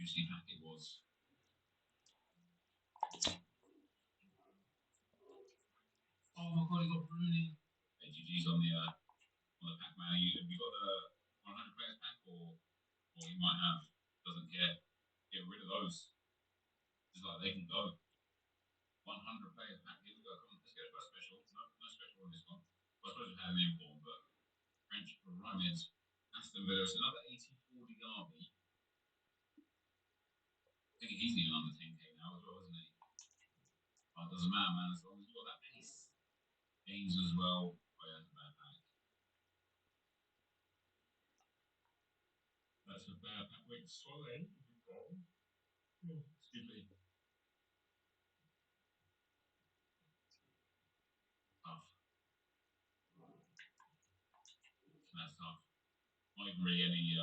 juicy pack it was. Oh my god, he got Rooney. Hey, GG's on the pack, man. Have you got the 100 players pack, or you might have? Doesn't care. Get rid of those. Just like they can go. 100 players pack. Here we go. Come on, let's get a first special. No special on this one. Well, I suppose we had an inform, but French Pyramids. Aston Villa. It's another 80-40 derby. I think he's even under 10k now as well, isn't he? But it doesn't matter, man. As long as you've got that pace. Games as well. Oh, yeah, that's a bad pack. That's a bad pack. Wait, sorry. Excuse me. Tough. That's tough. Not even really any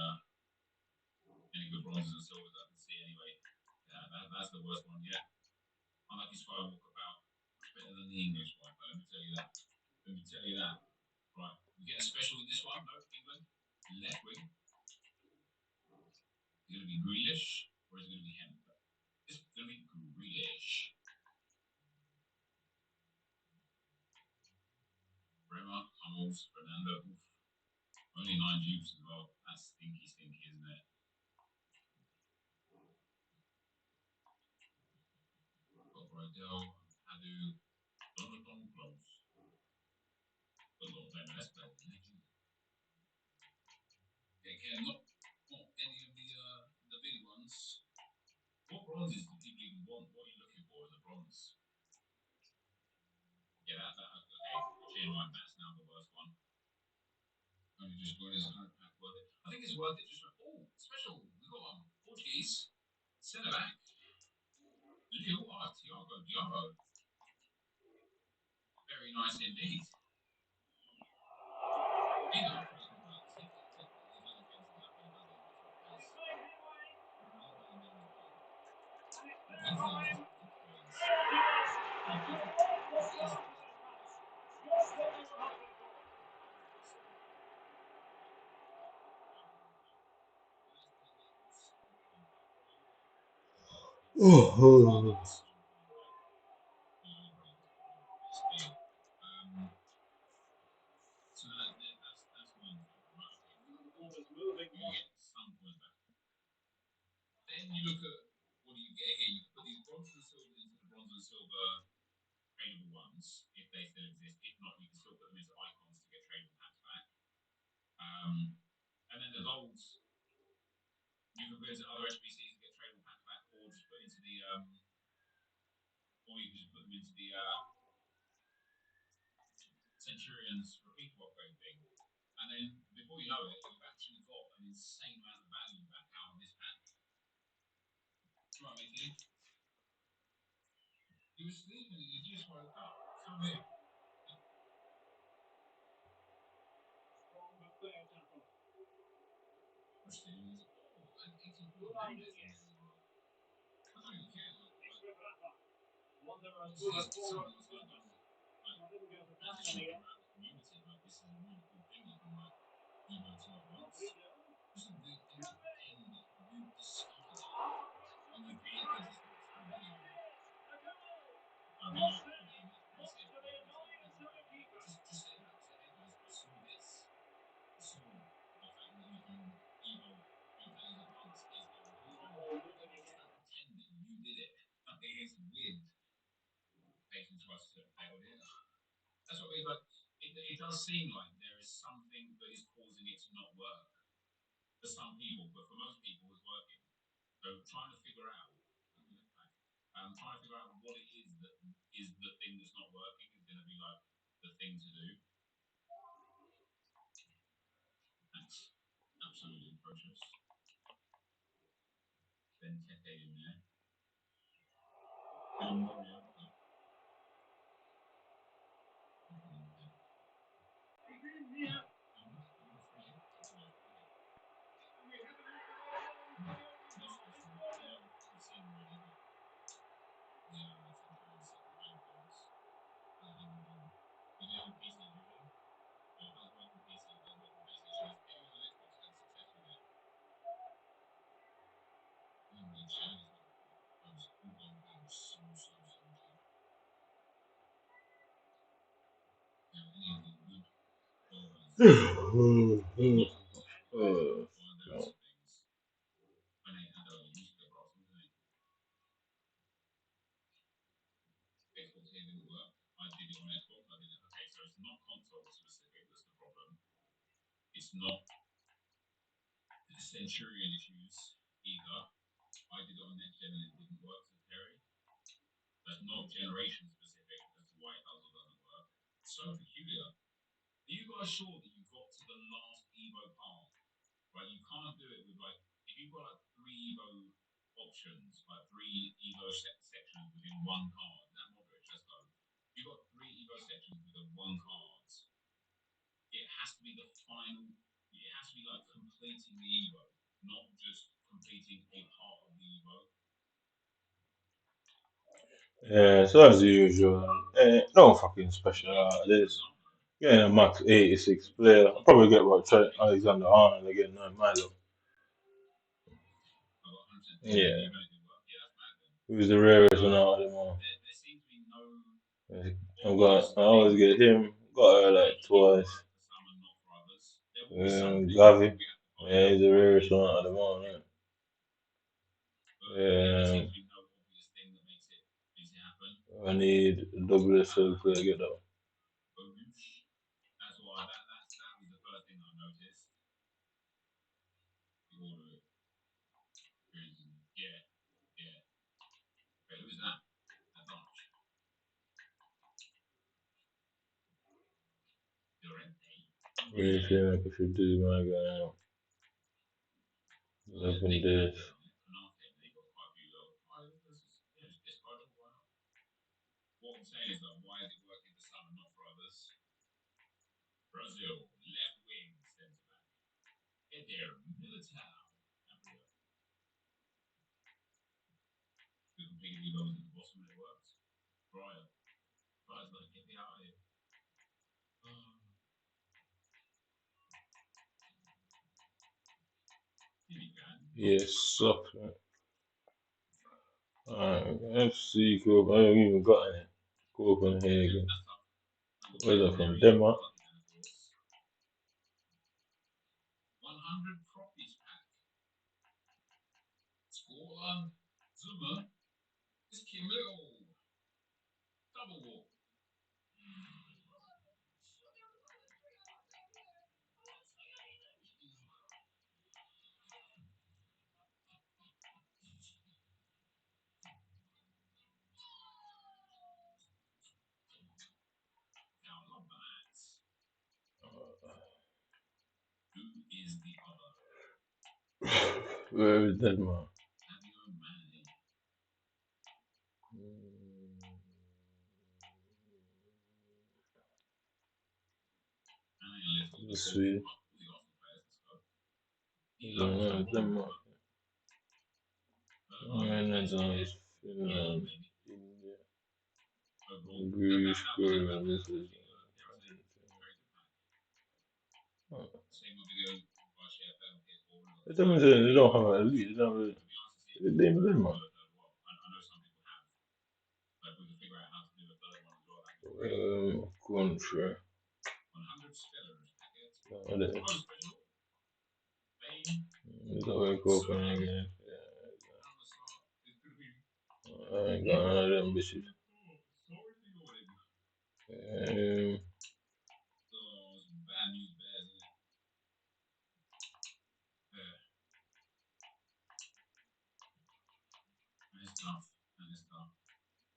good bronzes and silvers I can see anyway. Yeah, that's the worst one yet. Unlucky Skywalk about better than the English one, but let me tell you that. Let me tell you that. Right, we get a special with this one, no, England. Left wing. Is it going to be Grealish or is it going to be Hemp? It's going to be Grealish. Bremer, Hummels, Fernando. Oof. Only 9 dupes as well. That's stinky, isn't it? Got Bridell, Hadu, Donovan Close. A lot of MLS players, legend. Yeah, again, not any of the big ones. What bronzes do people even want? What are you looking for as a bronze? Yeah, okay. Chain line, that's now the worst one. Only just going as a pack worth it. I think it's worth it just for, special. We got one. Portuguese. Centre back. Lille. Thiago Diallo. Very nice indeed. Oh. So that's one thing. Right? You get some point back. Then you look at what do you get here? You put these bronze and silver into the bronze and silver tradable ones, if they still exist. If not, you can still put them into icons to get tradable packs back. And then the golds, you can put into other HBCs to get tradable packs back, or just put into the or you can just put them into the Centurions repeatable upgrade thing. And then before you know it, you've actually got an insane amount of value back out of this pack. Right, Mickey? You were sleeping and you just woke up. Come here. It's weird. Taking trust to failed it. That's what we like. It does seem like there is something that is causing it to not work for some people, but for most people, it's working. So trying to figure out, trying to figure out what it is that is the thing that's not working is going to be like the thing to do. That's absolutely atrocious. Then Tepe in there. Yeah, so as usual, no fucking special this. Getting a max 86 player. I'll probably get about Trent Alexander Arnold again, no Milo. Yeah. Who's the rarest one out of them all? I always get him. Got her like twice. Gavi. Yeah, he's the rarest one out of them all, right? I need a double SL player to get that one. Really feel like I should do my guy now. 11 days. Yes, sucks, man. Alright, FC Cup. I haven't even got any. Copenhagen. Where's that from? Denmark? Where is Denmark? Sweden. Denmark. Netherlands, Finland, India, Greece, Korea. This is. It doesn't say they don't have an elite. They don't really. They in Denmark. Country. It's always Copenhagen. I ain't got none of them bitches.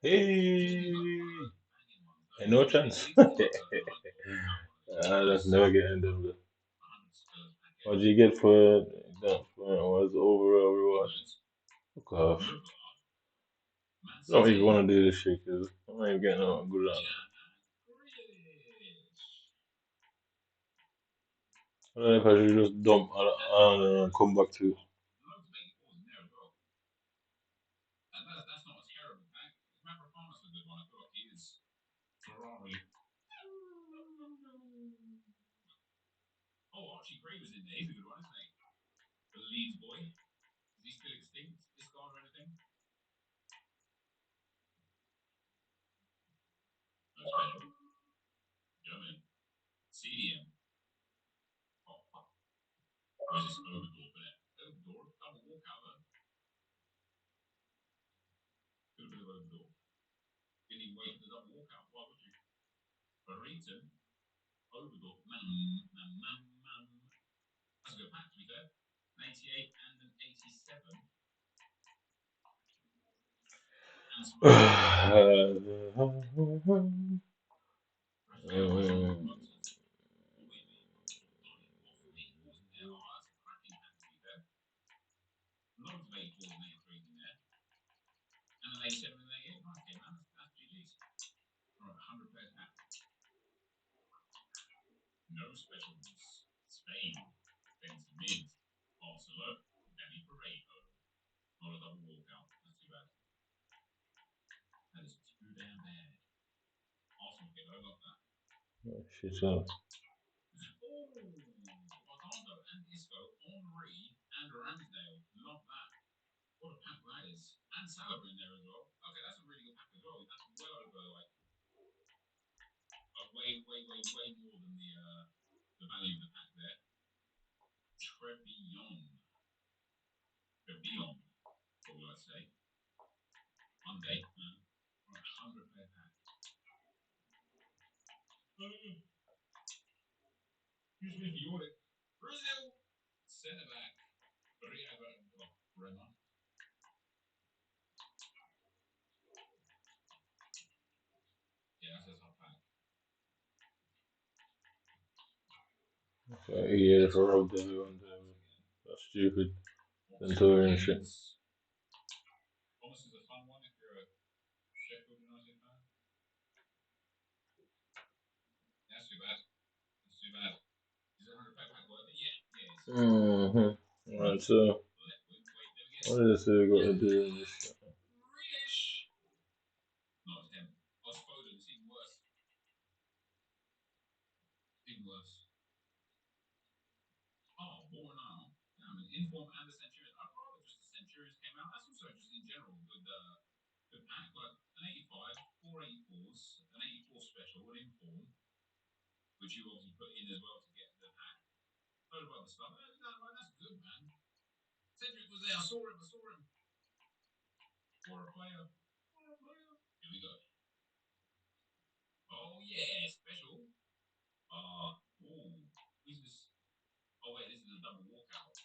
Hey, ain't no chance. That's never getting done. What do you get for that? What's the overall reward? Fuck off. I don't even want to do this shit because I'm not even getting no good on it. I don't know if I should just dump and come back to. Overdor. Didn't even wait for the double walkout. Why would you? Burriton, Overdor. That's a good pack, to be fair. An 88 and an 87. And some loads of 84s and 83s in there. And an 87 and an 88. Nice game, man. That's GG's. Alright, 100 pairs pack. No specials. Spain. Benzimid. Barcelona. Danny Parejo. Not a double walkout. That's too bad. That is too damn bad. Arsenal get over that. Shit up. Oh, Ronaldo and Isco, Henri and Ramsdale. Love that. What a pack that is. And Salah in there as well. Okay, that's a really good pack as well. That's well over like way more than the value of the pack there. Trebillon. What will I say? Monday. Right, 100 pair pack. Excuse me for yawning. Brazil. Centre back. Bremer. Yeah, that's a tough pack. Yeah, for Rob Daly that's stupid. Ventura and shit. Thomas is a fun one if you're a Sheffield United fan. That's too bad. That's too bad. Is it 100 pack worth it? Yeah. Right, so what is this got to do with this shit? No, it's him. Foden. It's even worse. Even worse. Oh, Bornau. Yeah, I mean, Inform and the Centurions. I'd rather just the Centurions came out. That's also just in general good pack. Like an 85, 484s, an 84 special, an Inform, which you obviously put in as well to get the pack. Load of other stuff. That's good, man. Cedric was there. I saw him. For a player. Here we go. Oh, yeah. Special. Who's this? Oh, wait. This is a double walkout.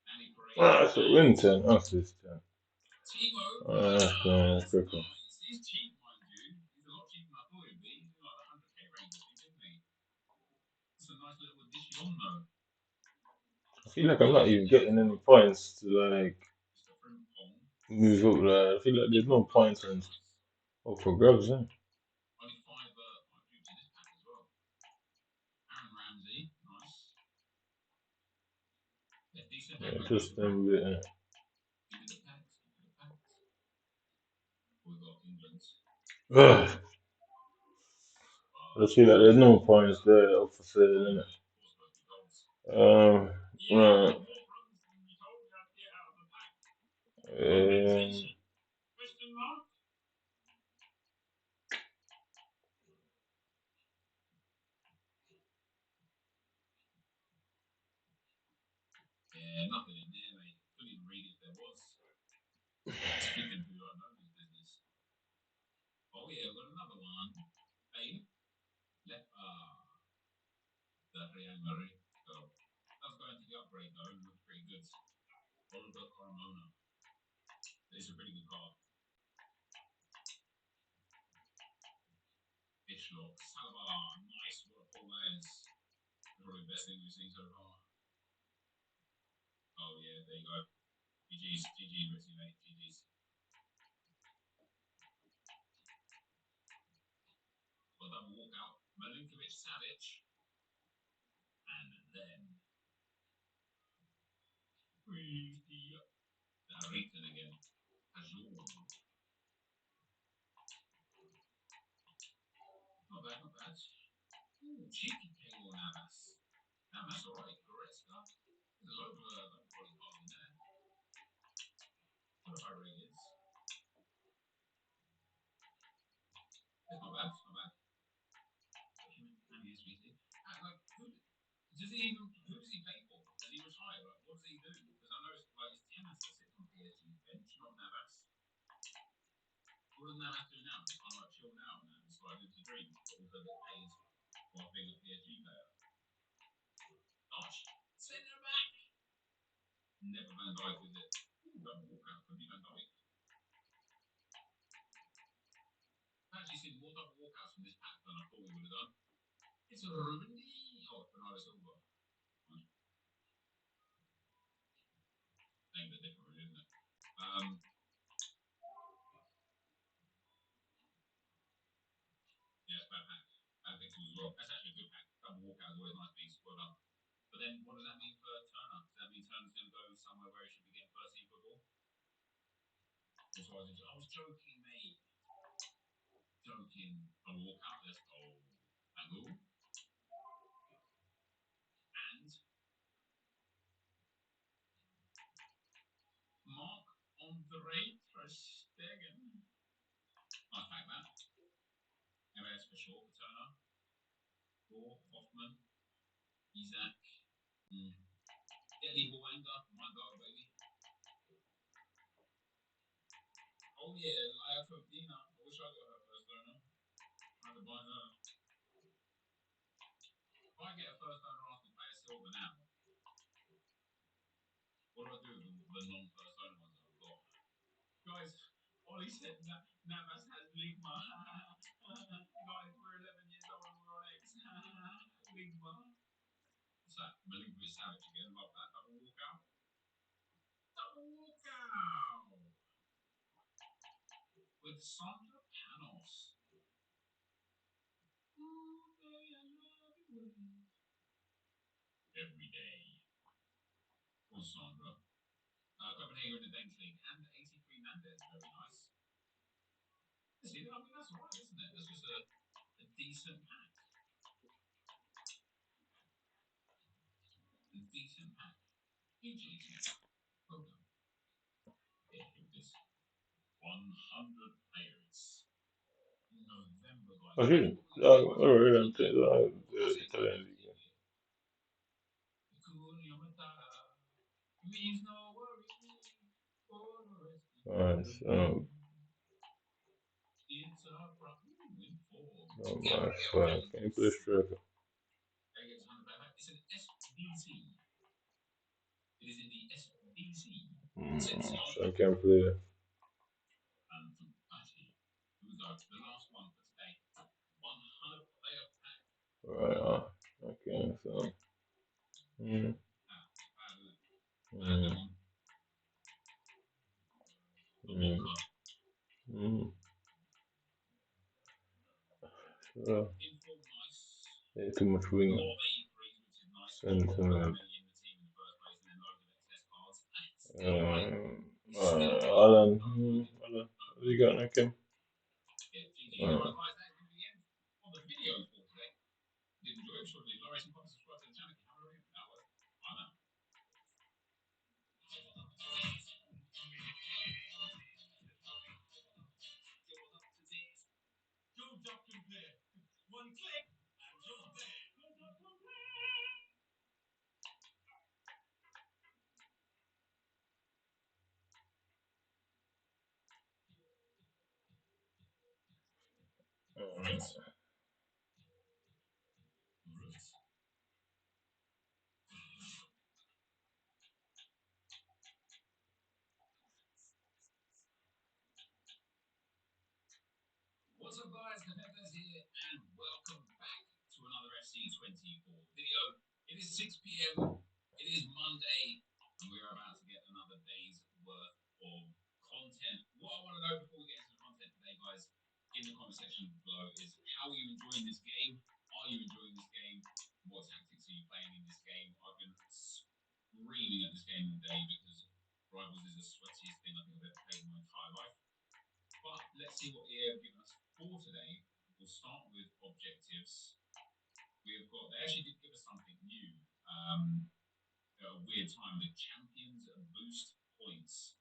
Danny Parejo. Ah, so win 10. That's this 10. Timo. That's quicker. He's cheap, mind you. He's a lot cheaper than I thought he'd be. He's in like the 100k range, I think, isn't he? It's a nice little addition, though. I feel like I'm not even getting any points to like move up. Like, I feel like there's no points and up for grabs, eh? Only five dupes in this pack as well. Aaron Ramsey, nice. Yeah, decent pack. Yeah, just them bit. Give me the packs. We got England. Ugh. I just feel like there's no points there up for sale, innit? Right. Question mark? Yeah, nothing in there, mate. Couldn't even read it if there was. Speaking of who I know his business. Oh yeah, we've got another one. Hey, the Real Madrid. So that's going to the upgrade though. It looks pretty good. Oliver Carmona. It's a pretty good card. Ishlock. Salah. Nice. What a pull that is. Probably the best thing we've seen so far. Oh yeah, there you go. GG's, Richie, mate. GG's. Got double walkout. Milinkovic, Savic. And then Harrington again. Azul. Not bad. Ooh, cheeky Keylor Navas. Navas, alright. Goretzka. There's a load of quality cards in there. What a high rate is. It's not bad. And he's sweetie. Like, who does he play for? Does he retire? Like, what does he do? Because I know it's like it's Tiamas that sits on PSG's bench, not Navas. What doesn't that have to do now? Just kind of like chill now and just like live your dreams, but also get paid while being a PSG player. Gosh, send her back. Never Van Dijk, is it? Ooh, double walkout. Could be Van Dijk. I've actually seen more double walkouts from this pack than I thought we would have done. It's a Ruben. Oh, it's Bernardo Silva. Named it different, really, isn't it? Yeah, it's bad pack. Bad pixels as well. That's actually a good pack. Double walkout is always nice being well done. But then what does that mean for Turner? Does that mean Turner's going to go somewhere where he should be getting first team football? That's what I was joking, mate. Joking. A walkout, let's go. Angle. And Mark Andre Ter Stegen. Nice pack, that. MS for short for Turner. Raw, Hoffman. Isaac. Eddie Boanga. My God, baby. Oh, yeah, Laya Fabina. I wish I got her first owner. I had to buy her. If I get a first owner Arsenal player silver now, what do I do with the non-first owner ones I've got? Guys, Ollie said Navas has Ligma. Guys, we're 11 years old and we're on X. Ligma. What's that? Malinkovic Savage again. Love that. Double walkout. Double walkout! With Sandra Panos. Ooh, baby, I love you. Every day. Or Sandra. Copenhagen in the Danish League. And 83 Nandes. Very nice. See, I mean, that's alright, isn't it? That's just a decent pack. A decent pack. GG. Well done. Yeah, here it is. 100 players. November, guys. Oh, shit. Alright, I'm saying the Italian league. Nice. Oh my fuck. Can you play striker? It's an SBC. It is in the SBC. So I can't play. The last one for today. 100 player pack. Right. Okay. So. Mm. So, yeah, too much wing. Sentiment. Alan. Alan. What you got, Nakim? What's up, guys? Capetas here, and welcome back to another FC24 video. It is 6 p.m. It is Monday, and we're about to get another day's worth of content. What I want to know before we get into the content today, guys, in the comment section below is how are you enjoying this game? Are you enjoying this game? What tactics are you playing in this game? I've been screaming at this game all day because Rivals is the sweatiest thing I think I've ever played in my entire life. But let's see what EA have given us for today. We'll start with objectives. We've got, they actually did give us something new at a weird time. The champions boost points.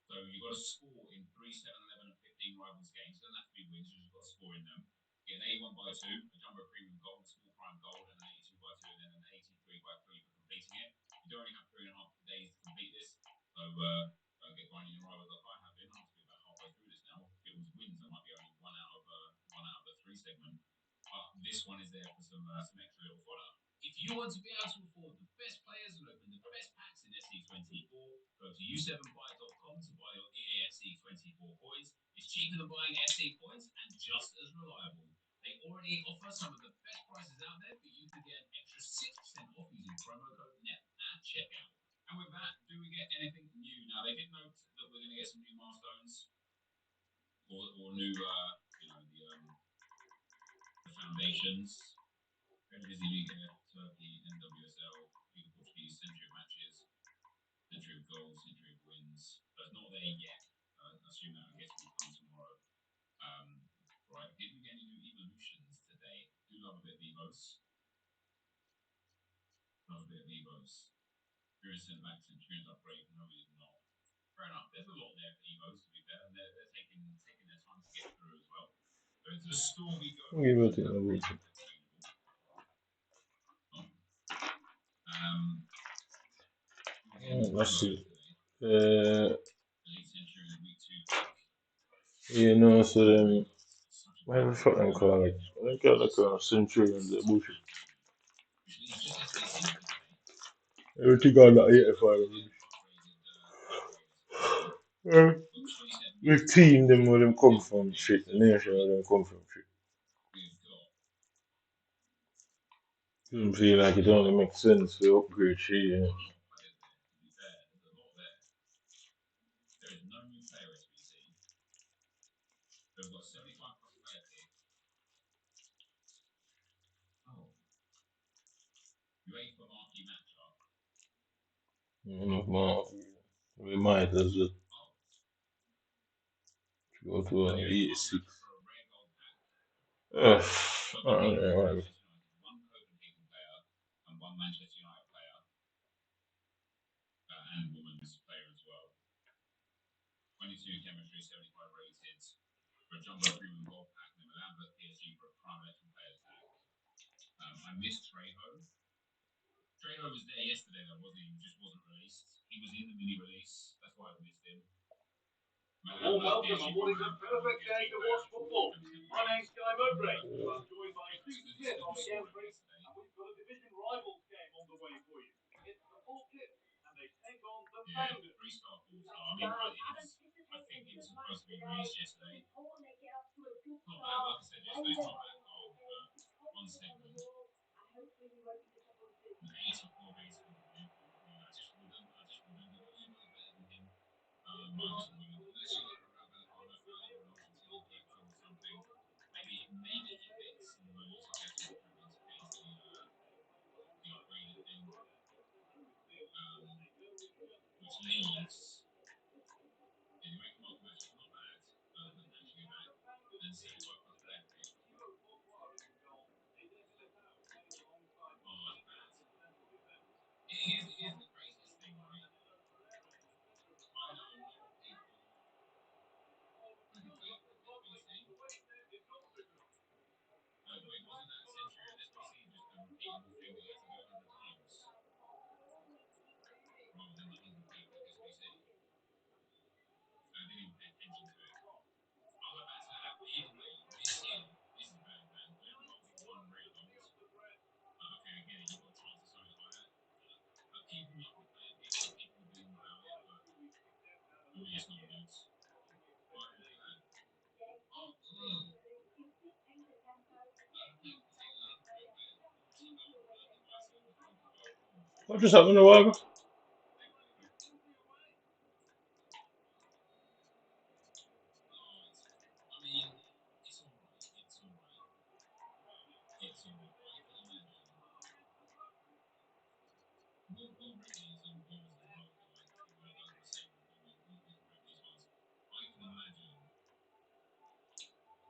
So you've got to score in 3, 7, 11, and 15 Rivals games. Doesn't have to be wins, you've just got to score in them. Get an 81 by 2, a jumbo premium gold, a small prime gold, and an 82 by 2, and then an 83 by 3 for completing it. You do only have 3.5 days to complete this. So don't get grinding your Rivals like I have been. I must be about halfway through this now. It was wins and segment. This one is there for some extra little fodder. If you want to be able to afford the best players and open the best packs in SC24, go to u7buy.com to buy your EAFC24 coins. It's cheaper than buying SC points and just as reliable. They already offer some of the best prices out there, but you can get an extra 6% off using promo code NET at checkout. And with that, do we get anything new? Now, they did note that we're going to get some new milestones or new, the foundations. Eredivisie Liga, Turkey, NWSL, Liga Portuguese, century of matches, century of goals, century of wins. But it's not there yet. I assume that I guess will come tomorrow. Right, did we get any new evolutions today? Do love a bit of Evos. Love a bit of Evos. You're in centre back, Centurion's upgrade. No, we did not. Fair enough. There's a lot there for Evos to be fair, and they're taking their time to get through as well. So into the store we go. Let's see. You know, so why the fuck them call it? I think I like a century and the bullshit. Everything on that 85. The team, them where them come from, shit. The nation where them come from, shit. Doesn't feel like it only makes sense to upgrade shit, you know. They've got 75 plus player pick. Oh. You ain't for marquee matchup. We might as well go to an 86. I don't know. One Copenhagen player and one Manchester United player and women's player as well. 22 chemistry, 75 rated for a jumbo premium gold pack. And then Lambert PSG for a prime veteran player tag. I missed Trejo. Trejo was there yesterday though, wasn't he? He just wasn't released. He was in the mini release. That's why I missed him. Well, welcome on what is a perfect day to watch football. My name's Guy Mowbray. I'm joined by Steve Smith on the commentary, and we've got a division rivals game on the way for you. It's the full kit, and they take on the Founders. Restart All-Star. I think it was supposed to be released yesterday. Not bad, like I said yesterday, it's not bad card, but one segment. 84 rated for Liverpool. I just wouldn't have got Evos better than him. Most women, unless you're like a Ravel or an Argentinian keeper or something, maybe he fits in the most successful recruitments against the upgraded thing, which leaves anyway. Mark match is not bad, doesn't actually go back. Then 75 plus player pick. Oh, that's bad. Here's the craziest thing, right? I know a lot of people who played for SBC. Wait, wasn't that Century and SBC just a repeatable thing that you have to do 100 times? Rather than the 100 player pick SBC. I didn't even pay attention to it. I was about to have, either way, this is bad, man. Whenever I pick one rare gold, okay, I get it, you've got a chance of something higher. But people up the player pick and people doing about it, but it's not good. Right, look at that. Oh, what just happened to Viagra?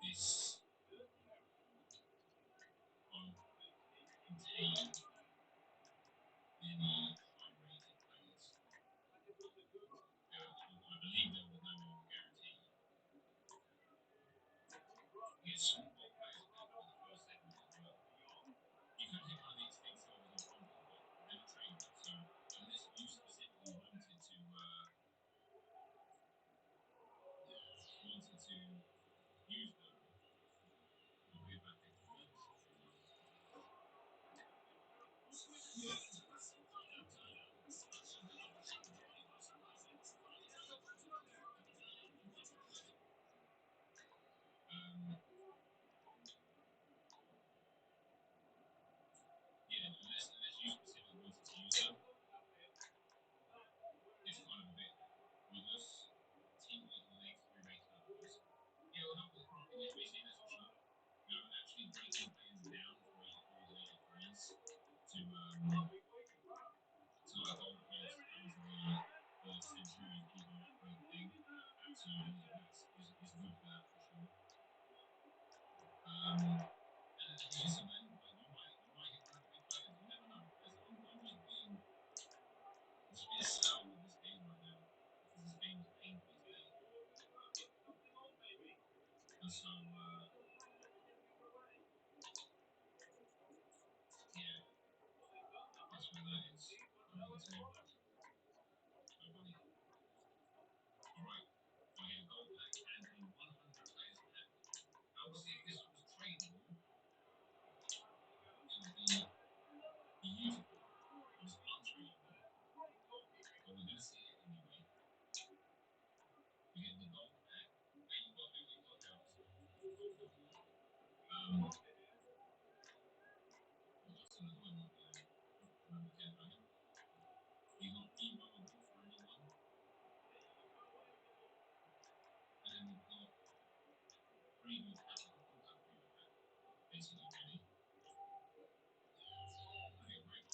This won't contain any high-rated players. I believe there was no minimum guarantee. Get super bulk players pack for the first segment as well. You could pick one of the extinct silvers or bronzes, but they're not tradable. So unless you specifically wanted to use them, we'll be about So it's good for that for sure. And listen, man, like you might hit one of the big players. You never know. I'm just being sour with this game right now because this game is painful today. And so yeah, that's where that is. I need to. So buddy, all right. I get a gold pack and a 100 players pack. Obviously, if this was tradable, it would be beautiful. It's untradable, but we're gonna see it anyway. We get the gold pack. Hey, you got who you got there? Justin as well. Remember Ken Dragon? You got Evo for anyone, and then we've got preview pack, like a full pack preview pack, basically ready. I get great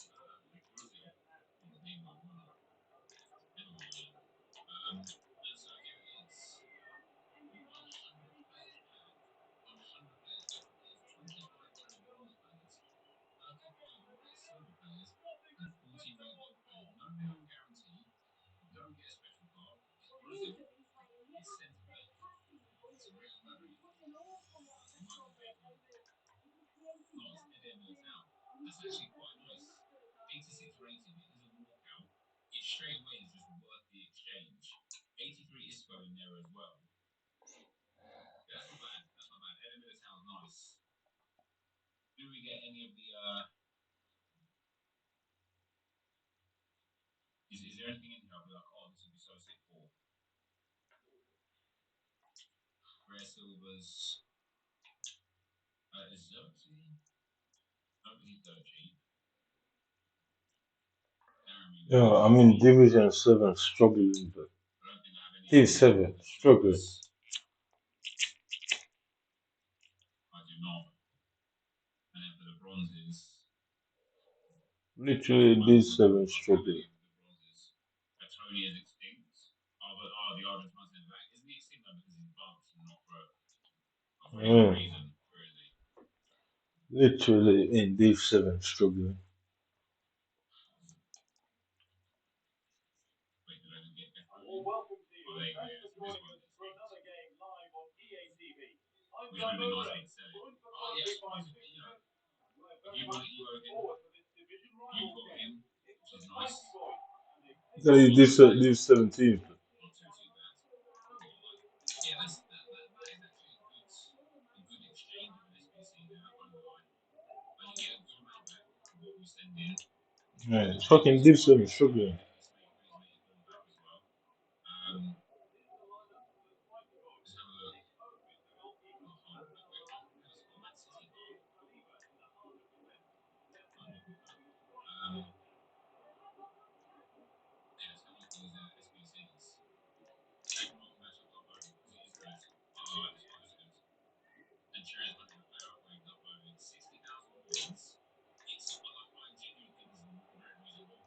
Brazil on the game board runner. Anyway, and so here it is. 100 players pack. 100 players pack is 25 rare bronze players, 35 rare silver players, and 40 rare gold players. No minimum guarantee. You don't get a special card. It's Brazil. It's centre back. It's Real Madrid. It's Michael Baker. Oh, it's Eder Militao. That's actually quite nice. 86 rated. It is a walkout. It straight away is just worth the exchange. 83 Isco in there as well. Yeah, that's not bad. That's not bad. Eder Militao is nice. Do we get any of the? Is there anything in here? I'll be like, oh, this would be so sick for. Rare silvers. Is Xerxes? No, he's dirt cheap. Yeah, I mean Division 7 struggling, but I don't think I have any Div other 7 struggling. silvers. I do not. And then for the bronzes, Literally Div 7 struggling. the bronzes. Tony is extinct. The Argentine centre back. Isn't he extinct though because he's bumped and not for any Yeah, reason, really? literally in Div 7 struggling. Wait, did I just get F14? Oh, there you go. Yeah, so this one's extinct. Which would have been nice for me to sell it. Oh, yeah, I suppose if you want to Evo him, you've got him, which is nice. So Div 17. Not too bad. Yeah, that is actually a good exchange of an SBC there. I won't lie. You get a good amount back for what you send in. Yeah, it's fucking Div 7 struggling. Please make your gold back as well. Let's have a look. Oh, hold on, wait. Oh, where's got Man City card? Oh, look at that. Yeah, let's have a look at these SBCs. Take them off matchup uploading because it is good. Oh, this one is good. And Cherry's 100 player upgrades uploaded 60,000 points. I genuinely think this is very reasonable.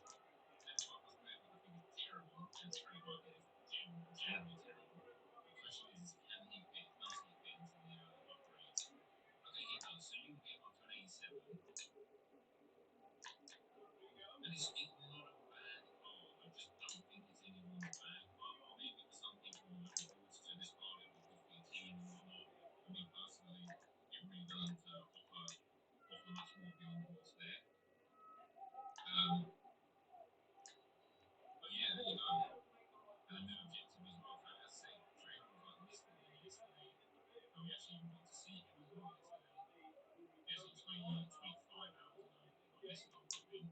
75 plus player pick I think is terrible, and Cherry market is generally terrible. The question is can he fit? Does he fit into the upgrade? Okay, he does. So you can get him up to an 87, and it's not a bad card. I just don't think it's anyone's bag. But maybe for some people who are looking forward to this card, it would be good for your team and whatnot. For me personally, it really doesn't offer much more beyond what's there. But yeah, there you go. And a new objective as well. As I say, Trey was like listed in yesterday, and we actually got to see him as well yesterday. Yes, 25 hours ago. He got listed on Robin.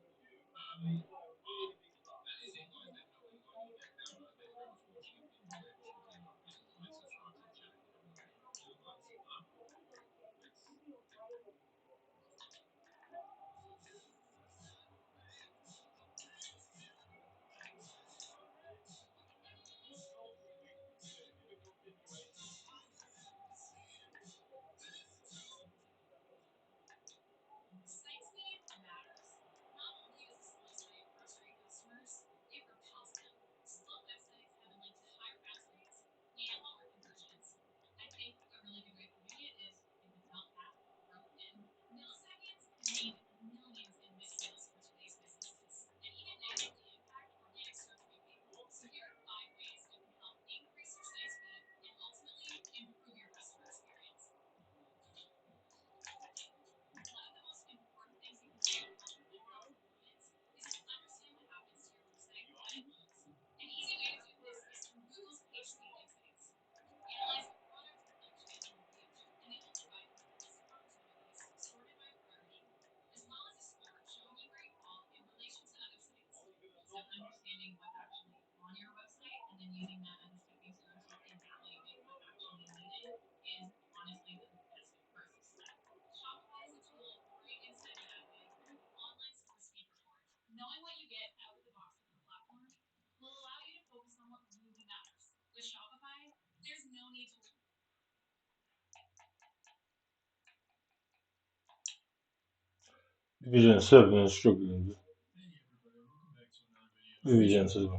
Division 7 instructions. Division 7.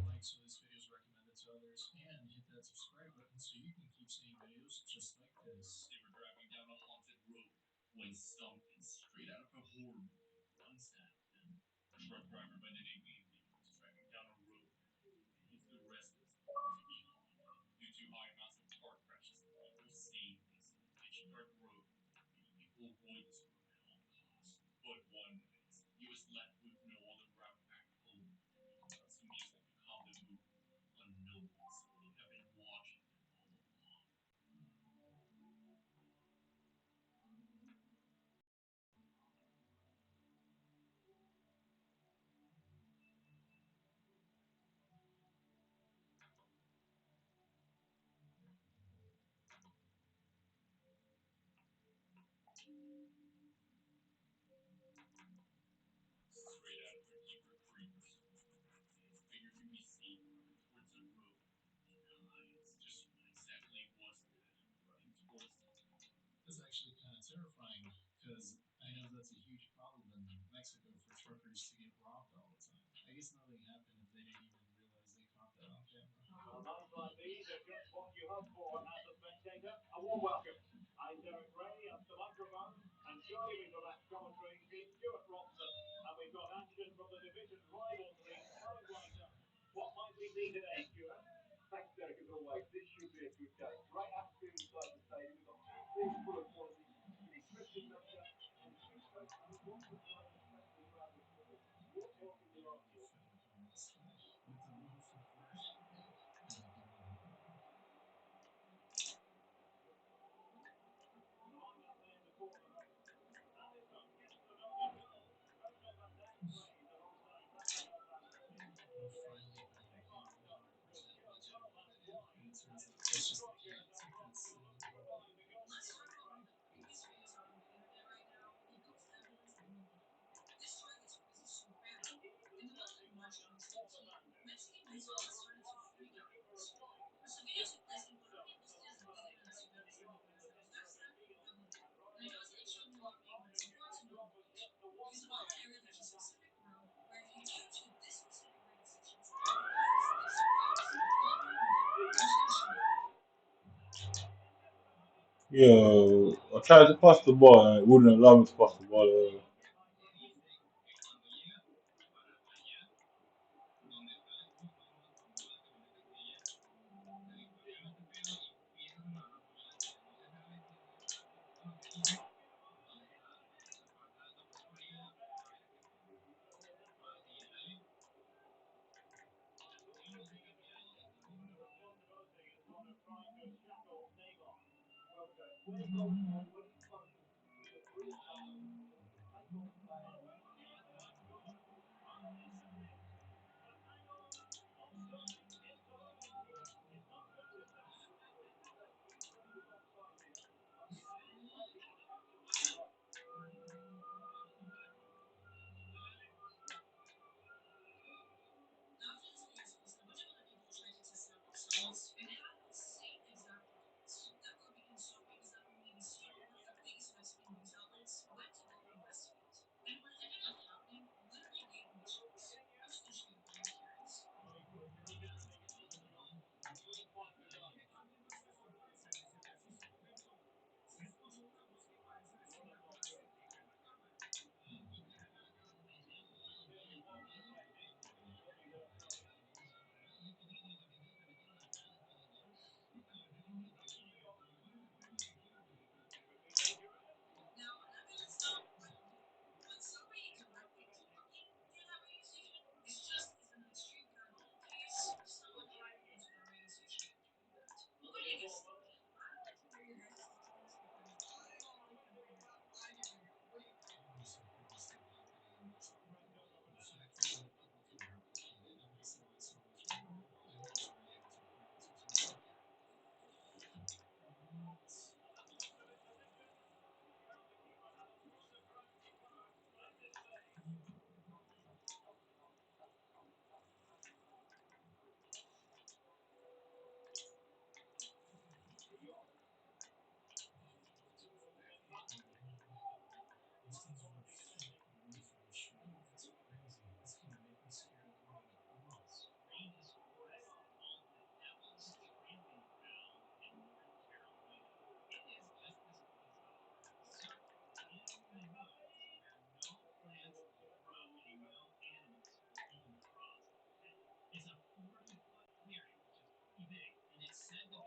Yeah, I tried to pass the ball and it wouldn't allow me to pass the ball.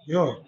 Yo.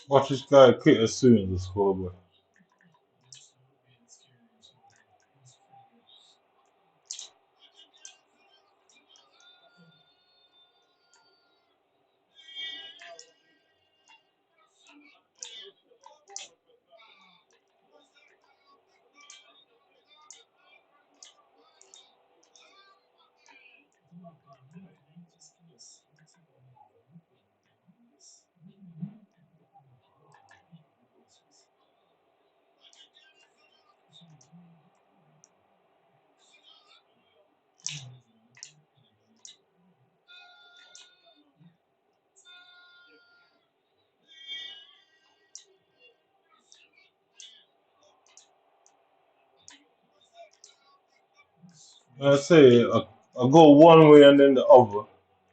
Watch this guy quit as soon as the scoreboard. I go one way and then the other,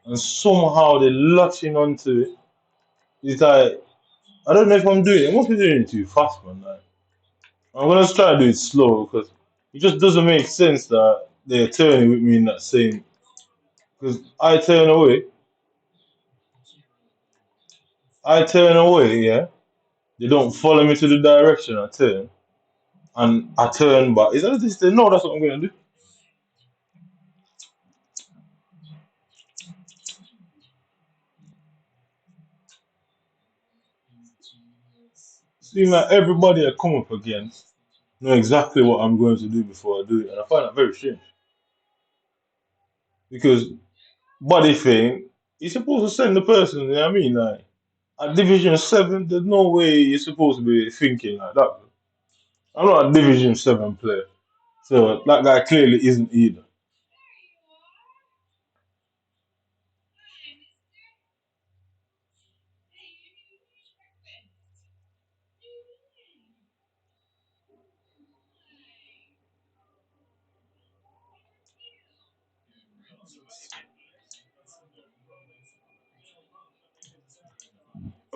and somehow they latching onto it. It's like I don't know if I'm doing it. I must be doing it too fast, man. Like, I'm gonna try to do it slow because it just doesn't make sense that they're turning with me in that same. Because I turn away, yeah. They don't follow me to the direction I turn, and I turn back. Is that this? They know that's what I'm gonna do. Seems like everybody I come up against know exactly what I'm going to do before I do it, and I find that very strange because body thing, you're supposed to send the person. You know what I mean? Like at Division 7, there's no way you're supposed to be thinking like that. I'm not a Division 7 player, so that guy clearly isn't either.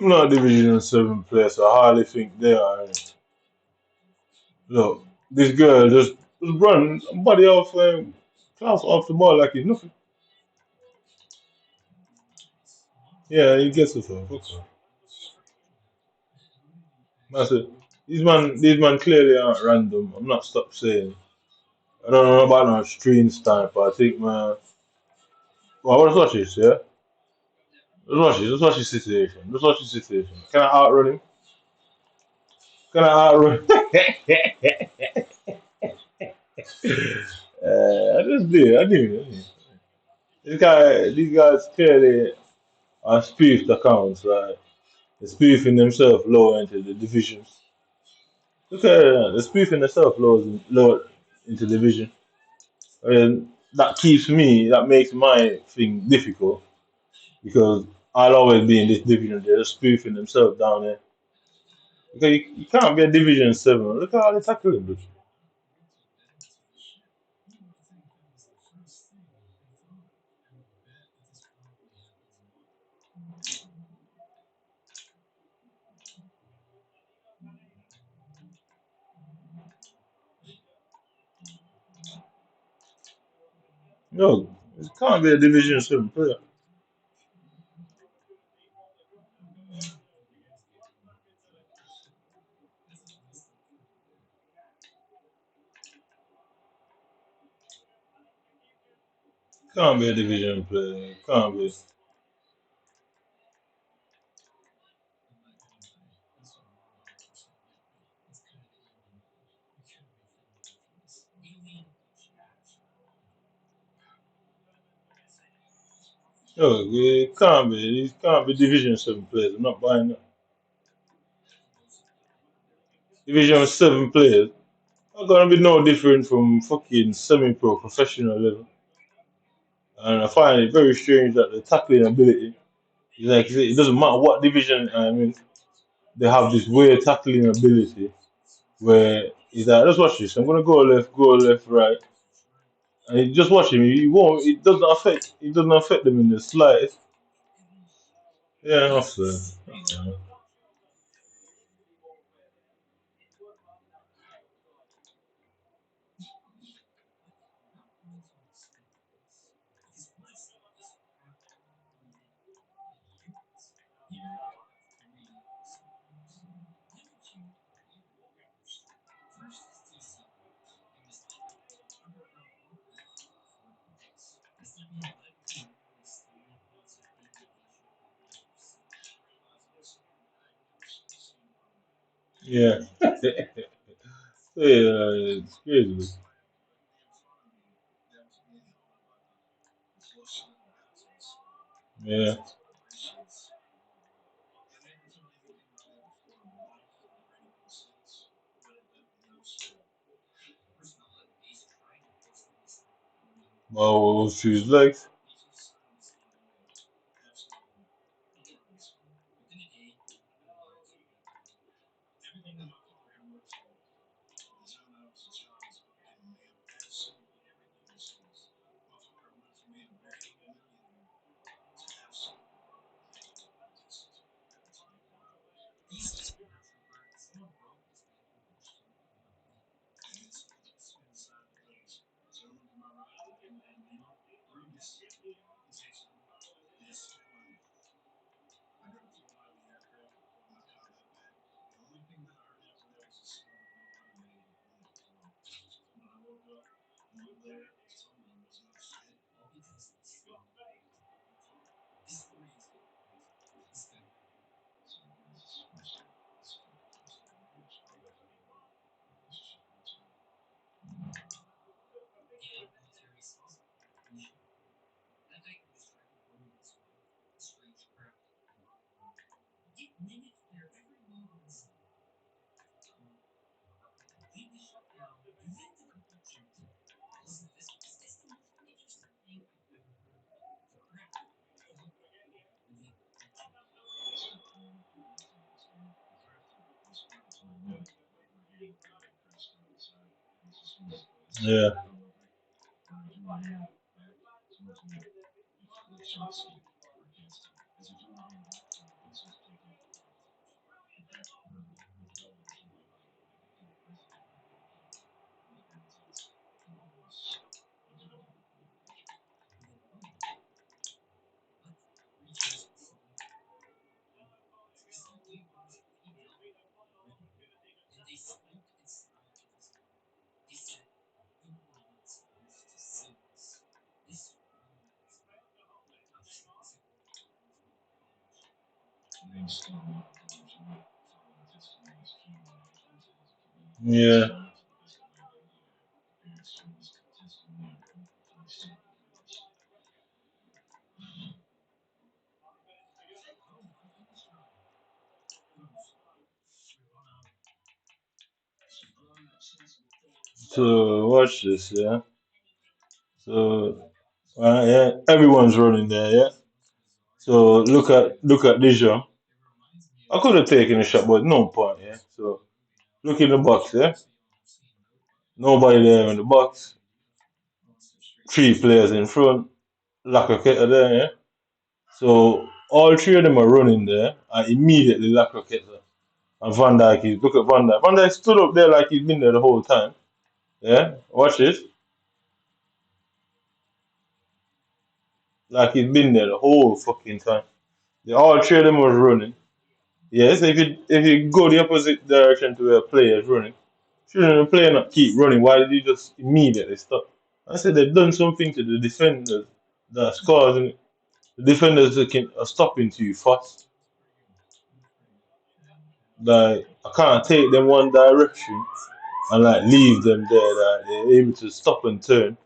I'm not a Division 7 player, so I hardly think they are. Look, this girl just run body off class off the ball like it's nothing. Yeah, he gets the phone. Fuck her. That's it. These man clearly aren't random. I'm not stop saying. I don't know about no stream stamp, but I think man. Well, let's watch this, yeah? Let's watch this situation. Let's watch this situation. Can I outrun him? Can I outrun I just did. I did. These guys clearly are spoofed accounts, right? They're spoofing themselves lower into the divisions. Look at that. They're spoofing themselves lower into division. that makes my thing difficult because I'll always be in this division. They're just spoofing themselves down there. Because you can't be a Division 7. Look at all the tackling, dude. No, it can't be a Division 7 player. Can't be a Division player. Can't be. No, it can't be. It can't be Division 7 players. I'm not buying that. Division 7 players are gonna be no different from fucking semi-pro professional level. And I find it very strange that the tackling ability is like it doesn't matter what division I'm in, they have this weird tackling ability where he's like, let's watch this. I'm gonna go left, right, and you just watch him. He won't. It doesn't affect them in the slightest. Yeah, after. Yeah, yeah, it's crazy. Yeah, well, she's like, yeah, yeah. So watch this, yeah. So yeah, everyone's running there. Yeah. So look at this one. I could have taken a shot, but no point. Yeah. So look in the box. Yeah. Nobody there in the box. Three players in front. Lacroqueta there. Yeah. So all three of them are running there, and immediately Lacroqueta and Van Dijk is look at Van Dijk. Van Dijk stood up there like he's been there the whole time. Yeah. Watch this. Like he's been there the whole fucking time. They all three of them was running. Yes, if you go the opposite direction to where a player is running, shouldn't the player not keep running? Why did he just immediately stop? I said they've done something to the defenders that's causing it. The defenders are stopping too fast. Like I can't take them one direction and like leave them there. Like they're able to stop and turn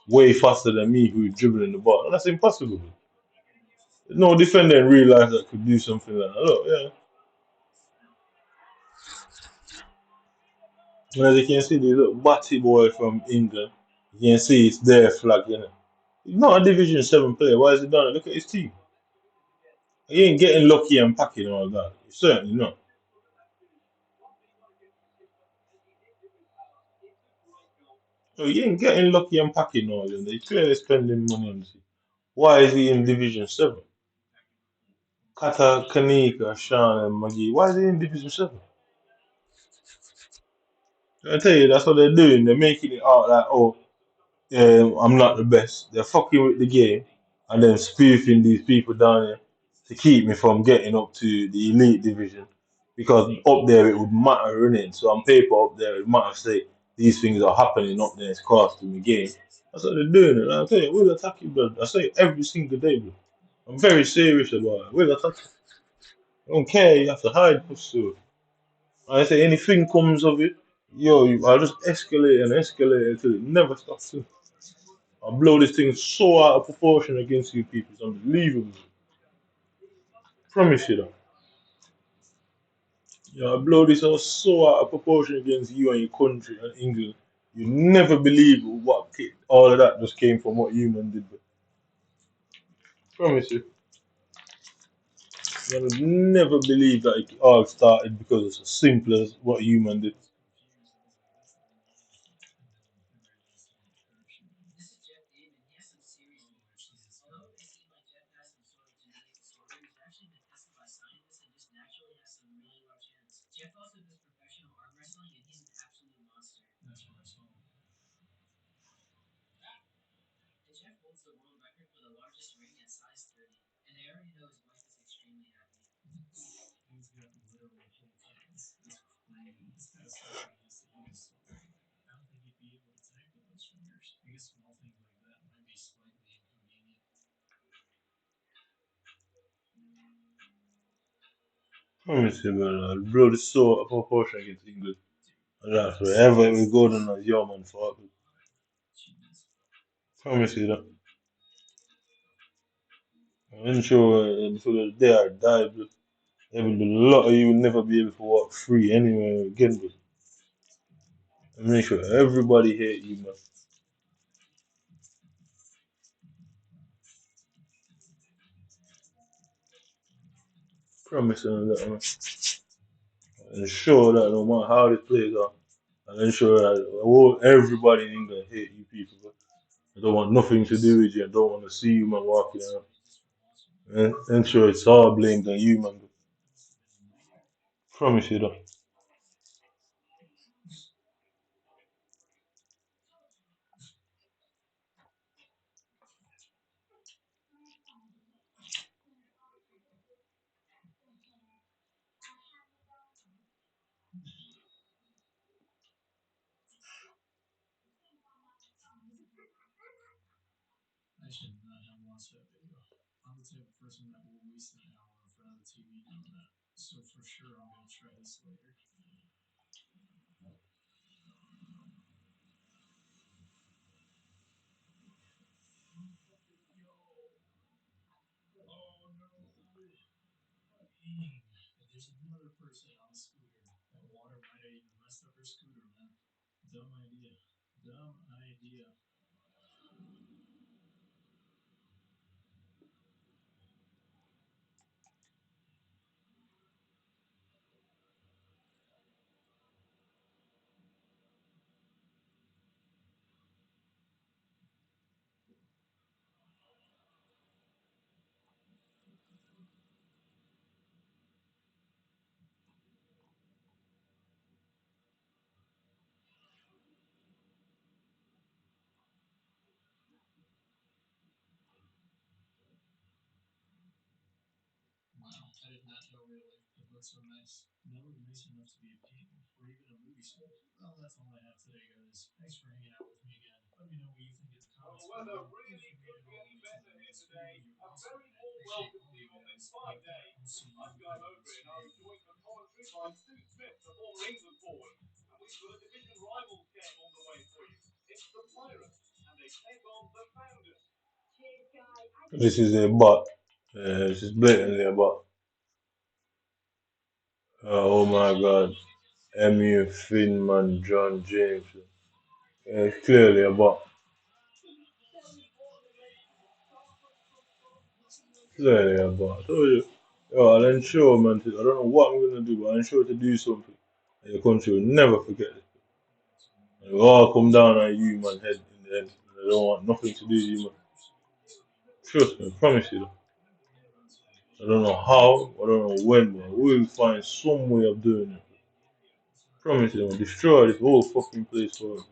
way faster than me who's dribbling the ball. And that's impossible. No defender in real life that could do something like that. Look, yeah. And as you can see, the little batty boy from England, you can see it's their flag, you know. He's not a Division 7 player. Why is he done it? Look at his team. He ain't getting lucky and packing all that. Certainly not. So he ain't getting lucky and packing all that. He's clearly spending money on this. Why is he in Division 7? Kata, Kanika, Sean, and Maggie. Why is he in Division 7? I tell you, that's what they're doing. They're making it out like, oh, I'm not the best. They're fucking with the game and then spoofing these people down here to keep me from getting up to the elite division. Because up there it would matter, innit? So on paper up there it matters say these things are happening up there, it's costing the game. That's what they're doing. And I tell you, we'll attack you, blood. I say it every single day, blood. I'm very serious about it. We'll attack you. I don't care, you have to hide pussy. I say anything comes of it, yo, I'll just escalate and escalate until it never stops. I blow this thing so out of proportion against you people. It's unbelievable. Promise you that. Yeah, I blow this out so out of proportion against you and your country and England. You never believe all of that just came from what human did. But promise you, you would never believe that it all started because it's as simple as what human did. Promise you, man. I'll blow this so out of proportion against England. And that's wherever we go down as your man for. Promise you that. I'm sure until the day I die, but there will be a lot of you will never be able to walk free anywhere again. But I make sure everybody hate you, man. Promise you that, man. Ensure that no matter how the plays are, and ensure that everybody in England hate you people. But I don't want nothing to do with you. I don't want to see you, man, walking around. And ensure it's all blamed on you, man. Promise you that. This is a bot. This is blatantly a bot. Oh my god. Emu, Finman, John James. It's clearly a bot. Clearly a bot. I told you. Yo, I'll ensure, man. I don't know what I'm gonna do, but I'll ensure to do something. And your country will never forget this. And it'll all come down on you, man, head in the end. I don't want nothing to do with you, man. Trust me, I promise you. I don't know how, I don't know when, but we'll find some way of doing it. Promise you, man. Destroy this whole fucking place for us.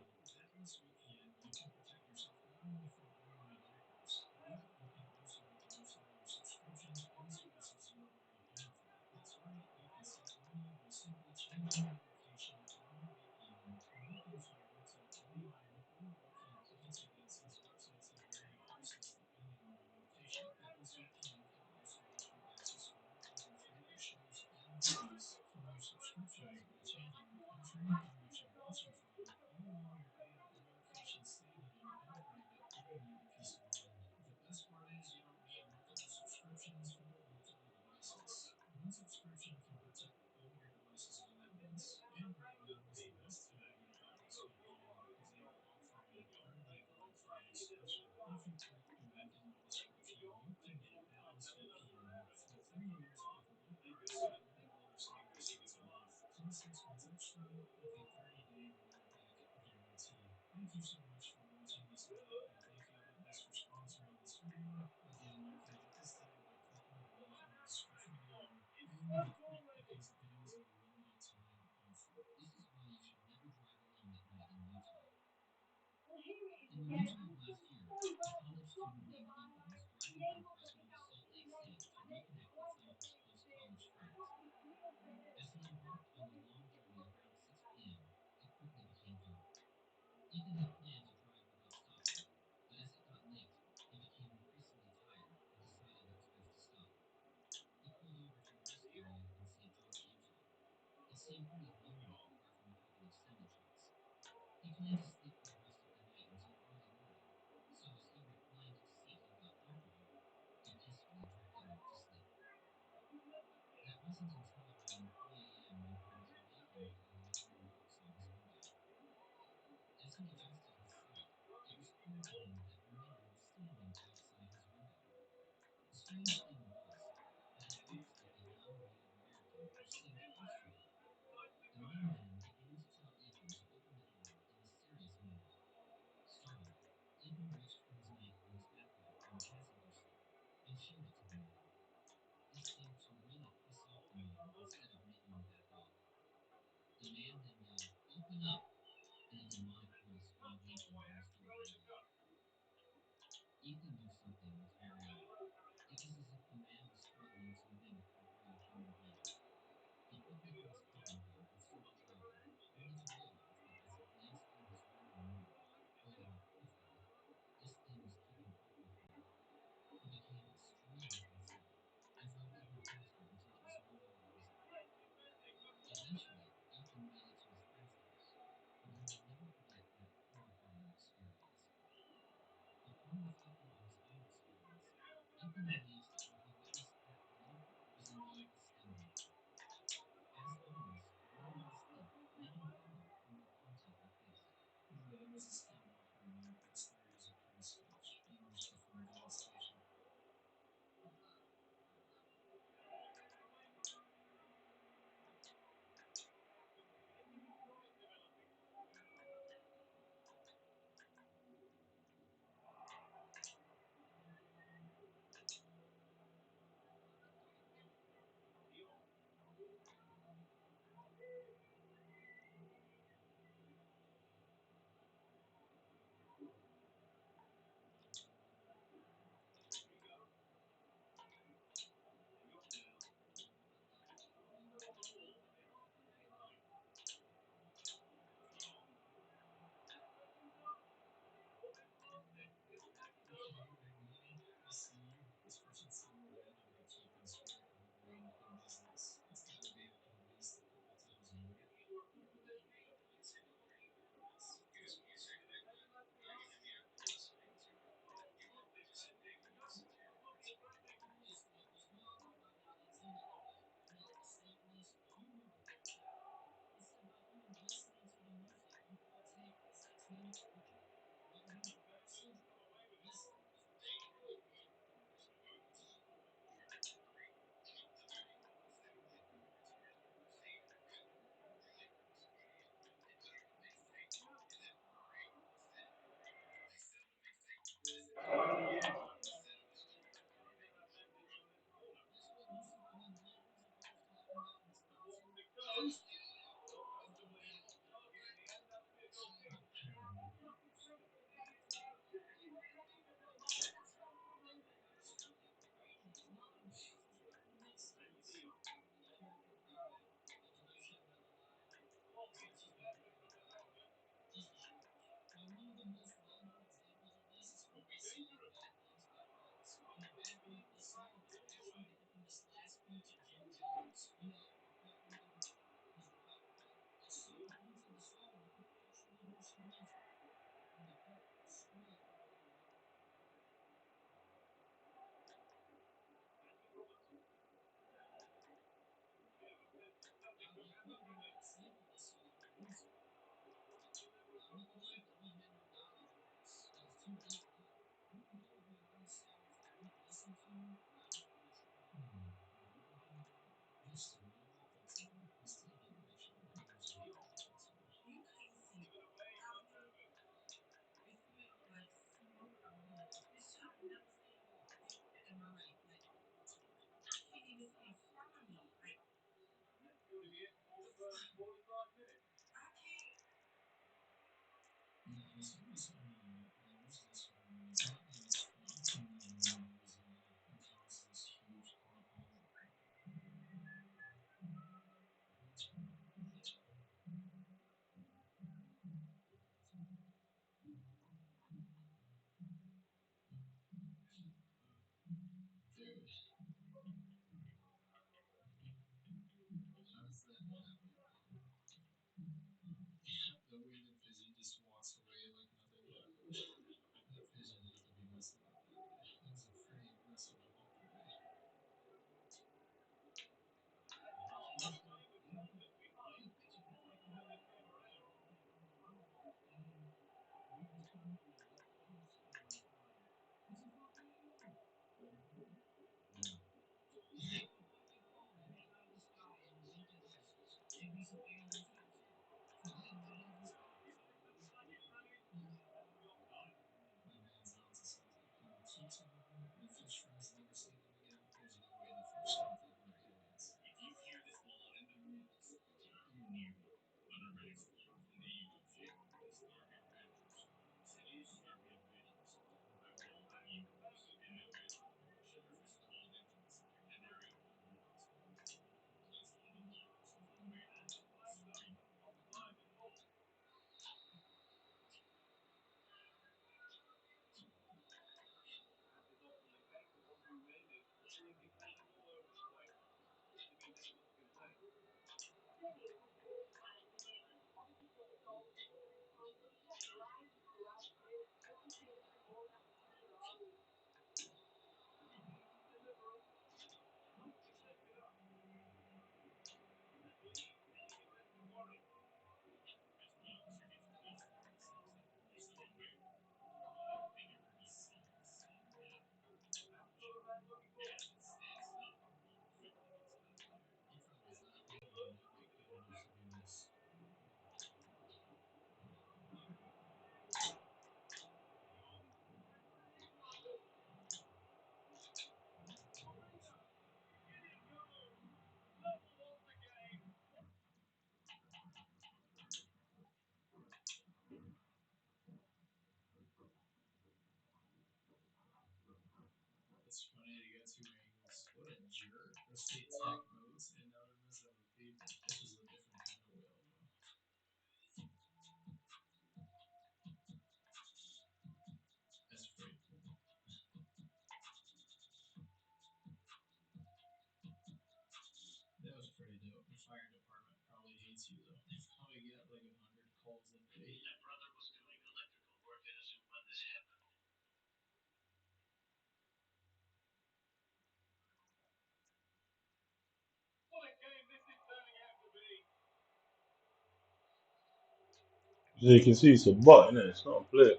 So you can see it's a button, it's not a play.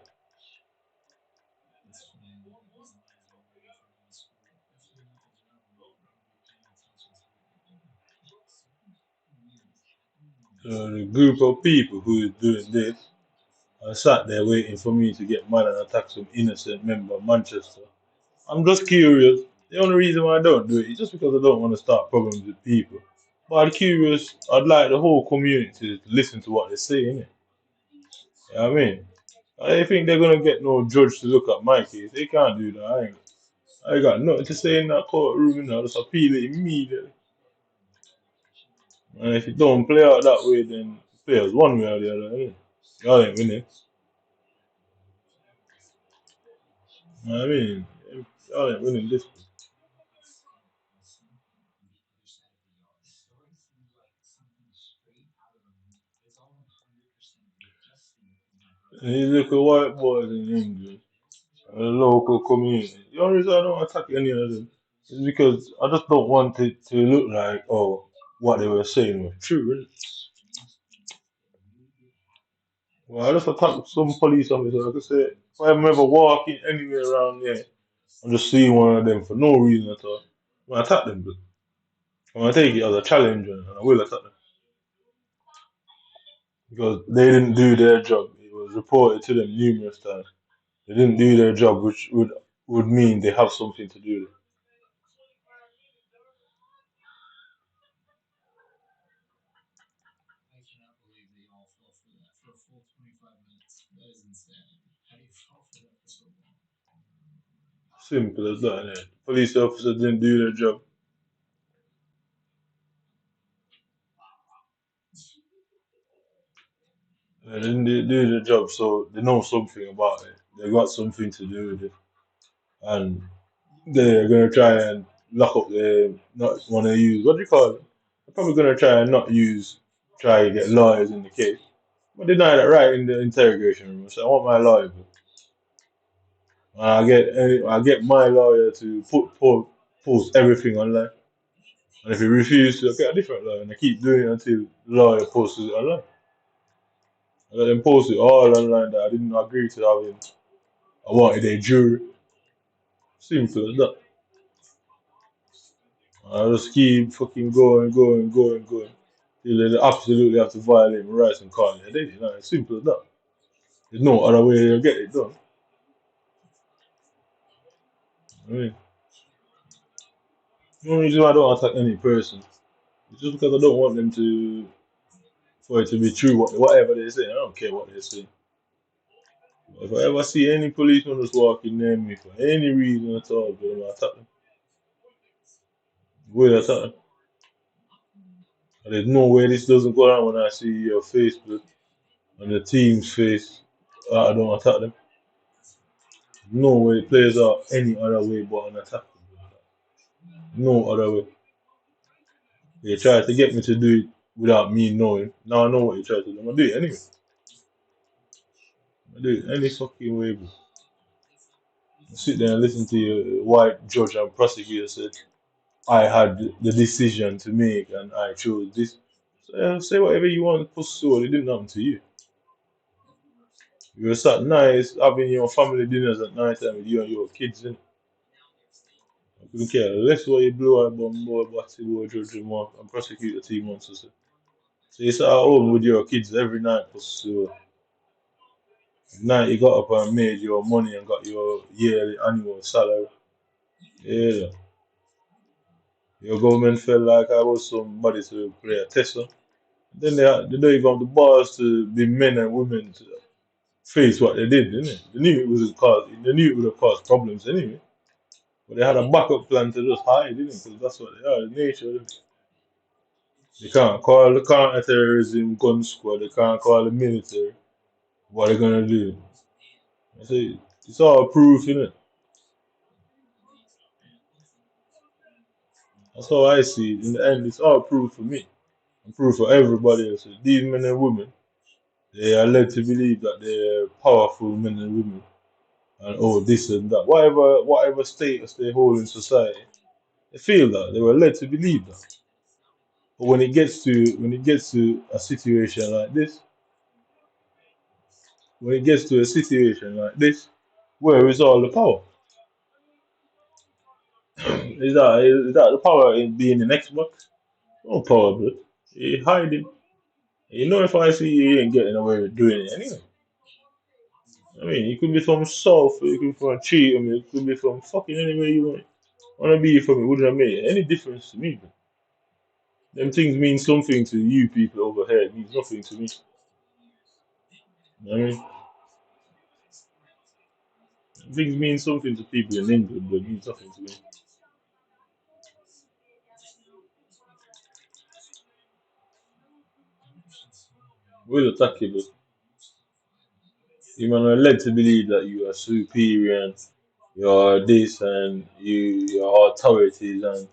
So the group of people who is doing this I sat there waiting for me to get mad and attack some innocent member of Manchester. I'm just curious. The only reason why I don't do it is just because I don't want to start problems with people. But I'm curious, I'd like the whole community to listen to what they're saying. You know what I mean? I think they're gonna get no judge to look at my case. They can't do that. I ain't got nothing to say in that courtroom, you know, just appeal it immediately. And if it don't play out that way, then it plays one way or the other. Innit? Y'all ain't winning. You know what I mean? Y'all ain't winning this. And these little white boys in England, and the local community. The only reason I don't attack any of them is because I just don't want it to look like, oh, what they were saying was true. Innit? Well, I just attacked some police officer. Like I said, if I'm ever walking anywhere around here, I'm just seeing one of them for no reason at all. I attack them, but I'm gonna take it as a challenge and I will attack them because they didn't do their job. It was reported to them numerous times. They didn't do their job, which would mean they have something to do with it. Simple as that. Innit? Police officers didn't do their job. They didn't do their job, so they know something about it. They got something to do with it, and they're gonna try and lock up the not want to use what do you call it? They're probably gonna try and not use try to get lawyers in the case. But deny that right in the interrogation room. So I want my lawyer. I get my lawyer to post everything online. And if he refuses to, I get a different lawyer, and I keep doing it until the lawyer posts it online. I let them post it all online that I didn't agree to having. I wanted a jury. Simple as that. I just keep fucking going. Till they absolutely have to violate my rights and call it a day. You know, it's simple as that. There's no other way to get it done. I mean, the only reason why I don't attack any person is just because I don't want them to, for it to be true, whatever they say. I don't care what they say. If I ever see any policeman just walking near me for any reason at all, I'm gonna attack them. Will attack them. And there's no way this doesn't go down when I see your Facebook and the team's face. I don't attack them. No way it plays out any other way but an attack. No other way. They try to get me to do it without me knowing. Now I know what you try to do. I'm gonna do it anyway. I do it any fucking way, bro. Sit there and listen to your white judge and prosecutor say I had the decision to make and I chose this. So, say whatever you want, push so it didn't happen to you. You were sat nice having your family dinners at night time with you and your kids in. I couldn't care less what you blow out bomb boy, what's the word judge and prosecutor team wants to say. So you sat at home with your kids every night, push so night you got up and made your money and got your yearly annual salary. Yeah. Your government felt like I was somebody to play a Tesla. Then they don't even have the balls to be men and women to face what they did, didn't it? They knew it would have caused problems anyway. But they had a backup plan to just hide, didn't it? Because that's what they are, the nature of it. They can't call the counter-terrorism gun squad, they can't call the military. What are they gonna do? I say it's all proof, innit? That's how I see it. In the end, it's all proof for me. And proof for everybody else. These men and women, they are led to believe that they're powerful men and women. And oh, this and that. Whatever status they hold in society, they feel that. They were led to believe that. But when it gets to a situation like this, where is all the power? Is that the power in being an Xbox? No power, bro. You hide it. You know if I see you, you ain't getting away with doing it anyway. I mean, you could be from South, you could be from Cheatham, you could be from fucking anywhere you want. Wanna be from it wouldn't make any difference to me. Them things mean something to you people over here. It means nothing to me. You know what I mean, things mean something to people in England, but it means nothing to me. We'll attack you, but you man are led to believe that you are superior and you're this and your authorities and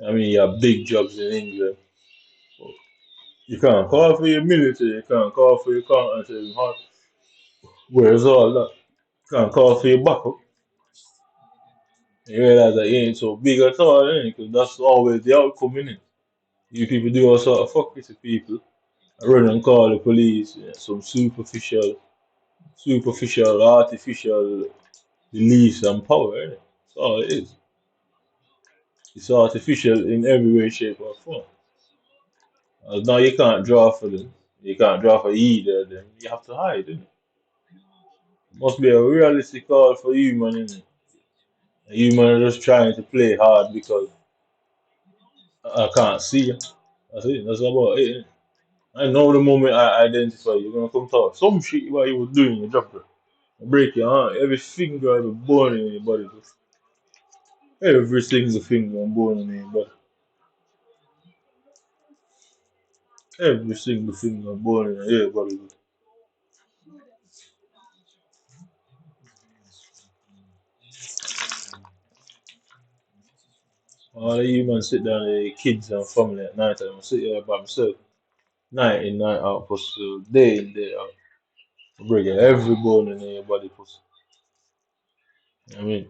I mean you have big jobs in England. You can't call for your military, you can't call for your country, where's all that? You can't call for your backup. You realize that you ain't so big at all, innit? Because that's always the outcome, innit? You people do all sort of fuck with the people. Run and call the police, yeah, some superficial, artificial beliefs and power, innit? That's all it is. It's artificial in every way, shape, or form. Now you can't draw for them. You can't draw for either of them. You have to hide, innit? Must be a realistic call for human, innit? Human are just trying to play hard because I can't see you. That's it. That's about it, innit? I know the moment I identify you're gonna come talk some shit what you was doing, you drop it. Break your arm, every finger, every bone in your body. Every single finger and bone in your body. Every single finger and bone in your body. All the humans sit down with their kids and family at night and I sit here by myself. Night in, night out, pussy. Day in, day out. Break every bone in your body, pussy. I mean,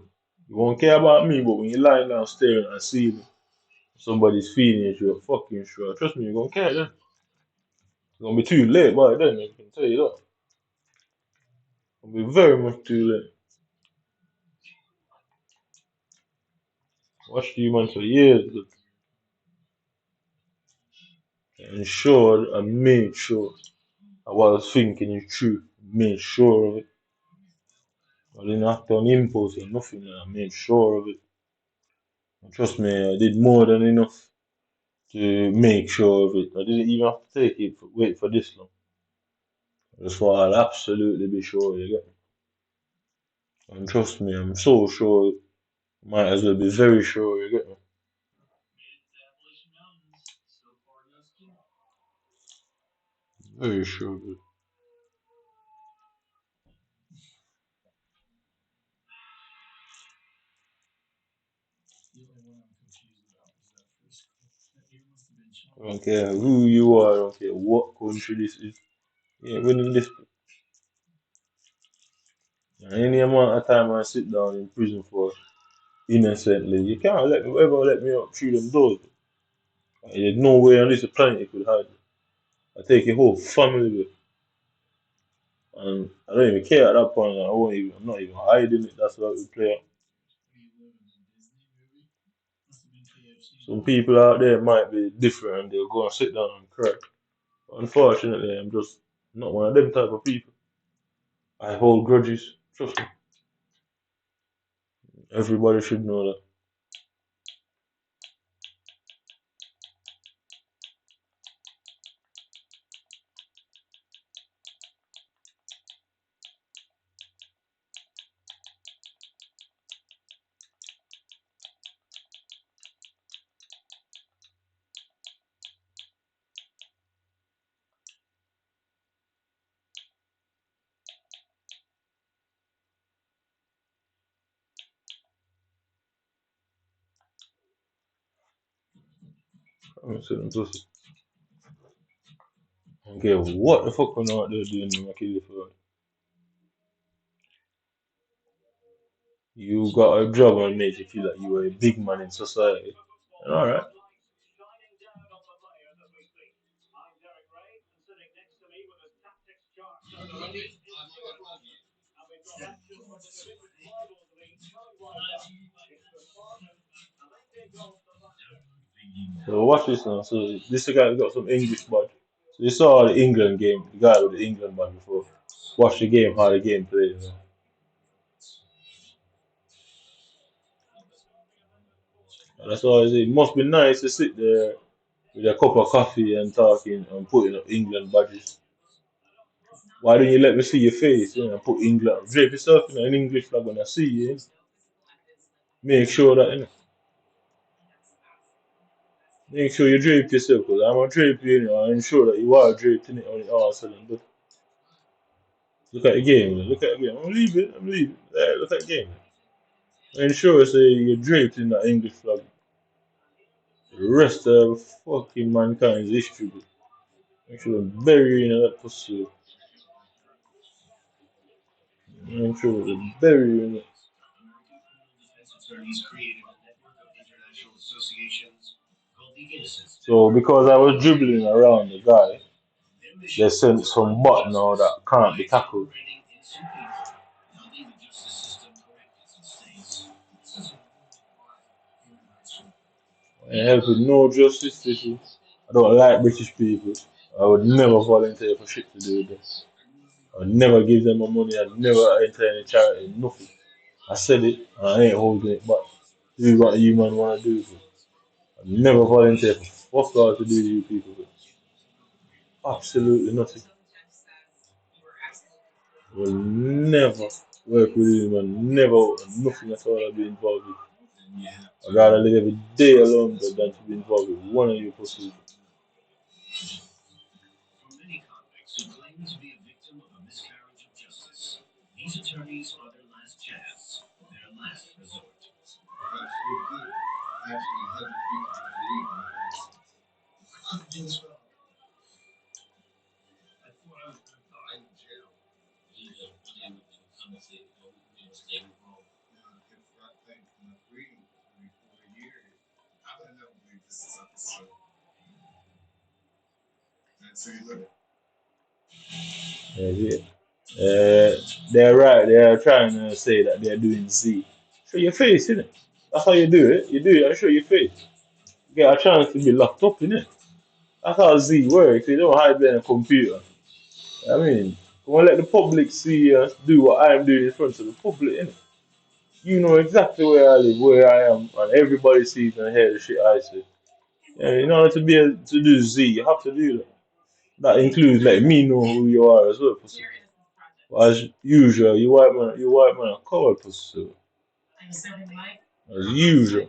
you won't care about me, but when you lie down staring and see me, somebody's feeding you through a fucking straw, trust me, you're gonna care then. It's gonna be too late by then, I can tell you that. It'll be very much too late. Watched you man for years, but ensured and made sure that what I was thinking is true. Made sure of it. I didn't act on impulse or nothing, I made sure of it. And trust me, I did more than enough to make sure of it. I didn't even have to take it, wait for this long. I just thought I'll absolutely be sure you get me. And trust me, I'm so sure, might as well be very sure you get me. Very sure. I don't care who you are, I don't care what country this is. You ain't winning this. And any amount of time I sit down in prison for innocently, you can't ever let me up through them doors. There's no way on this planet you could hide me. I take your whole family with, and I don't even care at that point. I'm not even hiding it. That's what we play out. Some people out there might be different and they'll go and sit down and cry. But unfortunately, I'm just not one of them type of people. I hold grudges. Trust me. Everybody should know that. I'm saying, just, I don't care what the fuck we're out there doing in my kill for. You got a job and make you feel like you are a big man in society. Alright. So watch this now. So this guy got some English bud. So you saw the England game, the guy with the England bud before. watch the game, how the game plays. You know? And that's all I say. It must be nice to sit there with a cup of coffee and talking and putting up England badges. Why don't you let me see your face? You know, put England, drape yourself in an English flag when I see you. Make sure that, you know, make sure you drape yourself, because I'm gonna drape you, you know, and ensure that you are draped in it on the arse. But look at the game, look at the game. I'm leaving, I'm leaving. Look at the game. Ensure say you're draped in that English flag. The rest of fucking mankind's history. Make sure they bury you in that pussy. Make sure they bury you in it. So because I was dribbling around the guy, they sent some butt now that can't be tackled. And help with no justice system. I don't like British people. I would never volunteer for shit to do with them. I would never give them my money. I'd never enter any charity, nothing. I said it, and I ain't holding it back. Do what you man want to do. I'd never volunteer for fuck all to do with you people. Absolutely nothing. Will never work with you man. Never, nothing at all I'd be involved with. I'd rather live every day alone than to be involved with one of you pussies. Yeah, they're right. They're trying to say that they're doing Z. Show your face, innit? That's how you do it. You do it and show your face. You get a chance to be locked up, innit? That's how Z works. You don't hide behind a computer. I mean, come on, let the public see us do what I'm doing in front of the public, innit? You know exactly where I live, where I am, and everybody sees and hears the shit I say. And in order to be able to do Z, you have to do that. That includes like me know who you are as well, pussy. As usual, you white man are coward, pussy. As usual.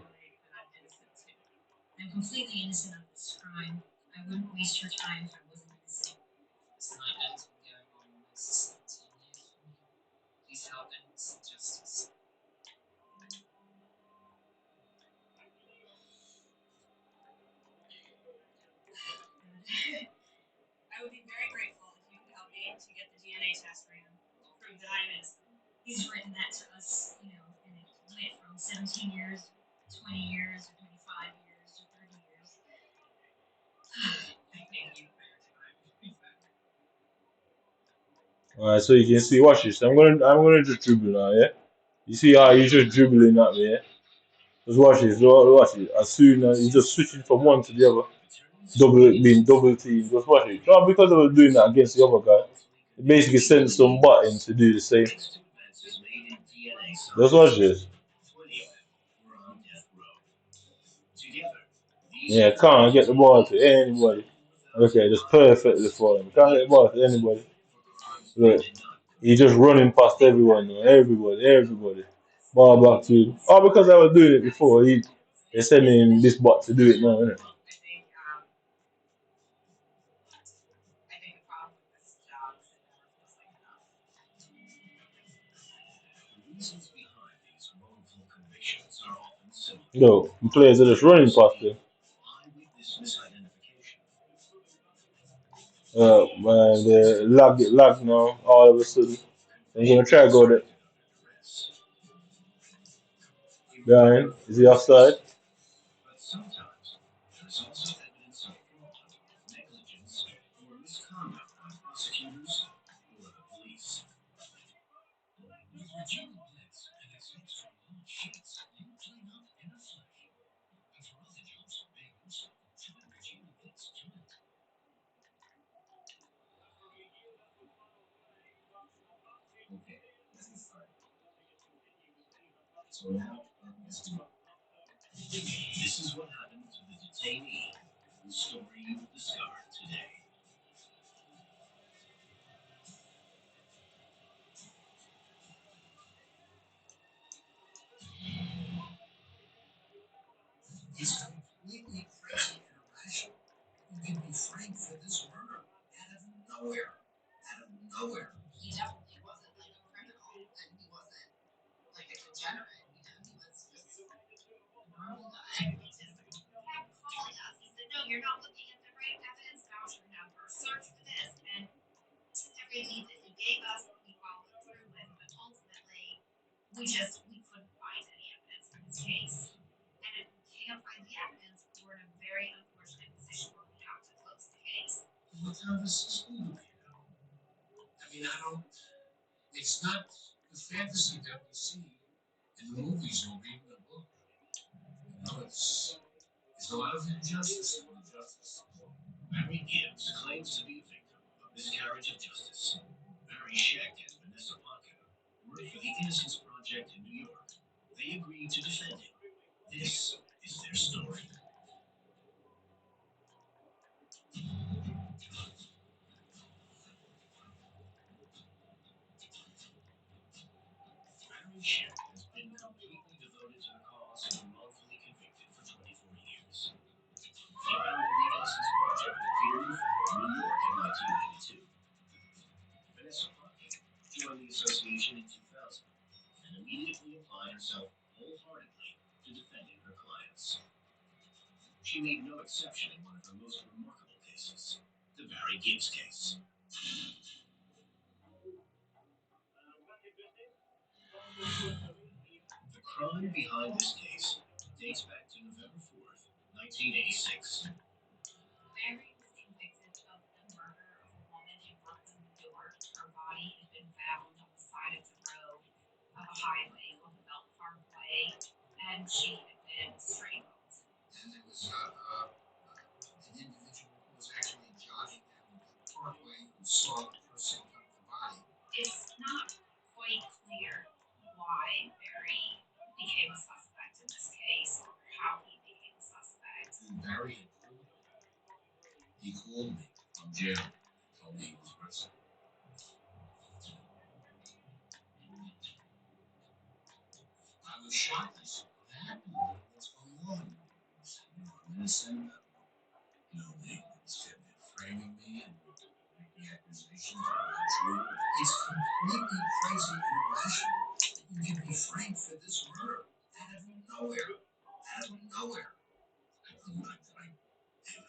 Alright, so you can see, watch this. I'm gonna just dribble now, yeah? You see how he's just dribbling at me, yeah? Just watch this, watch it. As soon as he's just switching from one to the other, being double teamed, just watch it. Not because I was doing that against the other guy. It basically sent some button to do the same. Just watch this. Yeah, can't get the ball to anybody. Okay, just perfectly for him. Can't get the ball to anybody. Look, he just running past everyone, everybody. Ball back to him. All because I was doing it before. They sending this bot to do it now, innit? No, the players are just running past him. Man, the lag now, all of a sudden. I'm gonna try to go there. Behind, is he offside? So now, this is what happened to the detainee. The story you've discovered today. He's completely crazy and irrational. You can be framed for this murder out of nowhere. Out of nowhere. He definitely wasn't like a criminal, and he wasn't like a degenerate. You know, he was just a normal guy. Kept calling us. He said, "No, you're not looking at the right evidence voucher number. Search for this." And every lead that he gave us, we followed through with. But ultimately, we couldn't find any evidence in this case. And if we can't find the evidence, we're in a very unfortunate position where we have to close the case. What kind of a system do we have? I mean, I don't. It's not the fantasy that we see in the movies or reading the book. You know, it's a lot of injustice in the justice system. Mary Gibbs claims to be a victim of miscarriage of justice. Mary Scheck and Vanessa Parker worked for the Innocence Project in New York. They agreed to defend him. This is their story. Mary Scheck has been completely devoted to the cause and wrongfully convicted for 24 years. She founded the Innocence Project with Peter Luther in New York in 1992. Vanessa Parker joined the association in 2000 and immediately applied herself wholeheartedly to defending her clients. She made no exception in one of her most remarkable cases, the Barry Gibbs case. The crime behind this case dates back to November 4th, 1986. Barry was convicted of the murder of a woman in Brooklyn, New York. Her body had been found on the side of the road of a highway called the Belt Parkway, and she had been strangled. And it was an individual who was actually jogging down the Belt Parkway who saw the person dump the body. It's not quite clear why Barry became a suspect in this case or how he became a suspect. And Barry had called me. He called me from jail and told me he was arrested. I was shocked. I said, "What happened? What's going on?" He said, "I'm innocent. They're framing me and the accusations are not true." It's completely crazy and irrational that you can be framed for this murder out of nowhere. Out of nowhere.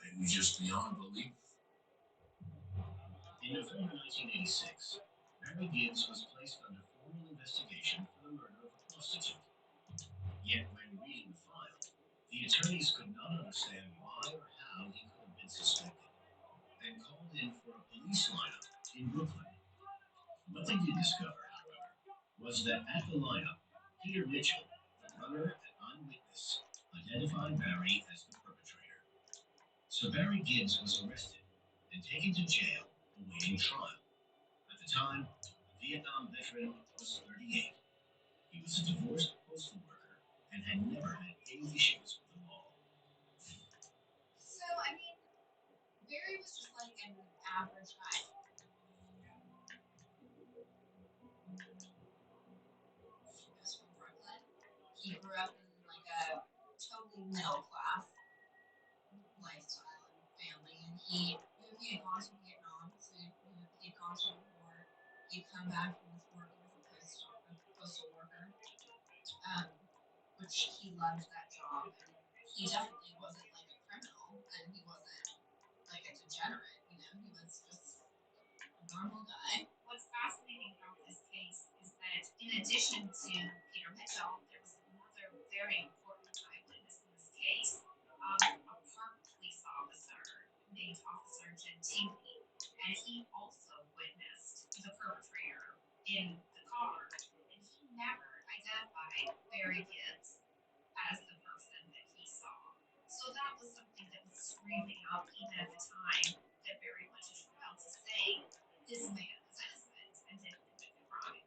It was just beyond belief. In November 1986, Mary Gibbs was placed under formal investigation for the murder of a prostitute. Yet, when reading the file, the attorneys could not understand why or how he could have been suspected, and called in for a police lineup in Brooklyn. What they did discover, however, was that at the lineup, Peter Mitchell, the brother and eyewitness, identified Barry as the perpetrator. So Barry Gibbs was arrested and taken to jail awaiting trial. At the time, the Vietnam veteran was 38. He was a divorced postal worker and had never had any issues with the law. So, I mean, Barry was just like an average guy. He was from Brooklyn. He grew up in like a totally middle class lifestyle and family, and he had gone to Vietnam, so he had gone to the war. He'd come back and was working as a postal worker, um, which he loved that job, and he definitely wasn't like a criminal, and he wasn't like a degenerate, you know, he was just a normal guy. What's fascinating about this case is that in addition to Peter Mitchell, there was another very important eyewitness in this case, a park police officer named Officer Gentili, and he also witnessed the perpetrator in the car, and he never identified Barry Gibbs as the person that he saw. So that was something that was screaming out even at the time that Barry went to trial to say this man is innocent and didn't commit the crime.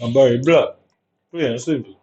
And Barry Black. Plain and simple.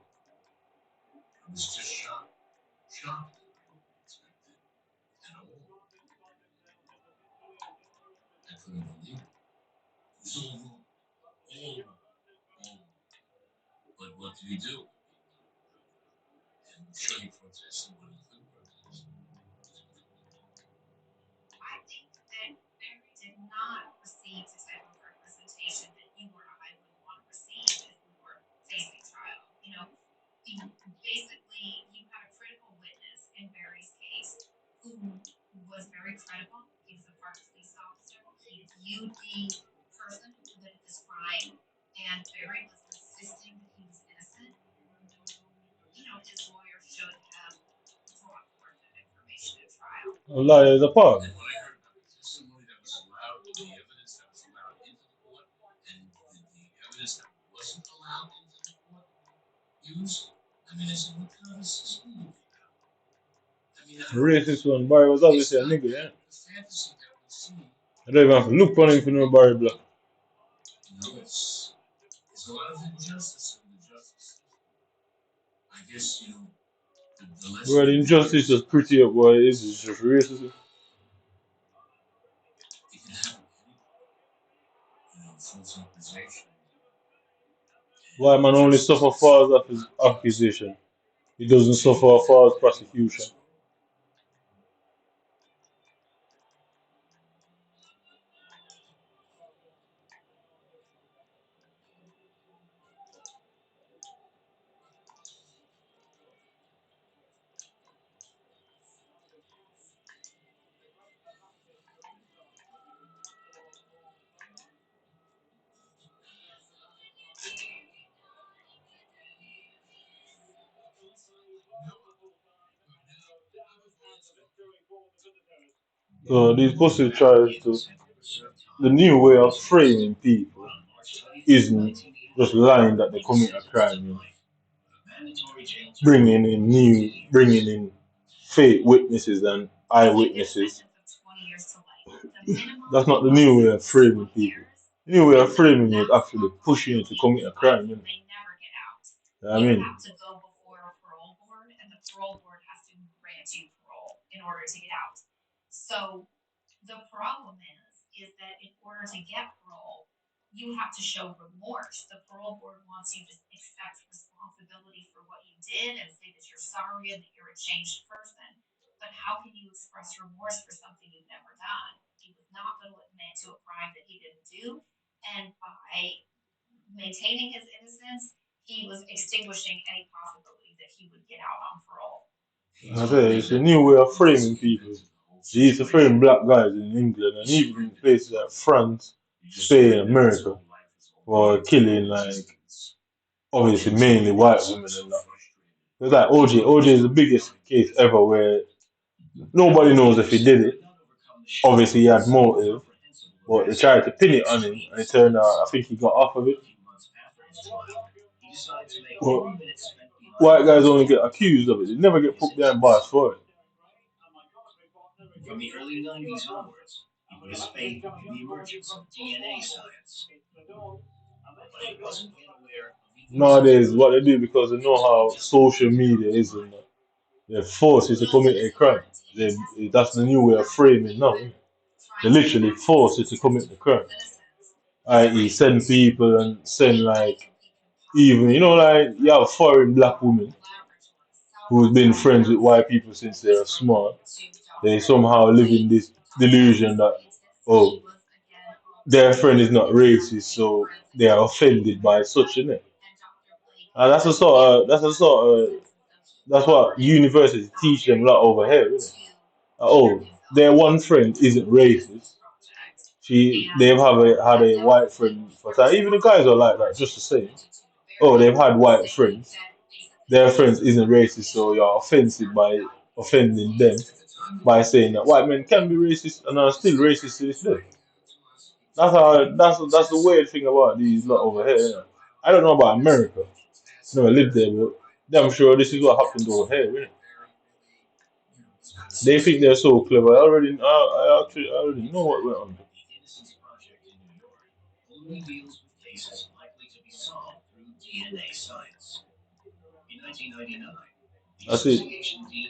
A liar is a part. The racist one, Barry was obviously a nigga, yeah. I don't even have to look on him if you know Barry Black. Bro, the injustice was pretty up, boy. This is just racism. White man only suffer false accusation. He doesn't suffer false prosecution. So these pussy tries to the new way of framing people isn't just lying that they commit a crime, you know. Bringing in fake witnesses and eyewitnesses. That's not the new way of framing people. The new way of framing is actually pushing you to commit a crime, you know. I mean, I say it's a new way of framing people. They used to frame black guys in England and even in places like France, Spain, America for killing like obviously mainly white women and that. It's like OJ. OJ is the biggest case ever where nobody knows if he did it. Obviously he had motive, but they tried to pin it on him and it turned out I think he got off of it. But white guys only get accused of it. They never get put behind bars for it. Nowadays, what they do because they know how social media is and that. They're forced you to commit a crime. They, that's the new way of framing now. They literally force you to commit the crime. I.e., send people and send like even like you have foreign black women who's been friends with white people since they were small. They somehow live in this delusion that oh their friend is not racist, so they are offended by such a name. And that's what universities teach them a lot over here, isn't it? Oh, their one friend isn't racist. They've had a white friend for time. Even the guys are like that, just the same. Oh, they've had white friends. Their friends isn't racist, so you're offensive by offending them by saying that white men can be racist and are still racist to this day. That's the weird thing about these lot over here. I don't know about America. Never lived there, but I'm sure this is what happened over here. Innit? They think they're so clever. I already know what went on. That's it.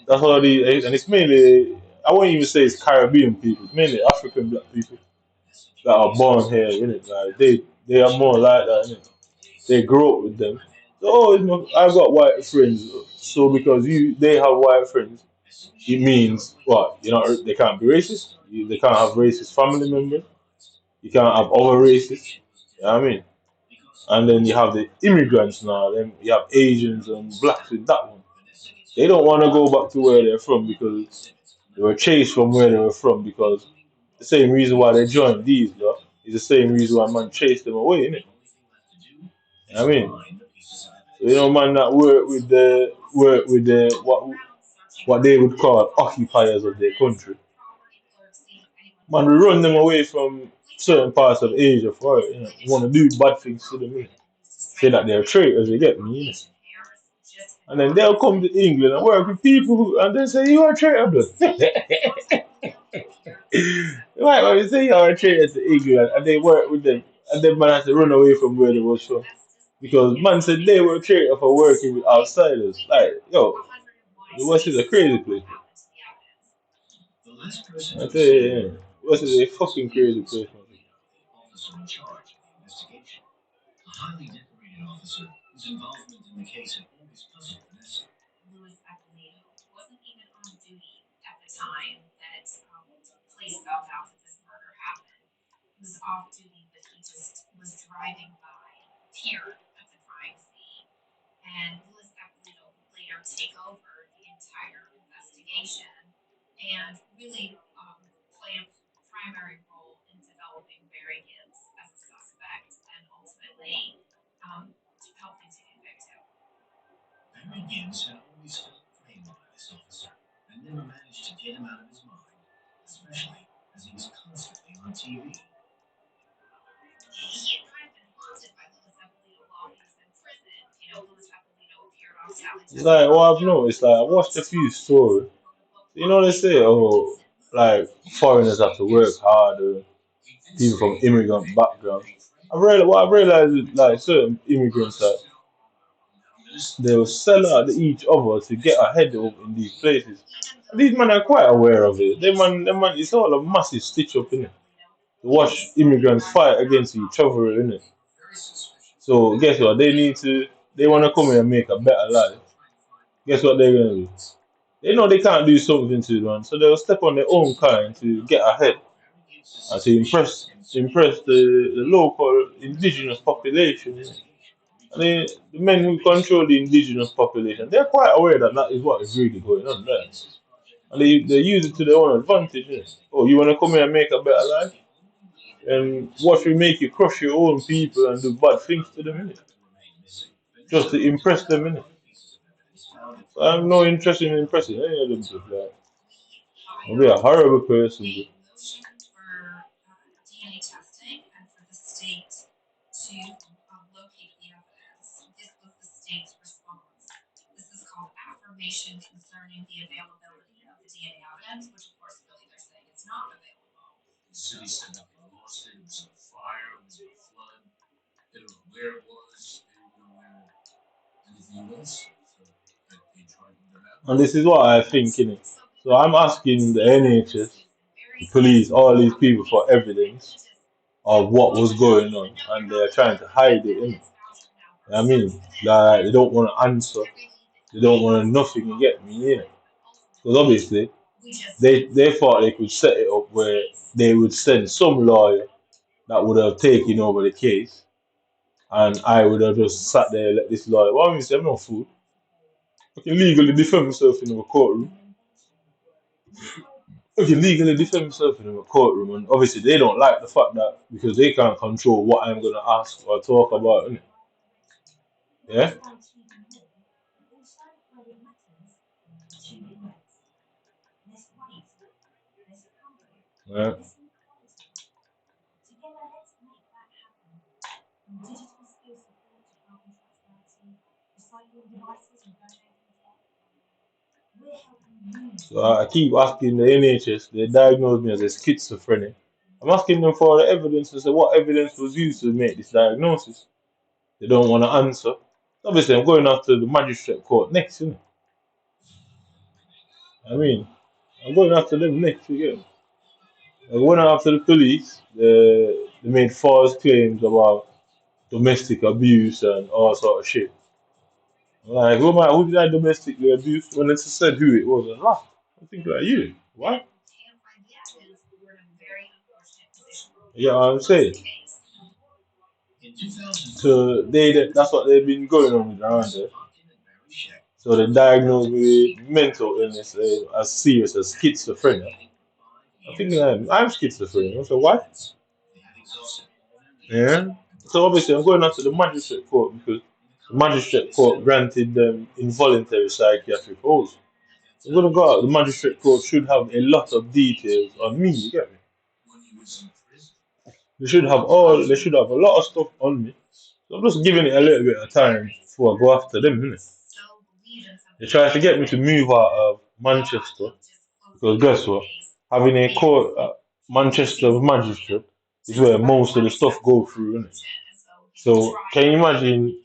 That's all the and it's mainly I won't even say it's Caribbean people. It's mainly African black people that are born here. Innit? Like they are more like that. Innit? They grow up with them. So, oh, I've got white friends. So because they have white friends, it means what? They can't be racist. They can't have racist family members. You can't have other races. You know what I mean? And then you have the immigrants now. Then you have Asians and blacks with that one. They don't want to go back to where they're from because they were chased from where they were from because the same reason why they joined these, is the same reason why man chased them away, innit? You know what I mean? So, man that work with the what they would call occupiers of their country. Man, we run them away from certain parts of Asia for it, want to do bad things to them, say that they're traitors, you get me, and then they'll come to England and work with people and they say you are a traitor, blood. Right, when you say you are a traitor to England and they work with them, and then man has to run away from where they was from. Because man said they were a traitor for working with outsiders. Like, yo, the West is a crazy place. I tell you, yeah. West is a fucking crazy place, man. It's like what I've noticed, like I watched a few stories. They say, oh, like foreigners have to work harder, people from immigrant backgrounds. What I've realized is like certain immigrants that they'll sell out each other to get ahead of in these places. And these men are quite aware of it. They man, it's all a massive stitch up in it. To watch immigrants fight against each other in it. So guess what? They want to come here and make a better life. Guess what they're gonna do? They know they can't do something to them, so they'll step on their own kind to get ahead and to impress the local indigenous population. And the men who control the indigenous population, they're quite aware that that is what is really going on there. And they use it to their own advantage. Oh, you want to come here and make a better life? And what will make you crush your own people and do bad things to them, innit? Just to impress them, innit? So I have no interest in impressing any of them. Like, I'll be a horrible person. And this is what I think, innit? So I'm asking the NHS, the police, all these people for evidence of what was going on, and they're trying to hide it, innit? I mean, like they don't want to answer, they don't want to nothing. You get me, yeah? Because obviously they thought they could set it up where they would send some lawyer that would have taken over the case, and I would have just sat there and let this lawyer. Well, I mean, I'm not fool. I can legally defend myself in a courtroom. I can legally defend myself in a courtroom, and obviously they don't like the fact that because they can't control what I'm gonna ask or talk about, innit? Yeah. Yeah. So I keep asking the NHS, they diagnosed me as a schizophrenic. I'm asking them for the evidence to say what evidence was used to make this diagnosis. They don't want to answer. Obviously, I'm going after the magistrate court next, innit? I mean, I'm going after them next again. I'm going after the police. They made false claims about domestic abuse and all sort of shit. Like, who did I domestically abuse? When they said who it was, I laughed. I think like you. What? Yeah, I'm saying. So that's what they've been going on with around there. So they diagnosed me with mental illness as serious as schizophrenia. I think I'm schizophrenic. So what? Yeah. So obviously I'm going on to the magistrate court because the magistrate court granted them involuntary psychiatric hold. I'm gonna go out. The magistrate court should have a lot of details on me. You get me? They should have a lot of stuff on me. So I'm just giving it a little bit of time before I go after them, innit? They tried to get me to move out of Manchester because guess what? Having a court at Manchester magistrate is where most of the stuff go through, innit? So can you imagine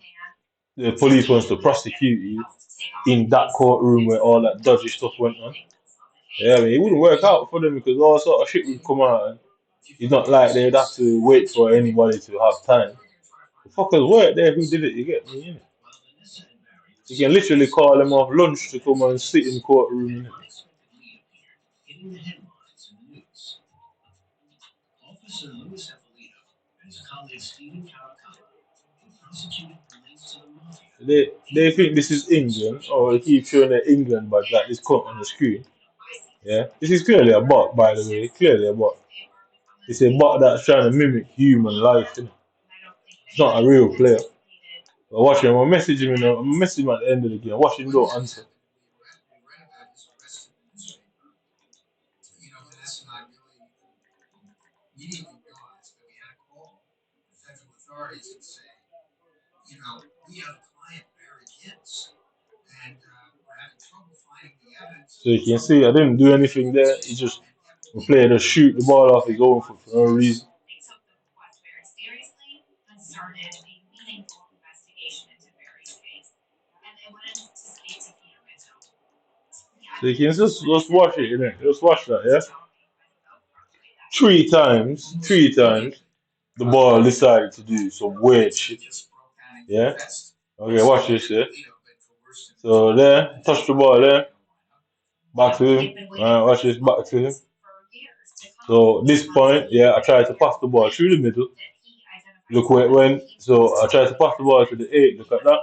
the police wants to prosecute you in that courtroom where all that dodgy stuff went on? Yeah, I mean, it wouldn't work out for them because all sort of shit would come out. And it's not like they'd have to wait for anybody to have time. The fuckers work there who did it, you get me, innit? You can literally call them off lunch to come and sit in the courtroom. They think this is England, or they keep showing the England badge like this cut on the screen. Yeah, this is clearly a bot, by the way. Clearly a bot. It's a bot that's trying to mimic human life. You know? It's not a real player. But watch him. I'm messaging him. I'm messaging him at the end of the game. Watch him don't answer. So you can see I didn't do anything there. He just the player just shoot the ball off his own foot for no reason. So you can just watch it, innit? Just watch that, yeah? Three times, the ball decided to do some weird shit. Yeah? Okay, watch this, yeah? So there, touch the ball there, back to him. Watch this, back to him. So this point, yeah, I tried to pass the ball through the middle. Look where it went. So I tried to pass the ball to the 8. Look at that.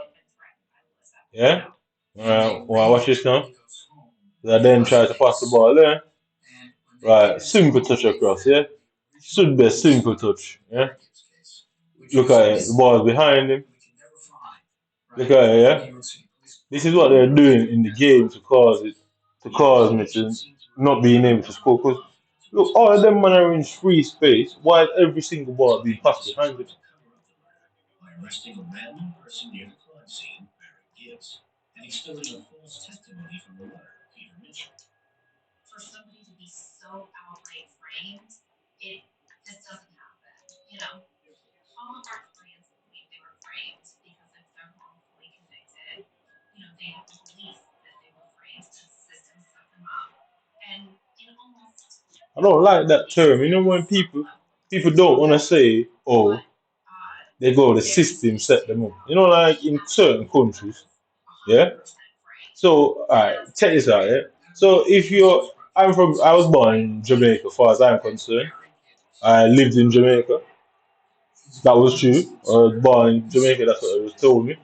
Yeah? Watch this now. I then tried to pass the ball there. Right, simple touch across, yeah? Should be a simple touch, yeah? Look at it, the ball's behind him. Look at it, yeah? This is what they're doing in the game to cause me to not being able to score. Because look, all of them men are in free space. Why is every single ball being passed behind it? I don't like that term. You know when people don't want to say, oh, they go the system set them up. You know, like in certain countries, yeah. So, alright, check this out, yeah. So if you're, I was born in Jamaica, as far as I'm concerned. I lived in Jamaica. That was true. I was born in Jamaica. That's what it was told me.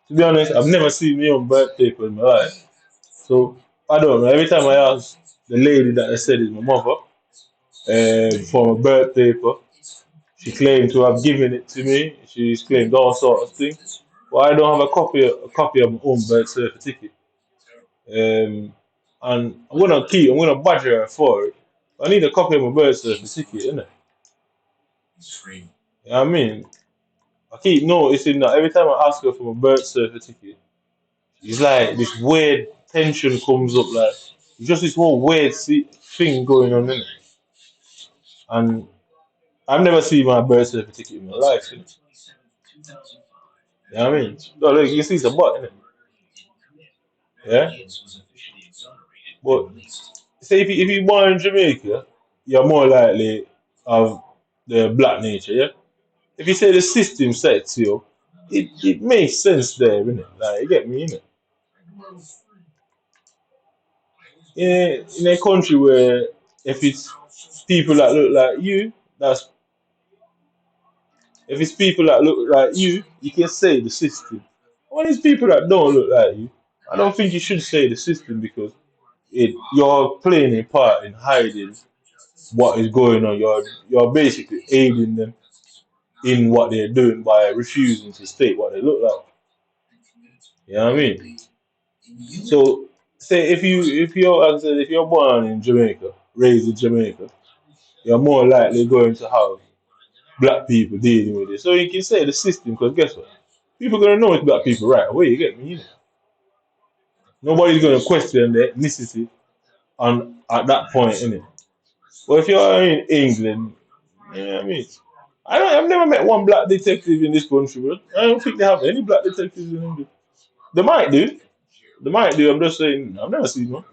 To be honest, I've never seen my own birth paper in my life. So I don't know. Every time I ask the lady that I said is my mother for my birth paper, she claimed to have given it to me. She's claimed all sorts of things. But I don't have a copy of my own birth certificate. Um, and I'm gonna badger her for it. I need a copy of my birth certificate, innit? You know what I mean? I keep noticing that every time I ask her for my birth certificate, it's like this weird tension comes up, like it's just this whole weird thing going on in it. And I've never seen my birth certificate in my life. Innit? You know what I mean? No, look, you can see it's a butt in it. Yeah? But say if you born in Jamaica, you're more likely of the black nature, yeah? If you say the system set to you, it makes sense there, innit? Like you get me, innit? In a country where if it's people that look like you, that's if it's people that look like you can say the system. When it's people that don't look like you, I don't think you should say the system because you're playing a part in hiding what is going on. You're basically aiding them in what they're doing by refusing to state what they look like. You know what I mean? So say if you're born in Jamaica, raised in Jamaica, you're more likely going to have black people dealing with it. So you can say the system, because guess what? People are gonna know it's black people right away, you get me? Nobody's gonna question the ethnicity on at that point, innit? But if you're in England, you know what I mean? I've never met one black detective in this country, bro. I don't think they have any black detectives in England. They might do. They might do. I'm just saying. I've never seen one.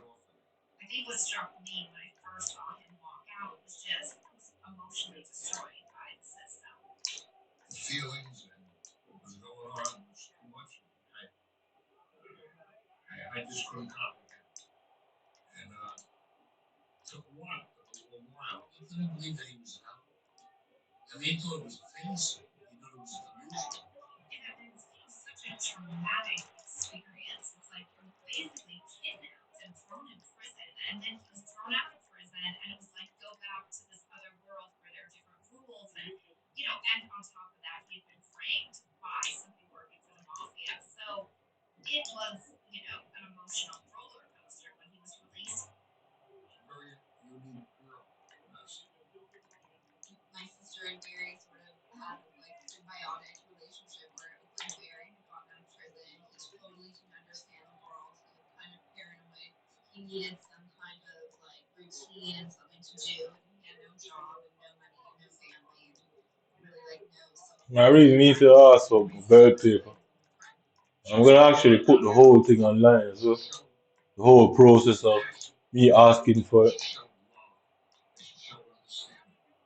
I really need to ask for bird paper. I'm gonna actually put the whole thing online as well. The whole process of me asking for it.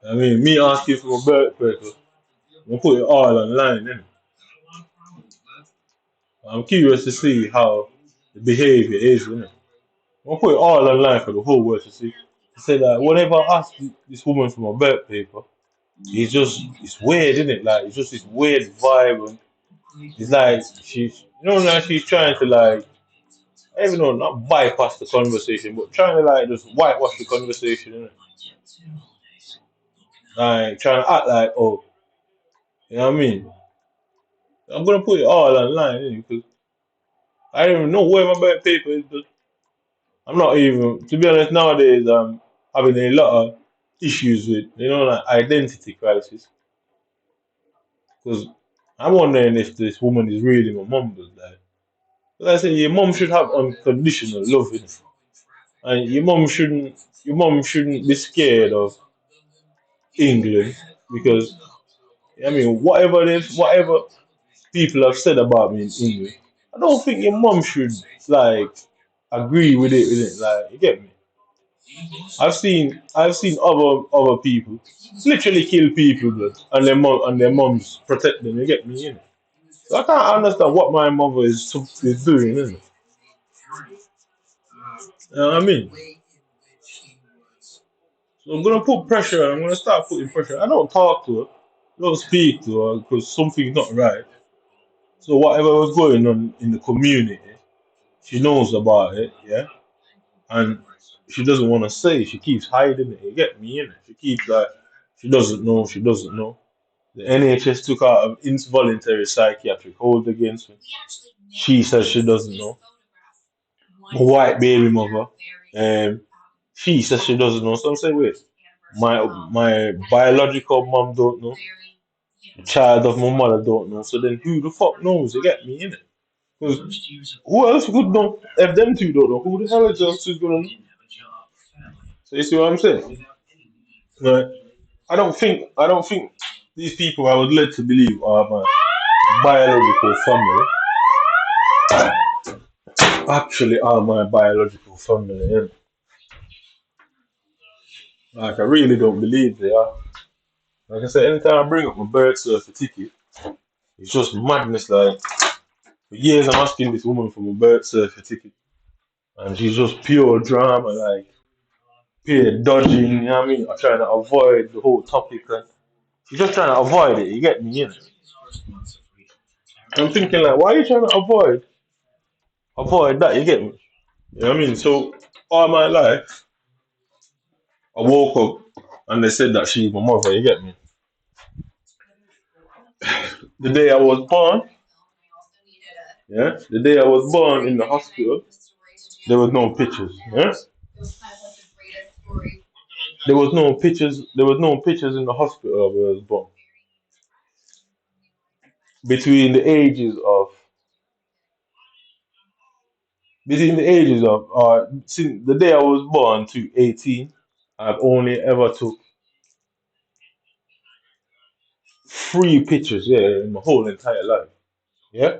I mean, me asking for a bird paper. I'm gonna put it all online. Innit? I'm curious to see how the behavior is. Innit? I'm gonna put it all online for the whole world to see. To say that whenever I ask this woman for my birth paper, it's weird, isn't it? Like it's just this weird vibe, and it's like like she's trying to like, I don't know, not bypass the conversation, but trying to like just whitewash the conversation, innit? Like trying to act like, oh, you know what I mean? I'm gonna put it all online, innit? Because I don't even know where my birth paper is. But I'm not even, to be honest, nowadays I'm having a lot of issues with, like identity crisis. Because I'm wondering if this woman is really my mum. But like I say, your mum should have unconditional love, innit? And your mum shouldn't be scared of England because I mean whatever people have said about me in England, I don't think your mum should like agree with it, like you get me. I've seen other people literally kill people, blood, and their moms protect them. You get me, innit? So I can't understand what my mother is doing, innit? You know what I mean? So I'm gonna put pressure. I'm gonna start putting pressure. I don't talk to her, I don't speak to her because something's not right. So whatever was going on in the community, she knows about it, yeah, and she doesn't want to say. She keeps hiding it. You get me, innit? She keeps like she doesn't know. She doesn't know. The NHS took out an involuntary psychiatric hold against me. She says she doesn't know. My white baby mother, um, she says she doesn't know. So I'm saying, wait, my biological mom don't know. The child of my mother don't know. So then who the fuck knows? You get me, innit? Because who else would know? If them two don't know, who the hell else is gonna know? So you see what I'm saying? Like, I don't think these people I was led to believe are my biological family actually are my biological family. And like I really don't believe they are. Like I said, anytime I bring up my birth certificate, it's just madness. Like for years I'm asking this woman for my birth certificate, and she's just pure drama, like pure dodging. You know what I mean? I'm trying to avoid the whole topic, and she's just trying to avoid it. You get me in? I'm thinking like, why are you trying to avoid that? You get me? You know what I mean? So all my life, I woke up and they said that she's my mother. You get me? The day I was born, yeah, the day I was born in the hospital, there was no pictures. Yeah, there was no pictures. There was no pictures in the hospital where I was born. Between the ages of since the day I was born to 18, I've only ever took three pictures. Yeah, in my whole entire life. Yeah,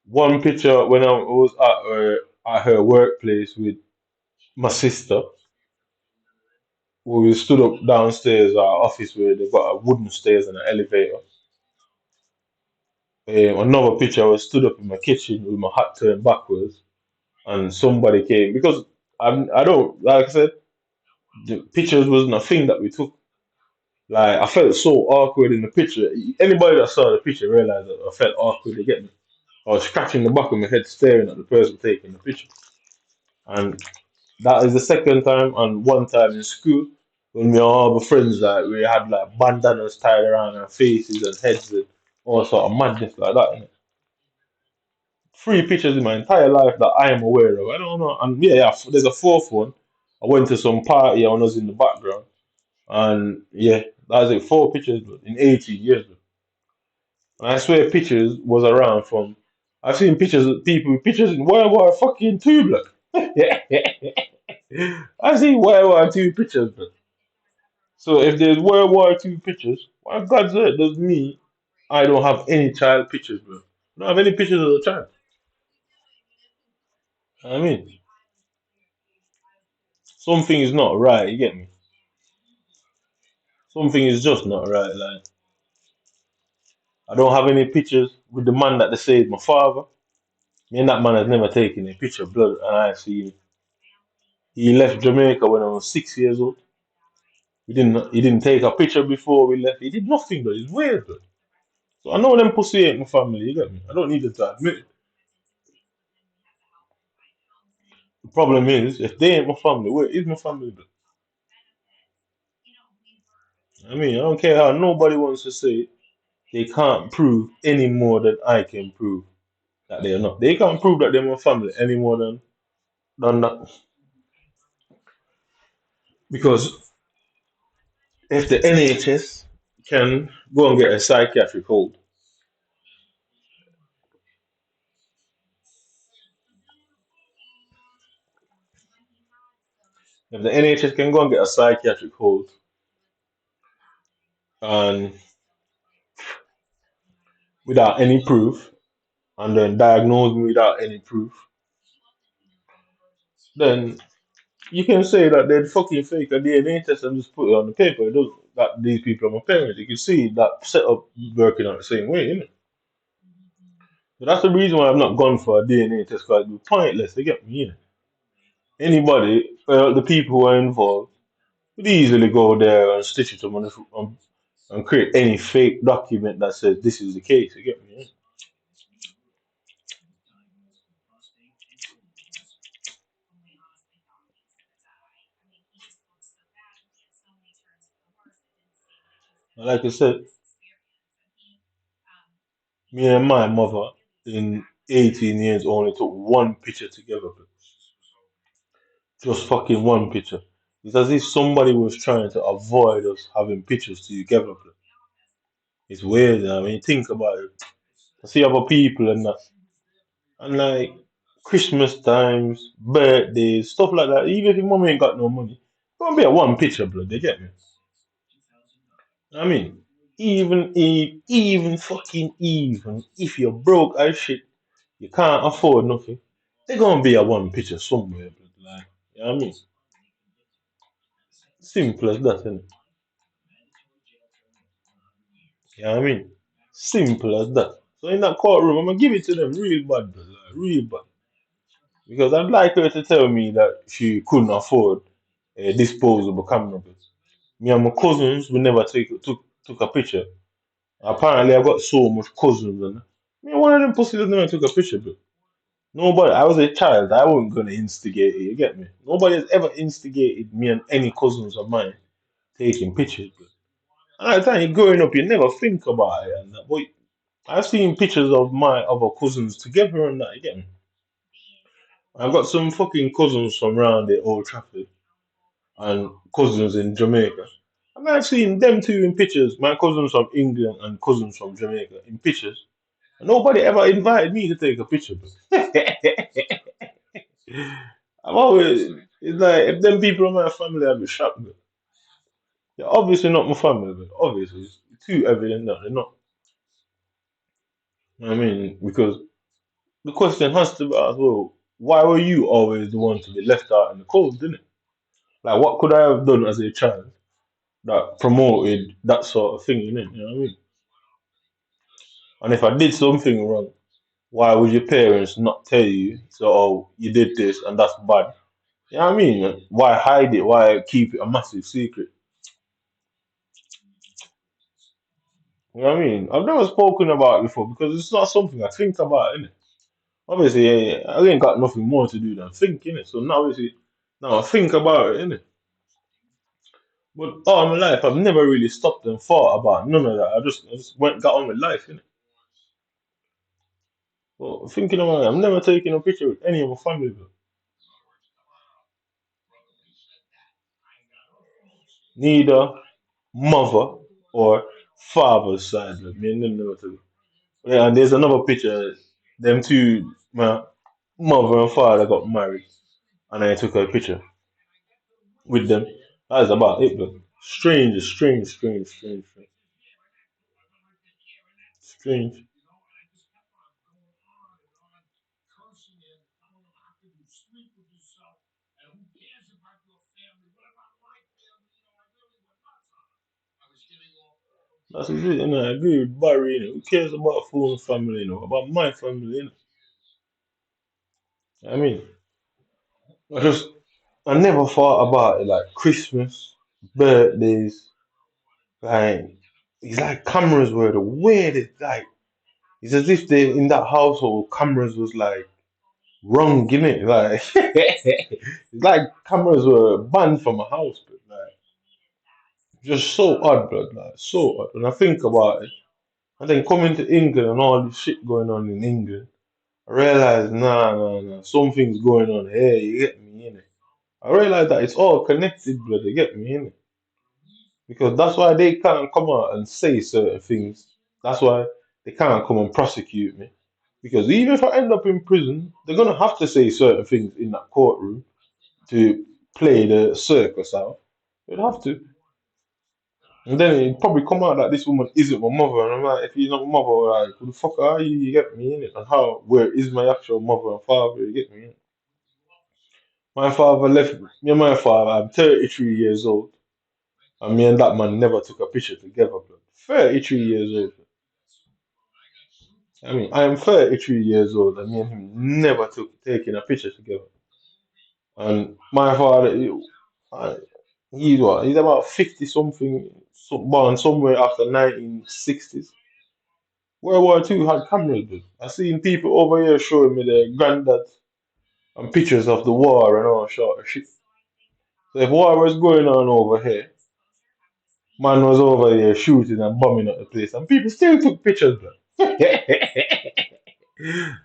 one picture when I was at her workplace with my sister. We stood up downstairs our office where they got a wooden stairs and an elevator. Another picture I was stood up in my kitchen with my hat turned backwards and somebody came because I don't like I said the pictures wasn't a thing that we took. Like I felt so awkward in the picture. Anybody that saw the picture realized that I felt awkward. You get me? I was scratching the back of my head staring at the person taking the picture. And that is the second time and one time in school when me and all my friends like we had like bandanas tied around our faces and heads and all sort of madness like that. Innit? Three pictures in my entire life that I am aware of. I don't know. And yeah, there's a fourth one. I went to some party and I was in the background. And yeah, that's it. Four pictures bro, in 18 years. Bro. And I swear pictures was around from I've seen pictures of people pictures in World War fucking two blood. I've seen World War Two pictures, bro. So if there's World War Two pictures, why God's earth does me I don't have any child pictures, bro. I don't have any pictures of a child. I mean, something is not right, you get me? Something is just not right. Like I don't have any pictures with the man that they say is my father. Me and that man has never taken a picture of blood and I see him. He left Jamaica when I was 6 years old. He didn't take a picture before we left. He did nothing, bro. It's weird, bro. So I know them pussy ain't my family, you get me? I don't need it to admit it. The problem is, if they ain't my family, where is my family? Bro? I mean, I don't care how nobody wants to say it, they can't prove any more than I can prove that they're not. They can't prove that they're my family any more than that. Because if the NHS can go and get a psychiatric hold, if the NHS can go and get a psychiatric hold and without any proof, and then diagnose me without any proof, then You can say that they'd fucking fake a DNA test and just put it on the paper. It does that these people are my parents. You can see that setup working out the same way, innit? But that's the reason why I've not gone for a DNA test because it'd be pointless. They get me, innit? Anybody, the people who are involved, could easily go there and stitch it on and create any fake document that says this is the case. You get me? Innit? Like I said, me and my mother in 18 years only took one picture together. Just fucking one picture. It's as if somebody was trying to avoid us having pictures together. It's weird, I mean, think about it. I see other people and that, and like Christmas times, birthdays, stuff like that. Even if your mum ain't got no money, gonna be a one picture, blood. They get me. I mean, even if you're broke as shit, you can't afford nothing. They're gonna be a one picture somewhere, blood. Like, you know what I mean? Simple as that, innit? You know what I mean? Simple as that. So in that courtroom, I'm gonna give it to them real bad, blood, like, real bad. Because I'd like her to tell me that she couldn't afford a disposable camera. But me and my cousins, we never took a picture. Apparently, I got so much cousins, and me one of them pussies never took a picture. But nobody, I was a child, I wasn't gonna instigate it. You get me? Nobody has ever instigated me and any cousins of mine taking pictures. But at the time you're growing up, you never think about it. And that. But I've seen pictures of my other cousins together and that. You get me? I've got some fucking cousins from around the Old Trafford and cousins in Jamaica. And I've seen them two in pictures, my cousins from England and cousins from Jamaica in pictures. And nobody ever invited me to take a picture. I'm always, it's like, if them people are my family, I'd be shocked. But they're obviously not my family, but obviously it's too evident that they're not. You know what I mean, because the question has to be asked, well, why were you always the one to be left out in the cold, didn't it? Like, what could I have done as a child that promoted that sort of thing, innit? You know what I mean? And if I did something wrong, why would your parents not tell you? So, oh, you did this and that's bad. You know what I mean? Why hide it? Why keep it a massive secret? You know what I mean? I've never spoken about it before because it's not something I think about, innit? Obviously, I ain't got nothing more to do than think, innit? So now, obviously, now I think about it, innit? But all my life, I've never really stopped and thought about none of that. I just went got on with life, innit? Well, thinking about it, I'm never taking a picture with any of my family, but neither mother or father's side. Like, me and them never took. Yeah, and there's another picture. Them two, my mother and father got married, and I took a picture with them. That's about it, but strange. That's it, and I agree with Barry. You know, who cares about full family? You know, about my family. You know? I mean, I just I never thought about it like Christmas, birthdays. Like it's like cameras were the weirdest. Like it's as if they in that household cameras was like wrong, innit? Like it's like cameras were banned from a house, but like just so odd, blood. Like so odd. When I think about it, and then coming to England and all this shit going on in England. I realized, nah, something's going on here. You get me in it. I realized that it's all connected, blood. You get me in it because that's why they can't come out and say certain things. That's why they can't come and prosecute me because even if I end up in prison, they're gonna have to say certain things in that courtroom to play the circus out. They'd have to, and then it'd probably come out that this woman isn't my mother, and I'm like, if you're not my mother, like, who the fuck are you? You get me in it, and how? Where is my actual mother and father? You get me in it. My father left me and my father. I'm 33 years old, and me and that man never took a picture together, bro. 33 years old. I mean, I am 33 years old, and me and him never took taking a picture together. And my father, uh, he's what? He's about 50 something, so, born somewhere after 1960s. World War II had cameras, dude. I seen people over here showing me their granddad and pictures of the war and all sort of shit. So if war was going on over here, man was over here shooting and bombing up the place, and people still took pictures, bro.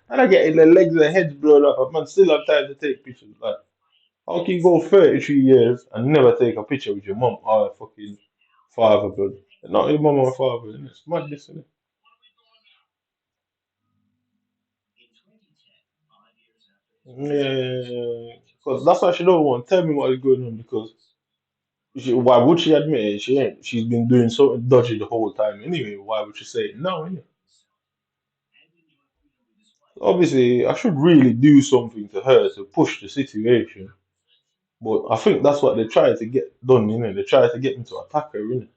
And I get in the legs and heads blown up, and man still have time to take pictures. Like, how can you go 33 years and never take a picture with your mom or fucking father, bro? Not your mom or father, innit? It's madness, innit? Yeah, because that's why she don't want to tell me what is going on because why would she admit it? She ain't. She's been doing something dodgy the whole time anyway. Why would she say it now, innit? Obviously, I should really do something to her to push the situation. But I think that's what they try to get done, They try to get me to attack her,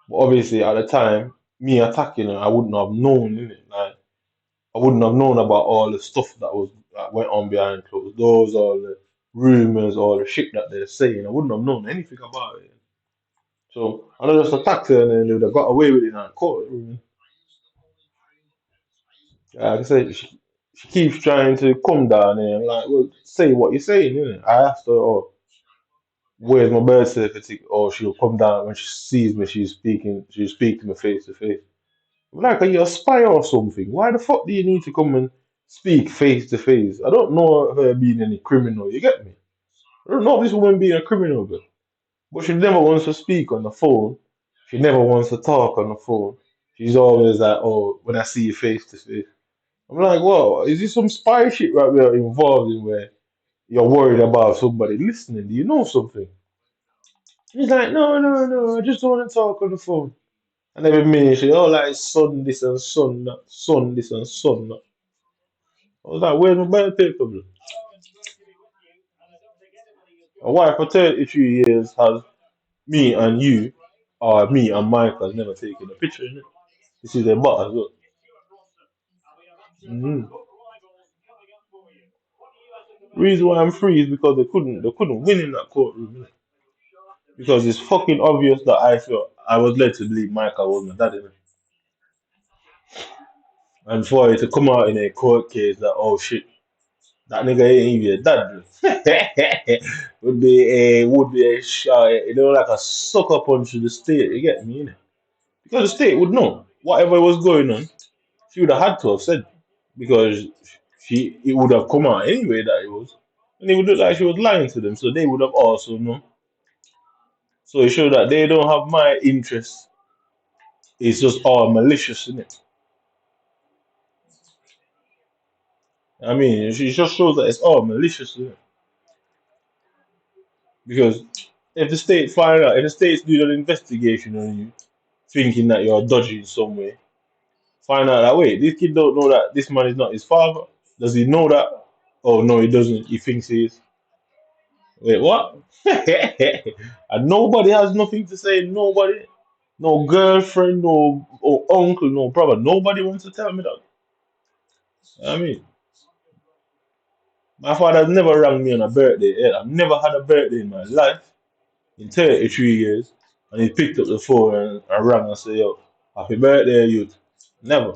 But obviously, at the time, me attacking her, I wouldn't have known, Like, I wouldn't have known about all the stuff that went on behind closed doors, all the rumors, all the shit that they're saying. I wouldn't have known anything about it. So I just attacked her and then they would have got away with it in court. Like I said, she keeps trying to come down here and like, well, say what you're saying, I asked her, oh, where's my birth certificate? Or she'll come down when she sees me, she'll speak to me face to face. I'm like, are you a spy or something? Why the fuck do you need to come and speak face to face? I don't know her being any criminal, you get me? I don't know this woman being a criminal, but she never wants to speak on the phone. She never wants to talk on the phone. She's always like, oh, when I see you face to face. I'm like, whoa, is this some spy shit right we're involved in where you're worried about somebody listening? Do you know something? He's like, no, no, no, I just don't want to talk on the phone. And every minute she, oh, like son this and son that, son this and son that. I was like, where's my birth paper, bro? A wife for 33 years has me and you, or me and Michael, has never taken a picture, innit? This is their butt as well. Mm-hmm. Reason why I'm free is because they couldn't win in that courtroom, innit? Because it's fucking obvious that I felt I was led to believe Michael was my dad, innit? And for it to come out in a court case that oh shit, that nigga ain't even your dad, bro. would be a like a sucker punch to the state, you get me, innit? Because the state would know whatever was going on, she would have had to have said because it would have come out anyway that it was. And it would look like she was lying to them, so they would have also known. So it showed that they don't have my interest. It's just all malicious, isn't it? I mean, it just shows that it's all malicious, innit? Because if the state's doing an investigation on you, thinking that you're dodgy in some way, find out that wait, this kid don't know that this man is not his father. Does he know that? Oh no, he doesn't. He thinks he is. Wait, what? And nobody has nothing to say. Nobody, no girlfriend, no or uncle, no brother. Nobody wants to tell me that. I mean, my father has never rang me on a birthday. Yet. I've never had a birthday in my life in 33 years. And he picked up the phone and rang and said, yo, happy birthday, youth. Never.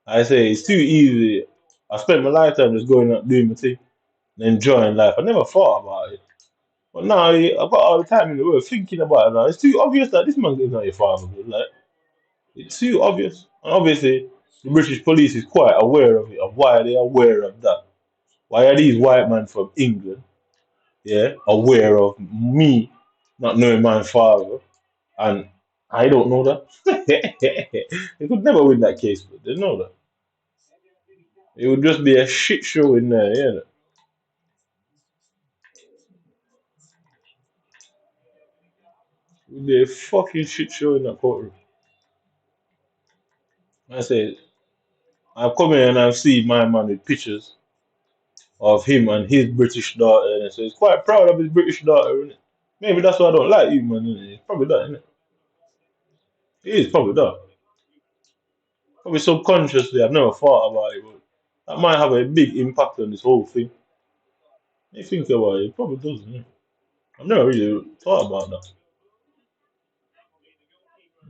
I say, it's too easy. I spent my lifetime just going out doing my thing and enjoying life. I never thought about it. But now I've got all the time in the world thinking about it now. It's too obvious that this man is not your father, bro. Like, it's too obvious. And obviously, the British police is quite aware of it, of why they're aware of that. Why are these white men from England, yeah, aware of me not knowing my father? And I don't know that. They could never win that case, but they know that. It would just be a shit show in there, yeah. It would be a fucking shit show in that courtroom. I say, I've come here and I've seen my man with pictures. of him and his British daughter, innit? So he's quite proud of his British daughter, innit? Maybe that's why I don't like you, man. Innit? It's probably that, innit? It is probably that. Probably subconsciously, I've never thought about it, but that might have a big impact on this whole thing. You think about it, it probably does, innit? I've never really thought about that.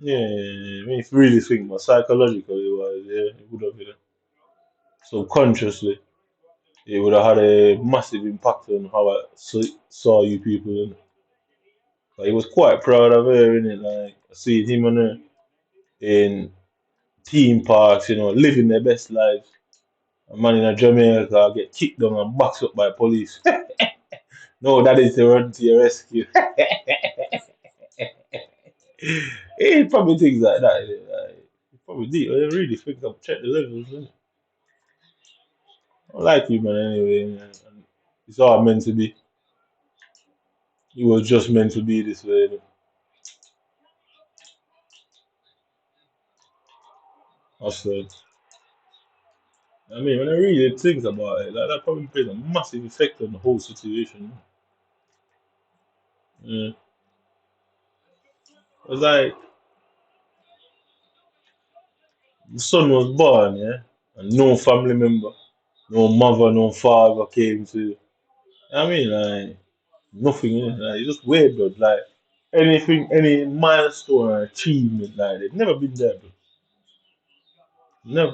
Yeah, I mean, if you really think about psychologically wise, yeah, it would have been subconsciously. It would have had a massive impact on how I saw you people. And like, he was quite proud of her, innit? Like, seeing him and her in theme parks, living their best lives. A man in a Jamaica get kicked down and boxed up by police. No, that is to run to your rescue. It probably things like that. Innit? Like, you probably deep. I really think I've checked the levels. Innit? I like you, man. Anyway, and it's all meant to be. It was just meant to be this way. Innit? I said. I mean, when I really think about it, like, that probably plays a massive effect on the whole situation. Yeah. It's like the son was born, yeah, and no family member, no mother, no father came to. I mean, like nothing, like it's just weird, but like anything, any milestone or achievement, like they've never been there, but never.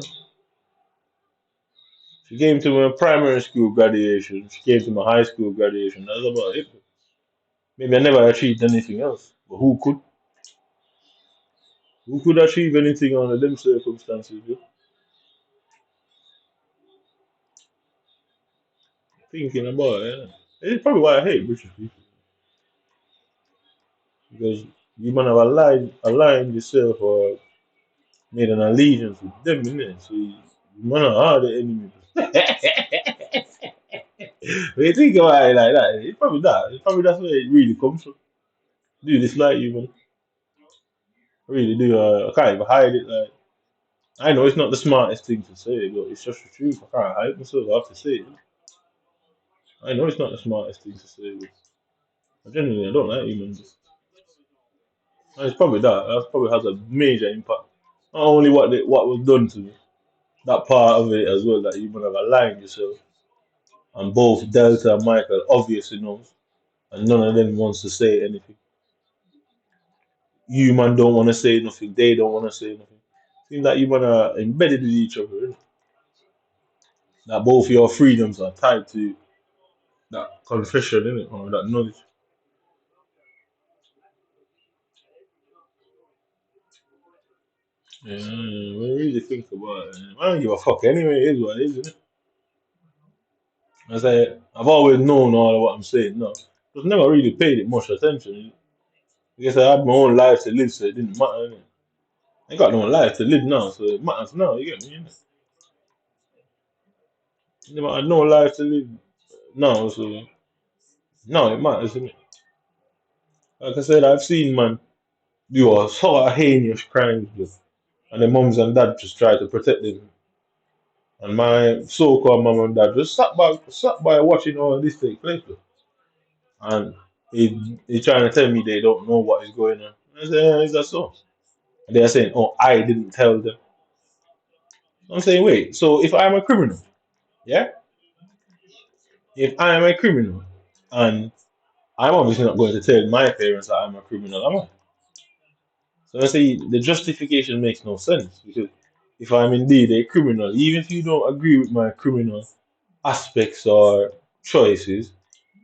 She came to my primary school graduation. She came to my high school graduation. That's about it. Maybe I never achieved anything else, but who could? Who could achieve anything under them circumstances? Yeah? Thinking about it, yeah. It's probably why I hate British people because you might have aligned yourself or made an allegiance with them, innit? So you might not have the enemy. When you think about it like that, it's probably that. It's probably that's where it really comes from. Do dislike you, man. I really do. I can't even hide it. Like I know it's not the smartest thing to say, but it's just the truth. I can't hide myself. I have to say it. I know it's not the smartest thing to say, but I genuinely I don't like you, man. And it's probably that. That probably has a major impact. Not only what was done to me, that part of it as well that you might have aligned yourself. And both Delta and Michael obviously knows, and none of them wants to say anything. You man don't want to say nothing. They don't want to say nothing. Seems like you man are embedded with each other. Really. That both your freedoms are tied to that confession, innit, or that knowledge. Yeah, when you really think about it, I don't give a fuck anyway. It is what it is, isn't it? I say I've always known all of what I'm saying. No, just never really paid it much attention. I guess I had my own life to live, so it didn't matter. Innit? I got no life to live now, so it matters now. You get me? Innit? I had no life to live now, so now it matters. Innit? Like I said, I've seen man do a sort of heinous crimes, just, and the mums and dad just try to protect them. And my so-called mum and dad just sat by watching all this take place, bro. And he trying to tell me they don't know what is going on. I say, is that so? And they're saying, oh, I didn't tell them. I'm saying, wait, so if I'm a criminal, yeah? If I am a criminal, and I'm obviously not going to tell my parents that I'm a criminal, am I? So I say the justification makes no sense because if I'm indeed a criminal, even if you don't agree with my criminal aspects or choices,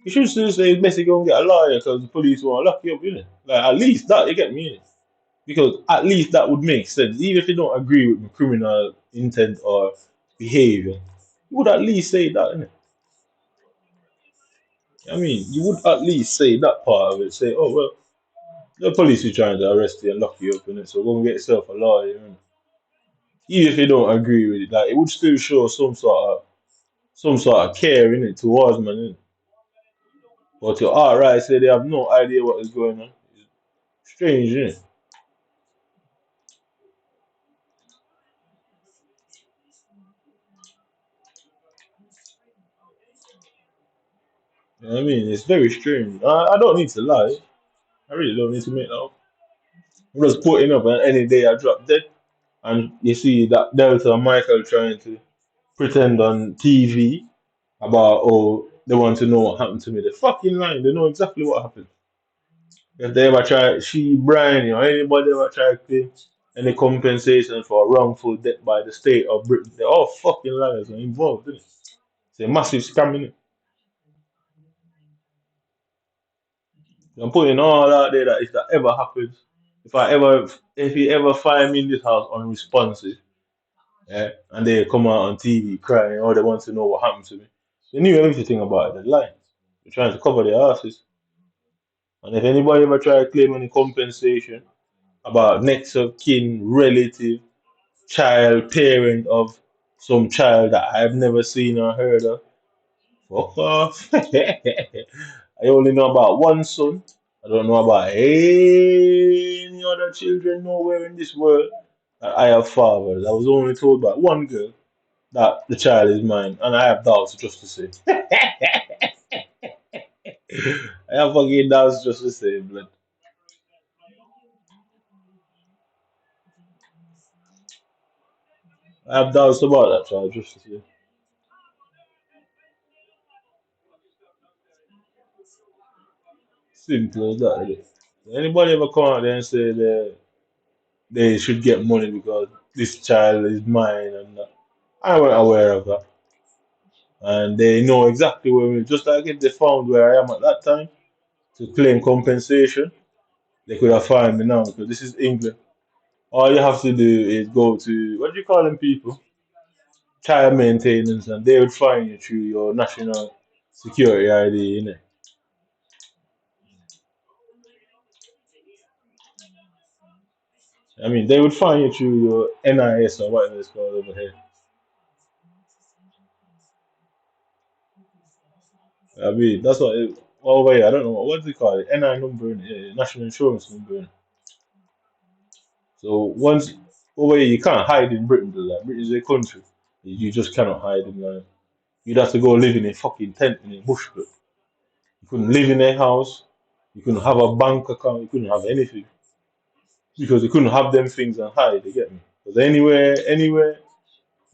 you should still say basically go and get a lawyer because the police won't lock you up, innit? Like at least that you get me, innit? Because at least that would make sense. Even if you don't agree with my criminal intent or behavior, you would at least say that, innit? I mean, you would at least say that part of it. Say, oh well, the police are trying to arrest you and lock you up, innit? So go and get yourself a lawyer, innit? Even if you don't agree with it, like it would still show some sort of care in it towards man. Innit? But to outright say they have no idea what is going on. It's strange, isn't it? You know what I mean? It's very strange. I don't need to lie. I really don't need to make that up. I'm just putting up and any day I drop dead. And you see that Delta and Michael trying to pretend on TV about, oh, they want to know what happened to me. They're fucking lying. They know exactly what happened. If they ever try, she, Brian, or anybody ever try to claim any compensation for wrongful death by the state of Britain, they're all fucking liars and involved in it. It's a massive scam in it. I'm putting all out there that if that ever happens, if you ever find me in this house unresponsive, yeah, and they come out on TV crying, or they want to know what happened to me, they knew everything about it. They're lying. They're trying to cover their asses. And if anybody ever try to claim any compensation about next of kin, relative, child, parent of some child that I've never seen or heard of, fuck off. I only know about one son. I don't know about any other children nowhere in this world that I have fathers. I was only told by one girl that the child is mine, and I have doubts just the same. I have fucking doubts just the same, blood. I have doubts about that child just the same. Simple as that, innit? Anybody ever come out there and say they should get money because this child is mine and that? I wasn't aware of that. And they know exactly where we just like if they found where I am at that time to claim compensation, they could have found me now because this is England. All you have to do is go to what do you call them people? Child maintenance, and they would find you through your national security ID, innit? I mean, they would find you through your NIS or whatever it's called over here. I mean, that's what. Over here, I don't know what do they call it. NI number, innit? Yeah, national insurance number. Innit? So once over here, you can't hide in Britain. Like Britain is a country. You just cannot hide in like. You'd have to go live in a fucking tent in a bush. But you couldn't live in a house. You couldn't have a bank account. You couldn't have anything because you couldn't have them things and hide. You get me? Because anywhere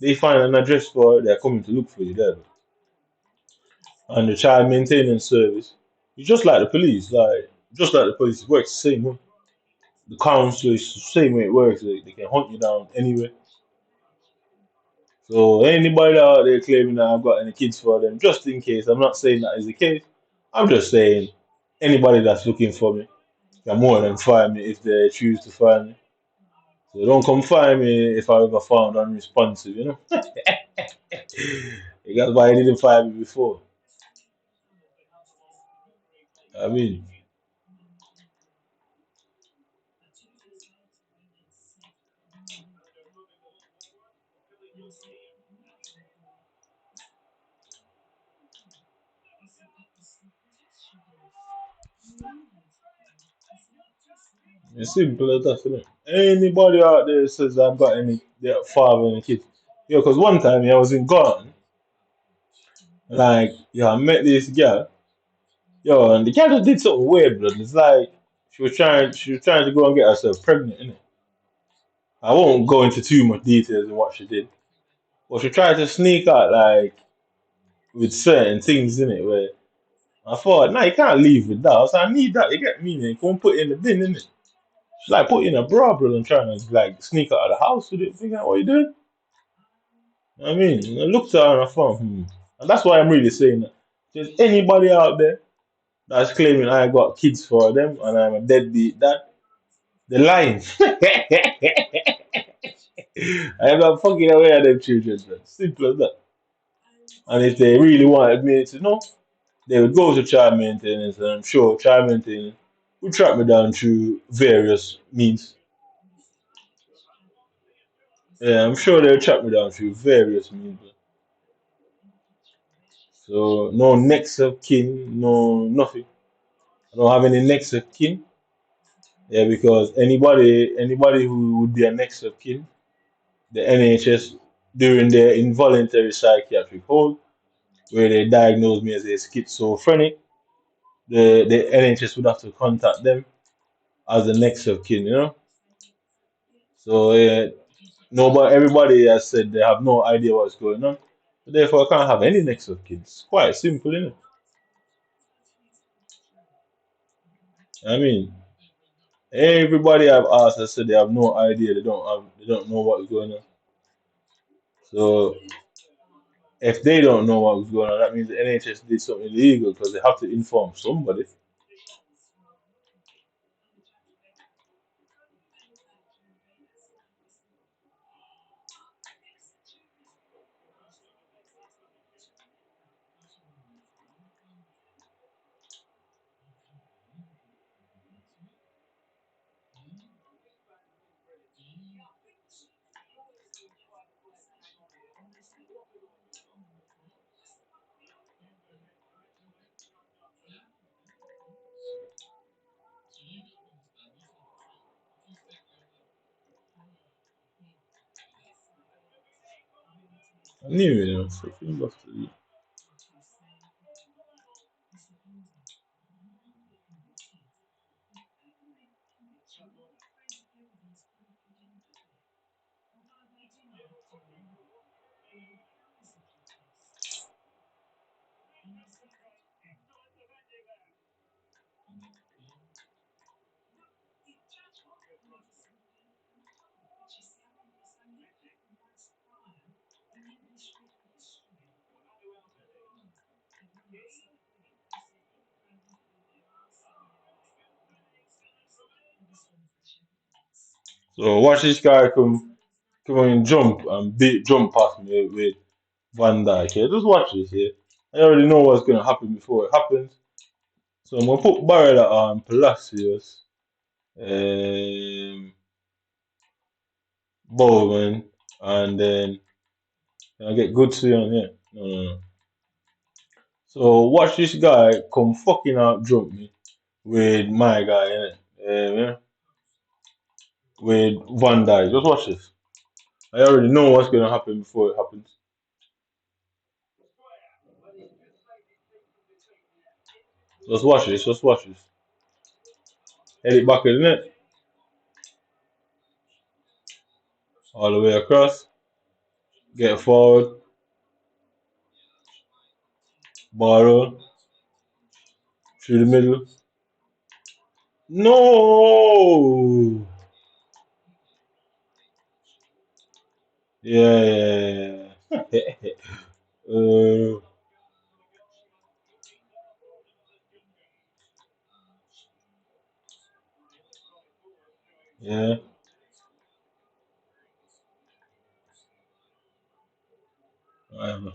they find an address for it, they're coming to look for you there. And the child maintenance service, it's just like the police. Like just like the police, it works the same way. The council is the same way it works. They can hunt you down anywhere. So anybody out there claiming that I've got any kids for them, just in case, I'm not saying that is the case. I'm just saying anybody that's looking for me can more than find me if they choose to find me. So don't come find me if I ever found unresponsive, you know? That's why I didn't find me before. I mean, it's simple as that, isn't it? Anybody out there says I've got any their father and kids. Yo, because one time I was in Ghana, like, yeah, I met this girl. Yo, and the girl just did something weird, bro. It's like she was trying to go and get herself pregnant, innit? I won't go into too much details in what she did. But she tried to sneak out like with certain things in it where I thought, nah, you can't leave with that. I was like, I need that, you get me, man. Go and put it in the bin, innit? She's like putting a bra, bro, and trying to like sneak out of the house with it, thinking, what you doing? You know what I mean, and I looked at her and I thought, And that's why I'm really saying that. If there's anybody out there that's claiming I got kids for them and I'm a deadbeat dad, they're lying. I am not fucking away at them children, man. Simple as that. And if they really wanted me to know, they would go to child maintenance, and I'm sure child maintenance would track me down through various means. Yeah, I'm sure they'll track me down through various means. So no next of kin, no nothing. I don't have any next of kin. Yeah, because anybody who would be a next of kin, the NHS during their involuntary psychiatric hold, where they diagnosed me as a schizophrenic, the NHS would have to contact them as the next of kin, you know. So nobody, everybody has said they have no idea what's going on. Therefore, I can't have any next of kin. It's quite simple, isn't it? I mean, everybody I've asked has said they have no idea. They don't know what's going on. So if they don't know what's going on, that means the NHS did something illegal because they have to inform somebody. I knew it, you know. So So watch this guy come and jump and jump past me with Van Dijk. Yeah, just watch this. Yeah, I already know what's gonna happen before it happens. So I'm gonna put Barrella on Palacios, um, Bowen, and then I get good to on yeah. No, no, no. So watch this guy come fucking out jump me with my guy, innit? Yeah, with Van Dijk. Just watch this. I already know what's gonna happen before it happens. Just watch this. Just watch this. Head it back in the net, all the way across. Get forward, borrow through the middle. No. Yeah, yeah, yeah. uh, yeah. Whatever.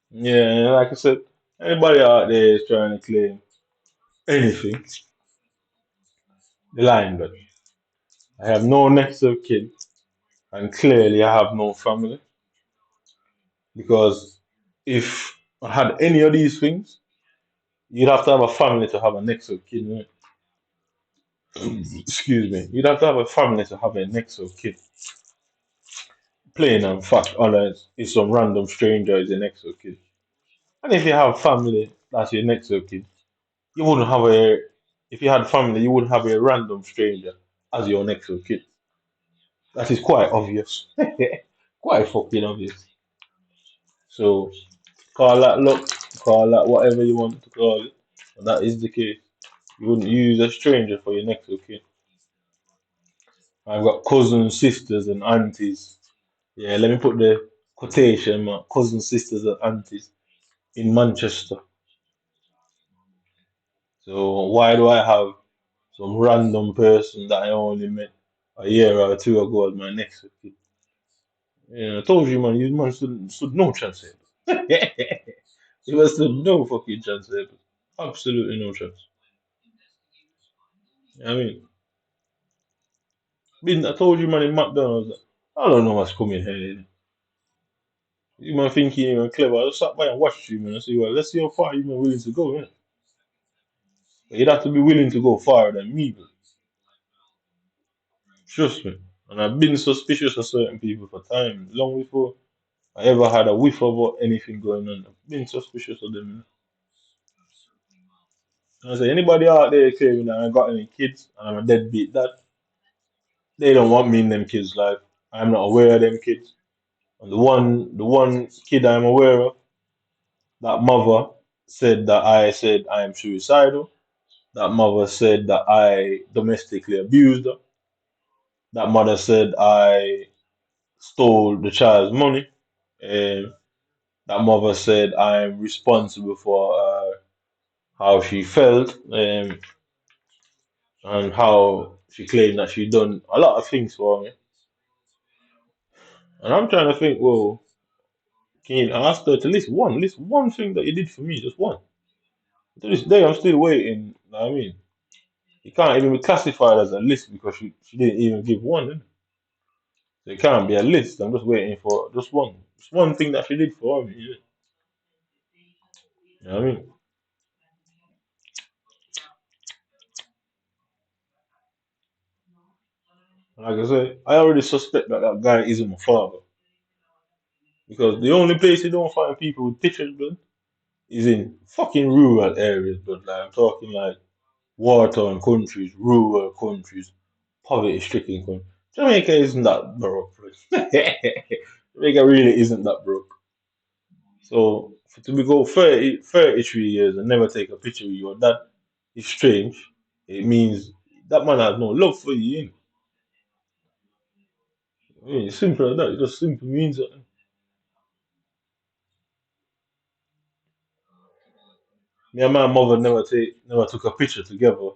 Yeah, like I said, anybody out there is trying to claim anything, the line, but I have no next of kin, and clearly I have no family because if I had any of these things, you'd have to have a family to have a next of kin. Right? Excuse me. You'd have to have a family to have a next of kin. Plain and fact, unless it's some random stranger is your next of kin. And if you have family, that's your next of kin. You wouldn't have a. If you had family, you wouldn't have a random stranger as your next of kin. That is quite obvious. Quite fucking obvious. So call that luck, call that whatever you want to call it. And that is the case. You wouldn't use a stranger for your next of kin. I've got cousins, sisters, and aunties. Yeah, let me put the quotation mark, cousins, sisters, and aunties in Manchester. So why do I have some random person that I only met a year or two ago as my next of kin? Yeah, I told you, man, you man stood no chance here. You man stood no fucking chance here. Absolutely no chance. I mean, I told you, man, in McDonald's, I don't know what's coming here. You man think you even clever. I just sat by and watched you, man. I say, well, let's see how far you man willing to go, man. But you'd have to be willing to go farther than me, bro. Trust me. And I've been suspicious of certain people for time, long before. I ever had a whiff about anything going on. I've been suspicious of them. I say anybody out there claiming that I got any kids and I'm a deadbeat dad, they don't want me in them kids' life. I'm not aware of them kids. And the one kid I'm aware of, that mother said that I said I am suicidal. That mother said that I domestically abused her. That mother said I stole the child's money. And that mother said I'm responsible for how she felt and how she claimed that she done a lot of things for me. And I'm trying to think, well, can you ask her to list one thing that you did for me, just one. To this day, I'm still waiting. You know what I mean? It can't even be classified as a list because she didn't even give one. Innit? So it can't be a list. I'm just waiting for just one thing that she did for me. You know what I mean? Like I said, I already suspect that that guy isn't my father because the only place you don't find people with pictures, blood, is in fucking rural areas. But like I'm talking like war-torn countries, rural countries, poverty-stricken countries. Jamaica isn't that broke. Jamaica really isn't that broke. So for to be go 33 years and never take a picture with your dad is strange. It means that man has no love for you. Innit? I mean, it's simple as that. It just simply means that me and my mother never took a picture together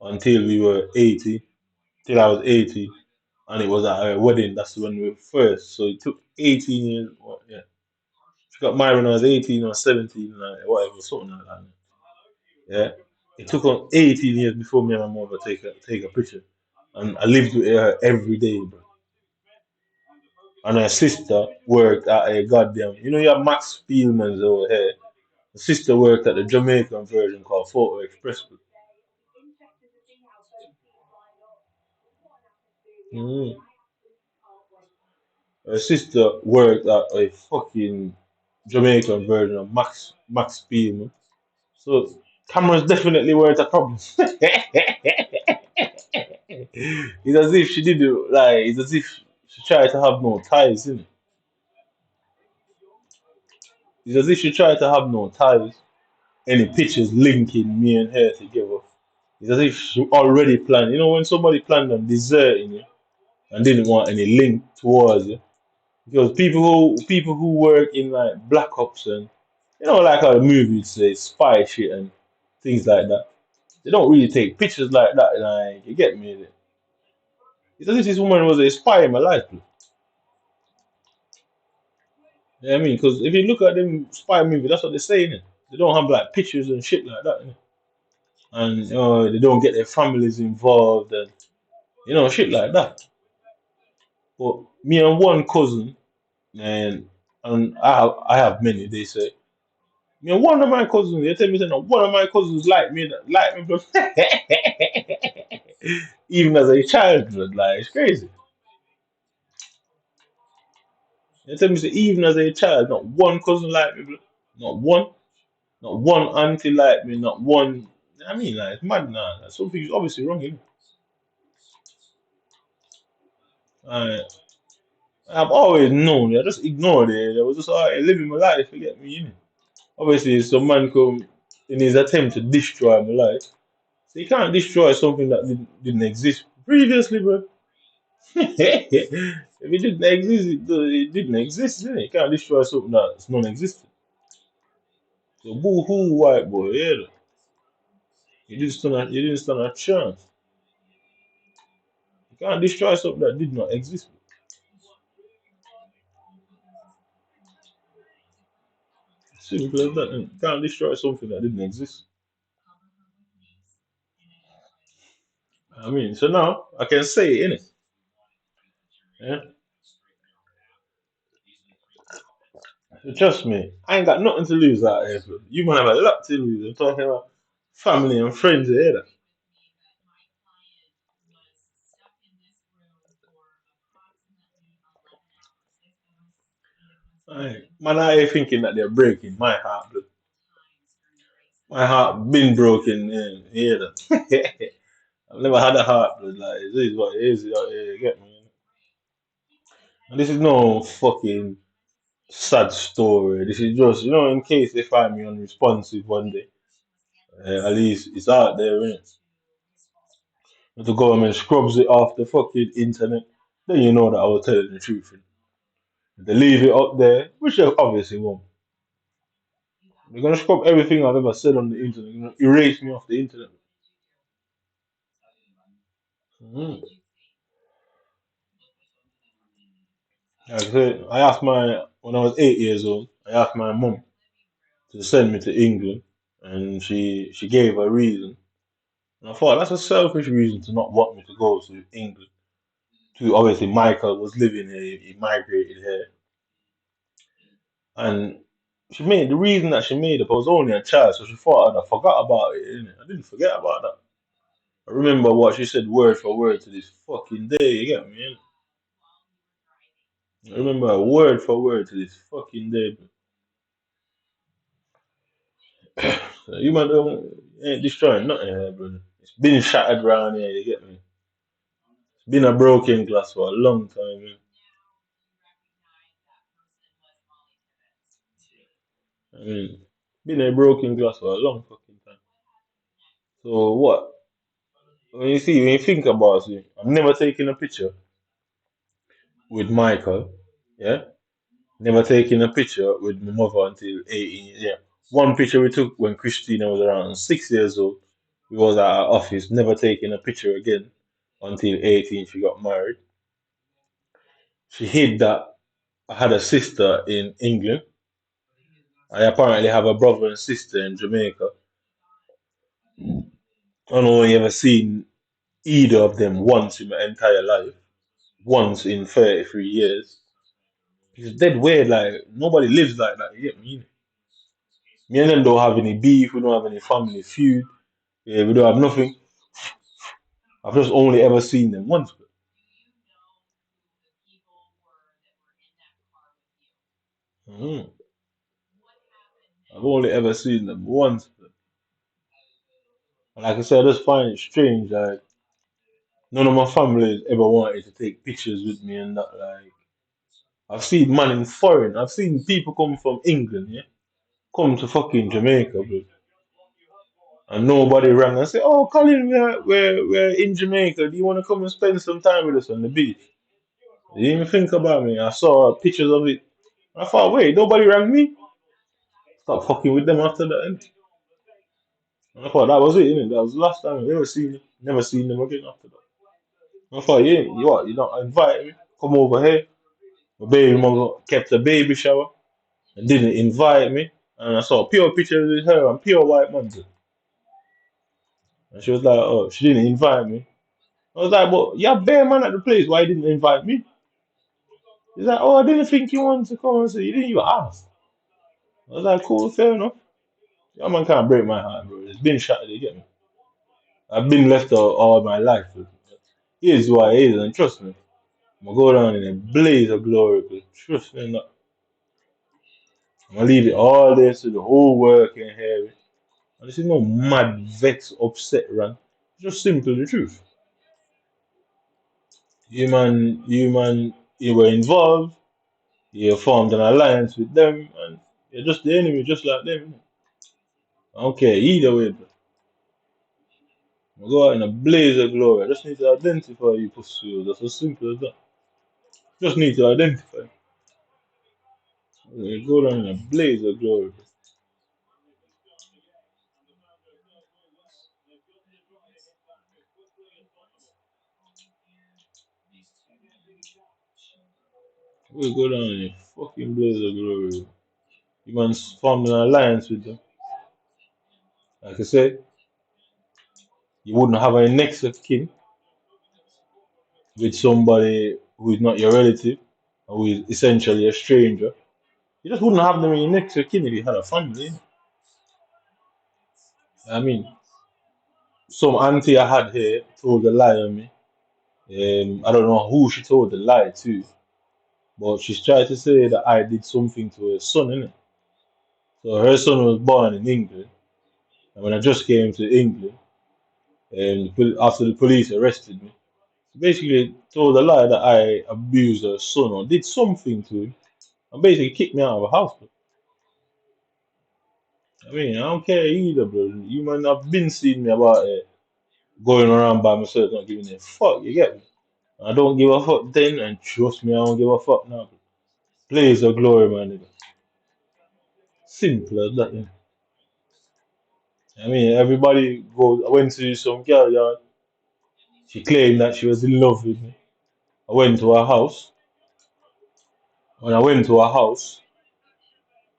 until we were 80, till I was 80, and it was at our wedding. That's when we were first. So it took 18 years. What, yeah, she got married when I was 18 or 17, like, whatever, something like that. Yeah, it took on 18 years before me and my mother take a picture, and I lived with her every day, bro. And her sister worked at a goddamn, you know, you have Max Spielman's over here. The sister worked at the Jamaican version called Photo Express. Bro. Mm. Her sister worked at a fucking Jamaican version of Max Spielman. So cameras definitely weren't a problem. It's as if she did it like it's as if she tried to have no ties, innit? It's as if she tried to have no ties. Any pictures linking me and her together. It's as if she already planned. You know when somebody planned on deserting you and didn't want any link towards you. Because people who work in like black ops and you know like how the movies say spy shit and things like that. They don't really take pictures like that. Like you get me? It's as if this woman was a spy in my life. Bro. You know what I mean? Because if you look at them spy movies, that's what they're saying. Innit? They don't have like pictures and shit like that. Innit? And they don't get their families involved and shit like that. But me and one cousin, and I have many. They say me and one of my cousins. They tell me that one of my cousins like me, but even as a child, blood, like it's crazy. They tell me that even as a child, not one cousin like me, blood. Not one. Not one auntie like me, not one. I mean, like, it's mad now. Like, something's obviously wrong here. I, I've always known. I just ignored it. I was just alright, living my life. You get me? You know? Obviously, some man come in his attempt to destroy my life. So you can't destroy something that didn't exist previously, bro. If it didn't exist, it didn't exist. Innit? You can't destroy something that's non-existent. So boo hoo, white boy. Yeah, you didn't stand a chance. You can't destroy something that did not exist. Simple as that. You can't destroy something that didn't exist. I mean, so now I can say it, innit? Yeah? So trust me, I ain't got nothing to lose out here, bro. You might have a lot to lose. I'm talking about family and friends here. Aye. Man, I ain't thinking that they're breaking my heart, but my heart been broken. Yeah, that. I've never had a heart, but like it is what it is. You get me? And this is no fucking sad story. This is just, in case they find me unresponsive one day, at least it's out there, innit? If the government scrubs it off the fucking internet, then you know that I was telling the truth. Innit? If they leave it up there, which they obviously won't. They're gonna scrub everything I've ever said on the internet. They're gonna erase me off the internet. Mhm. Like I said, when I was 8 years old, I asked my mum to send me to England, and she gave a reason. And I thought that's a selfish reason to not want me to go to England. To obviously Michael was living here, he migrated here, and she made the reason that she made up. I was only a child, so she thought I'd have forgot about it. Innit? I didn't forget about that. I remember what she said word for word to this fucking day. You get me? Innit? I remember word for word to this fucking day. So you man don't ain't destroying nothing here, brother. It's been shattered around here. You get me? It's been a broken glass for a long time. Man. I mean, been a broken glass for a long fucking time. So what? When you think about it, I'm never taking a picture with Michael. Yeah, never taking a picture with my mother until 18. Yeah, one picture we took when Christina was around 6 years old. We was at our office. Never taking a picture again until 18. She got married. She hid that I had a sister in England. I apparently have a brother and sister in Jamaica. I don't know if you ever seen either of them once in my entire life. Once in 33 years. It's dead weird, like nobody lives like that, you get me? Me and them don't have any beef, we don't have any family feud, yeah, we don't have nothing. I've just only ever seen them once. Mhm. I've only ever seen them once. And like I said, I just find it strange, like none of my family has ever wanted to take pictures with me and that, like I've seen man in foreign, I've seen people come from England, yeah, come to fucking Jamaica, bro. And nobody rang and say, "Oh, Colin, we're in Jamaica. Do you want to come and spend some time with us on the beach?" They didn't even think about me. I saw pictures of it. I thought, wait, nobody rang me. Stop fucking with them after that. Innit? And I thought that was it. Innit? That was the last time I ever seen them. Never seen them again after that. I thought, yeah, you what? You not invite me? Come over here. My baby mother kept a baby shower and didn't invite me. And I saw pure pictures with her and pure white man. And she was like, oh, she didn't invite me. I was like, but you have bare man at the place. Why you didn't invite me? He's like, oh, I didn't think you wanted to come and say you didn't even ask. I was like, cool, fair enough. That man can't break my heart, bro. It's been shattered, you get me? I've been left all my life. Here's why it is, and trust me, I'm gonna go down in a blaze of glory, but trust me, I'm gonna leave it all there so the whole world can hear it. And this is no mad, vex, upset run. It's just simple the truth. You were involved, you formed an alliance with them, and you're just the enemy, just like them. I don't care either way, but I'm gonna go out in a blaze of glory. I just need to identify you, pussy. That's as simple as that. Just need to identify. We go down in a blaze of glory. We go down in a fucking blaze of glory. You man formed an alliance with them. Like I said, you wouldn't have any next of kin with somebody who is not your relative, or who is essentially a stranger. You just wouldn't have them in your next of kin if you had a family. I mean, some auntie I had here told a lie on me. I don't know who she told the lie to, But she's tried to say that I did something to her son, innit? So her son was born in England, and when I just came to England, and after the police arrested me, basically told a lie that I abused her son or did something to him, and basically kicked me out of a house. Bro. I mean, I don't care either, bro. You might not have been seeing me about going around by myself, not giving a fuck. You get me? I don't give a fuck then, and trust me, I don't give a fuck now. Bro. Blaze of glory, man. Nigga. Simple as that. Yeah. I mean, everybody goes. I went to some girl yard. She claimed that she was in love with me. I went to her house. When I went to her house,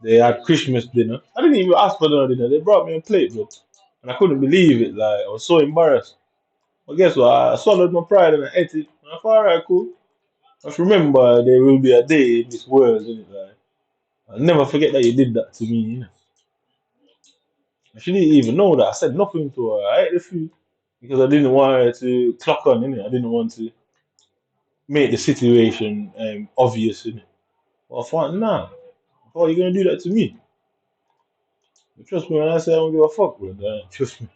they had Christmas dinner. I didn't even ask for the dinner. They brought me a plate, bro. And I couldn't believe it. Like, I was so embarrassed. But guess what? I swallowed my pride and I ate it. And I thought, alright, cool. Just remember, there will be a day in this world, innit? Like, I'll never forget that you did that to me, you know. And she didn't even know that. I said nothing to her. I ate the food because I didn't want her to clock on, innit? I didn't want to make the situation obvious, innit? But I thought, nah. I thought you're going to do that to me. But trust me when I say I don't give a fuck, bro. Trust me.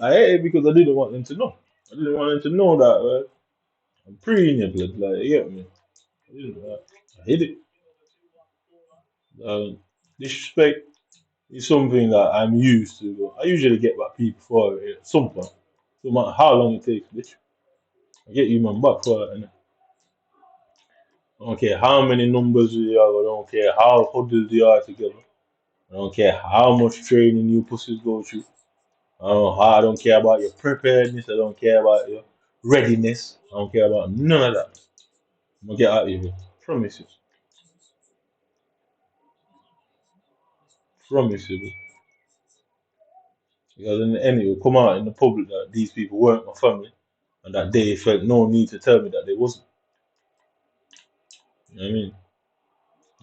I ate it because I didn't want them to know. I didn't want them to know that I'm pre in your blood. Like, you get me? I didn't. I hate it. Disrespect is something that I'm used to. But I usually get back people for it at some point. No matter how long it takes, bitch. I get you man back for it. And I don't care how many numbers we are. I don't care how huddled you are together. I don't care how much training you pussies go through. I don't care about your preparedness. I don't care about your readiness. I don't care about none of that. I'm gonna get out of here. Promise you. Promise you. Because in the end, it will come out in the public that these people weren't my family and that they felt no need to tell me that they wasn't. You know what I mean?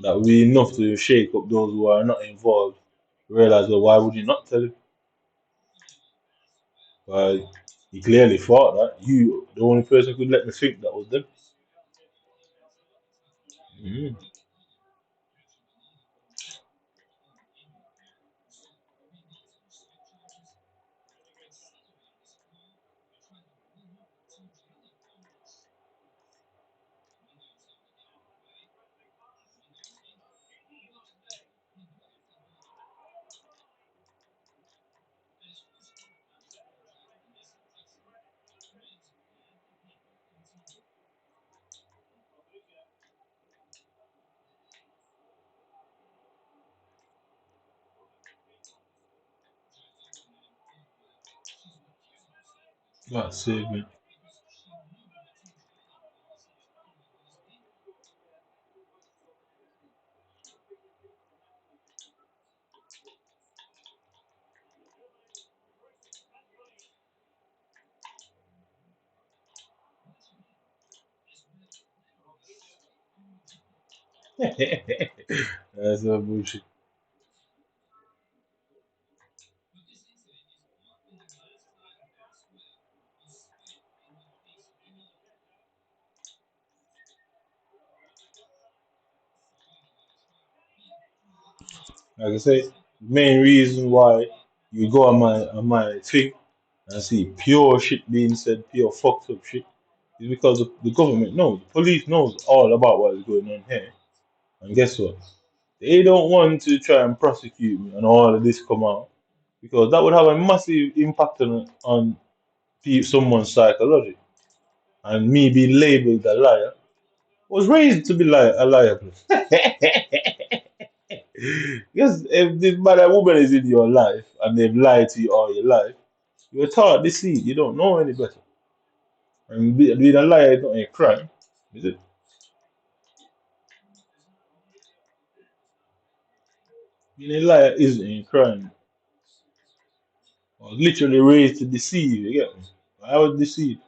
That would be enough to shake up those who are not involved. Realize, well, why would you not tell him? Well, he clearly thought that you, the only person who could let me think that was them. Mm. God save me. That's no bullshit. Like I say, main reason why you go on my thing and see pure shit being said, pure fucked up shit, is because the government knows, the police knows all about what is going on here. And guess what? They don't want to try and prosecute me and all of this come out because that would have a massive impact on someone's psychology. And me being labeled a liar was raised to be a liar. Because if this man or woman is in your life and they've lied to you all your life, you're taught deceit. You don't know any better. And being a liar is not a crime, is it? Being a liar isn't a crime. I was literally raised to deceive, you get me? I was deceived.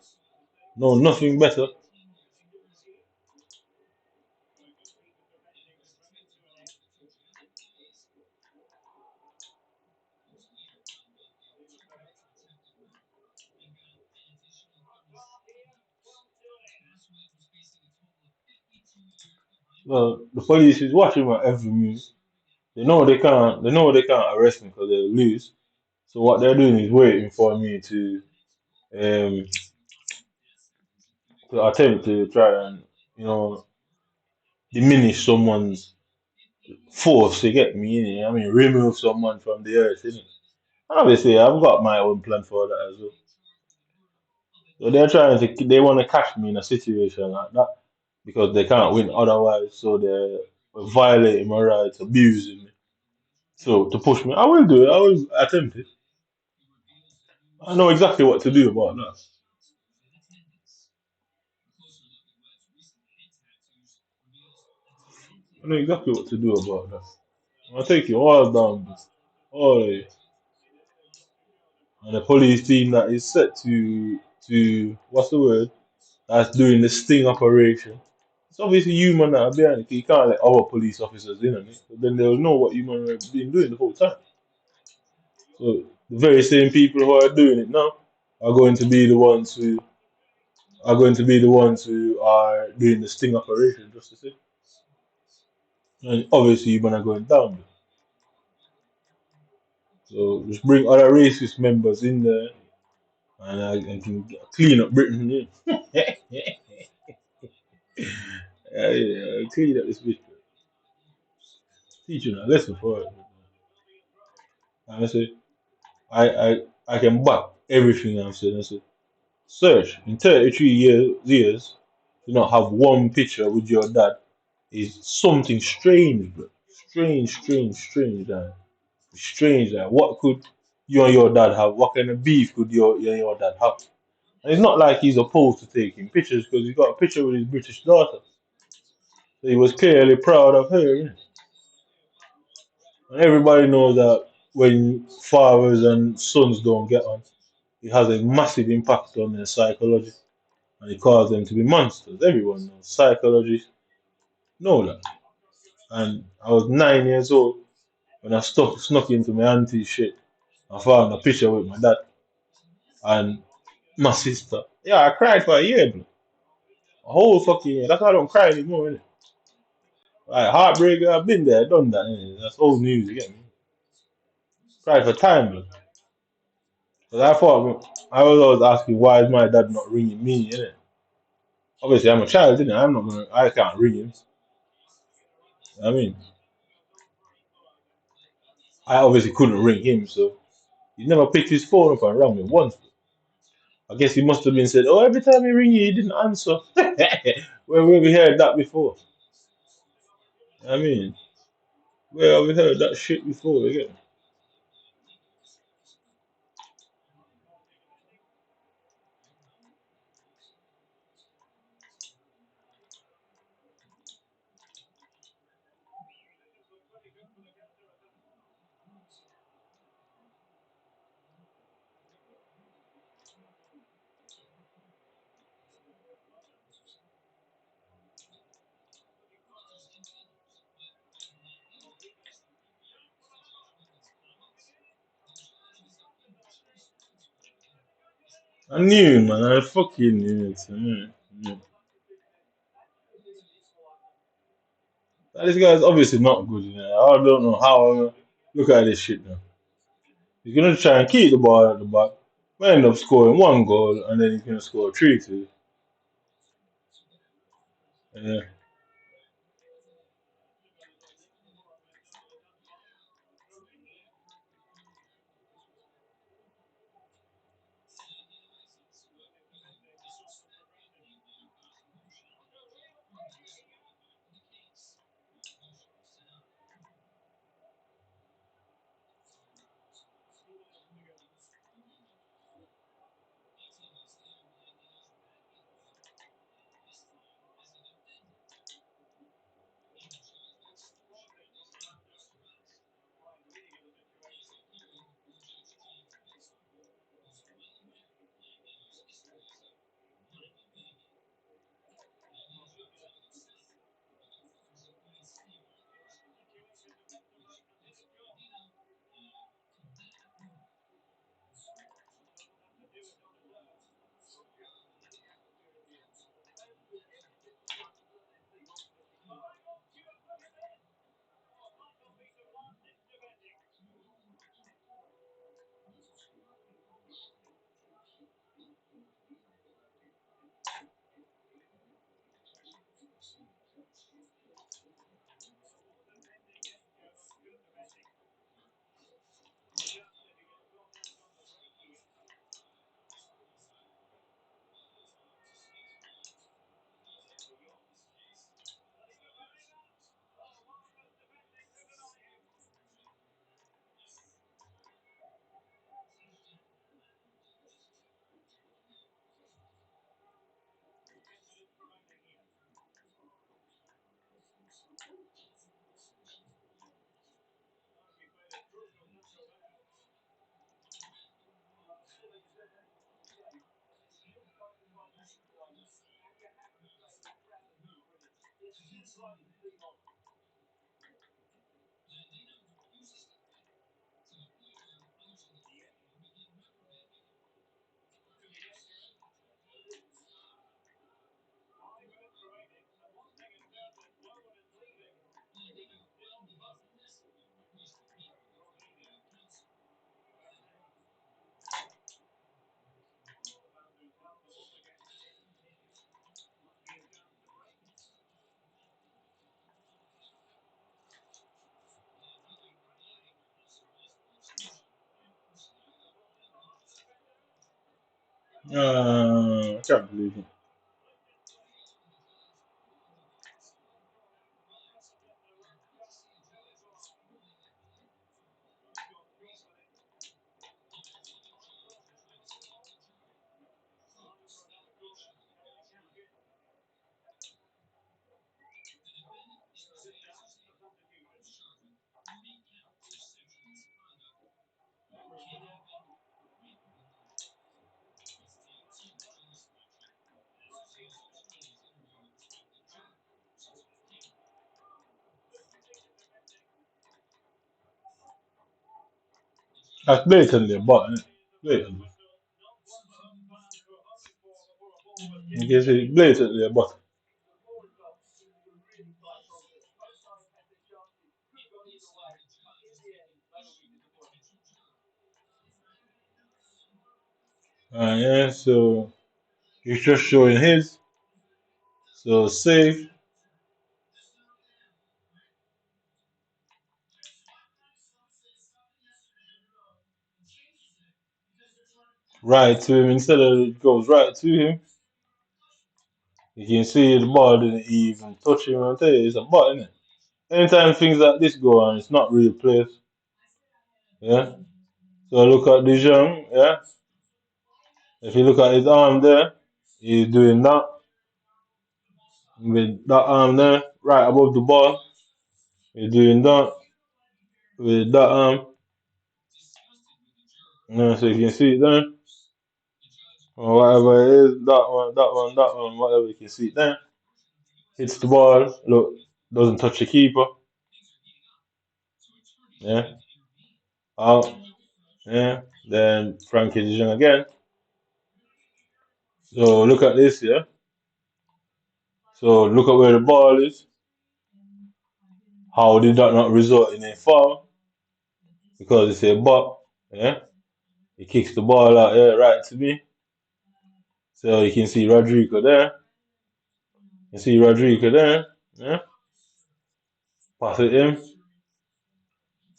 No, nothing better. Well, the police is watching my every move. They know they can't. They know they can't arrest me because they'll lose. So what they're doing is waiting for me um to attempt to try and you know diminish someone's force to get me in it. I mean, remove someone from the earth, innit? Obviously, I've got my own plan for that as well. So they're trying to, they want to catch me in a situation like that because they can't win otherwise. So they're violating my rights, abusing me. So to push me, I will do it. I will attempt it. I know exactly what to do about that. I know exactly what to do about that. I'll take you all down, bro. All the way. And the police team that is set to what's the word? That's doing the sting operation. It's obviously human that are behind it. You can't let other police officers in on it. But then they'll know what human have been doing the whole time. So the very same people who are doing it now are going to be the ones who are doing the sting operation, just to say. And obviously human are going down. So just bring other racist members in there and I can clean up Britain. Yeah, yeah, clean up this bitch. Teaching a lesson for it. And I say, I can back everything I'm saying. I say, search in 33 years, you not have one picture with your dad is something strange, bro. Strange, man. Strange, that. What could you and your dad have? What kind of beef could you and your dad have? And it's not like he's opposed to taking pictures because he's got a picture with his British daughter. So he was clearly proud of her, you know. And everybody knows that when fathers and sons don't get on, it has a massive impact on their psychology and it causes them to be monsters. Everyone knows. Psychologists know that. And I was 9 years old when I snuck into my auntie's shit. I found a picture with my dad and my sister. Yeah, I cried for a year, bro. A whole fucking year. That's why I don't cry anymore, innit? Like heartbreaker, I've been there, done that, innit? That's old news, you get me? Cried for time, bro. Because I thought, I was always asking, why is my dad not ringing me, innit? Obviously, I'm a child, innit? I can't ring him. I mean, I obviously couldn't ring him, so he never picked his phone up and rang me once. I guess he must have been said, oh, every time he ring you, he didn't answer. Where we heard that before? I mean, where have we heard that shit before again? I knew, man. I fucking knew it. Yeah. This guy's obviously not good. You know? I don't know how. Look at this shit now. He's gonna try and keep the ball at the back. We end up scoring one goal, and then he's gonna score 3-2. Yeah. I can't believe it. That's blatantly a bot, innit? Blatantly. You can see blatantly a bot. Yeah, so he's just showing his. So save. Right to him instead of it goes right to him. You can see the ball didn't even touch him. I tell you, it's a bot, innit? Anytime things like this go on, it's not real players. Yeah. So look at Dijon, yeah. If you look at his arm there, he's doing that with that arm there, right above the ball. He's doing that with that arm. Yeah, so you can see it there. Or whatever it is, that one, whatever you can see it there. Hits the ball, look, doesn't touch the keeper. Yeah. Out. Yeah. Then Frankie Dijon again. So look at this, yeah. So look at where the ball is. How did that not result in a foul? Because it's a bot, yeah. He kicks the ball out, yeah, right to me. So you can see Rodrigo there. You see Rodrigo there, yeah. Pass it in,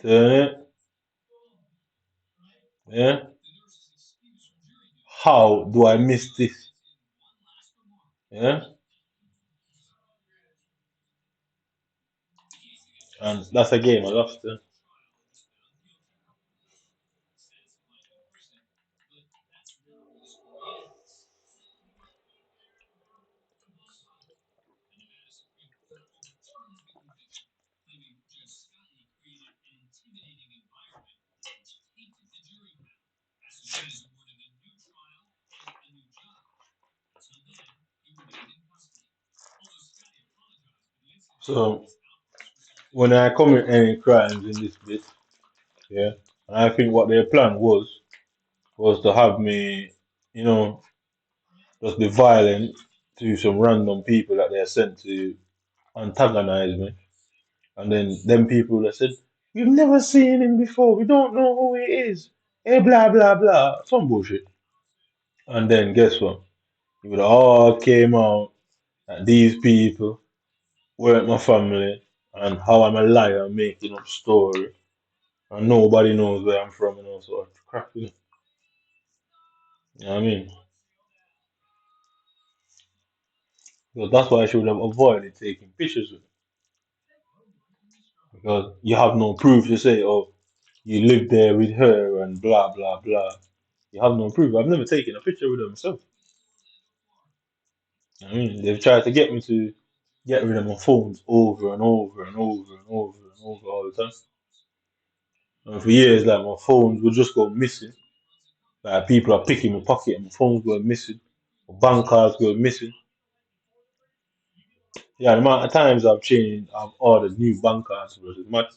turn it, yeah. How do I miss this? Yeah, and that's a game I lost. Yeah. So when I commit any crimes in this bit, yeah, and I think what their plan was to have me, you know, just be violent to some random people that they're sent to antagonize me. And then them people that said, we've never seen him before, we don't know who he is. Hey, blah blah blah. Some bullshit. And then guess what? It would all came out that these people weren't my family and how I'm a liar making up story. And nobody knows where I'm from and all sort of crap. You know what I mean? So that's why I should have avoided taking pictures with it. Because you have no proof to say, oh, you lived there with her and blah blah blah. You have no proof. I've never taken a picture with her myself. I mean, they've tried to get me to get rid of my phones over and over and over and over and over all the time. And for years, like my phones would just go missing. Like people are picking my pocket and my phones go missing. My bank cards go missing. Yeah, the amount of times I've ordered new bank cards, but it's much.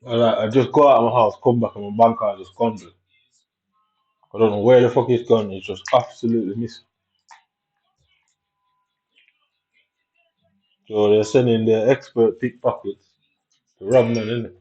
I just go out of my house, come back, and my bank card just gone. Bro. I don't know where the fuck it's gone. It's just absolutely missing. So they're sending their expert pickpockets to rob man, innit?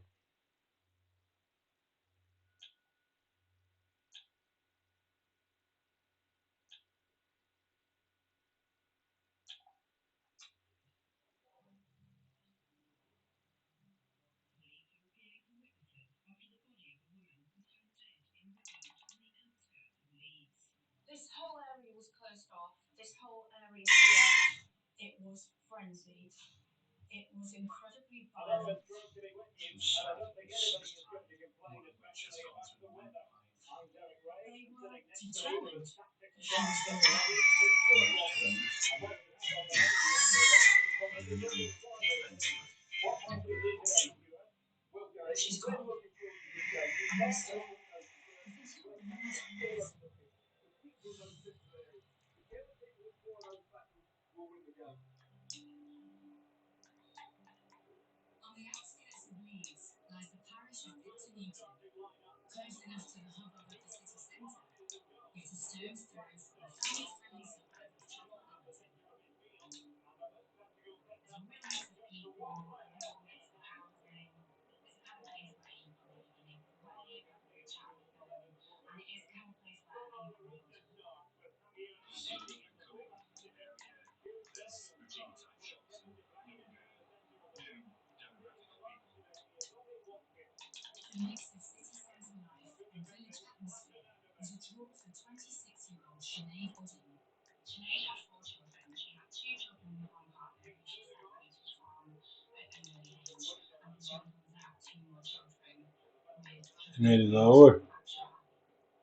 Made it all work.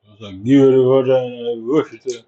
I was like, give it a vagina, and rush it to.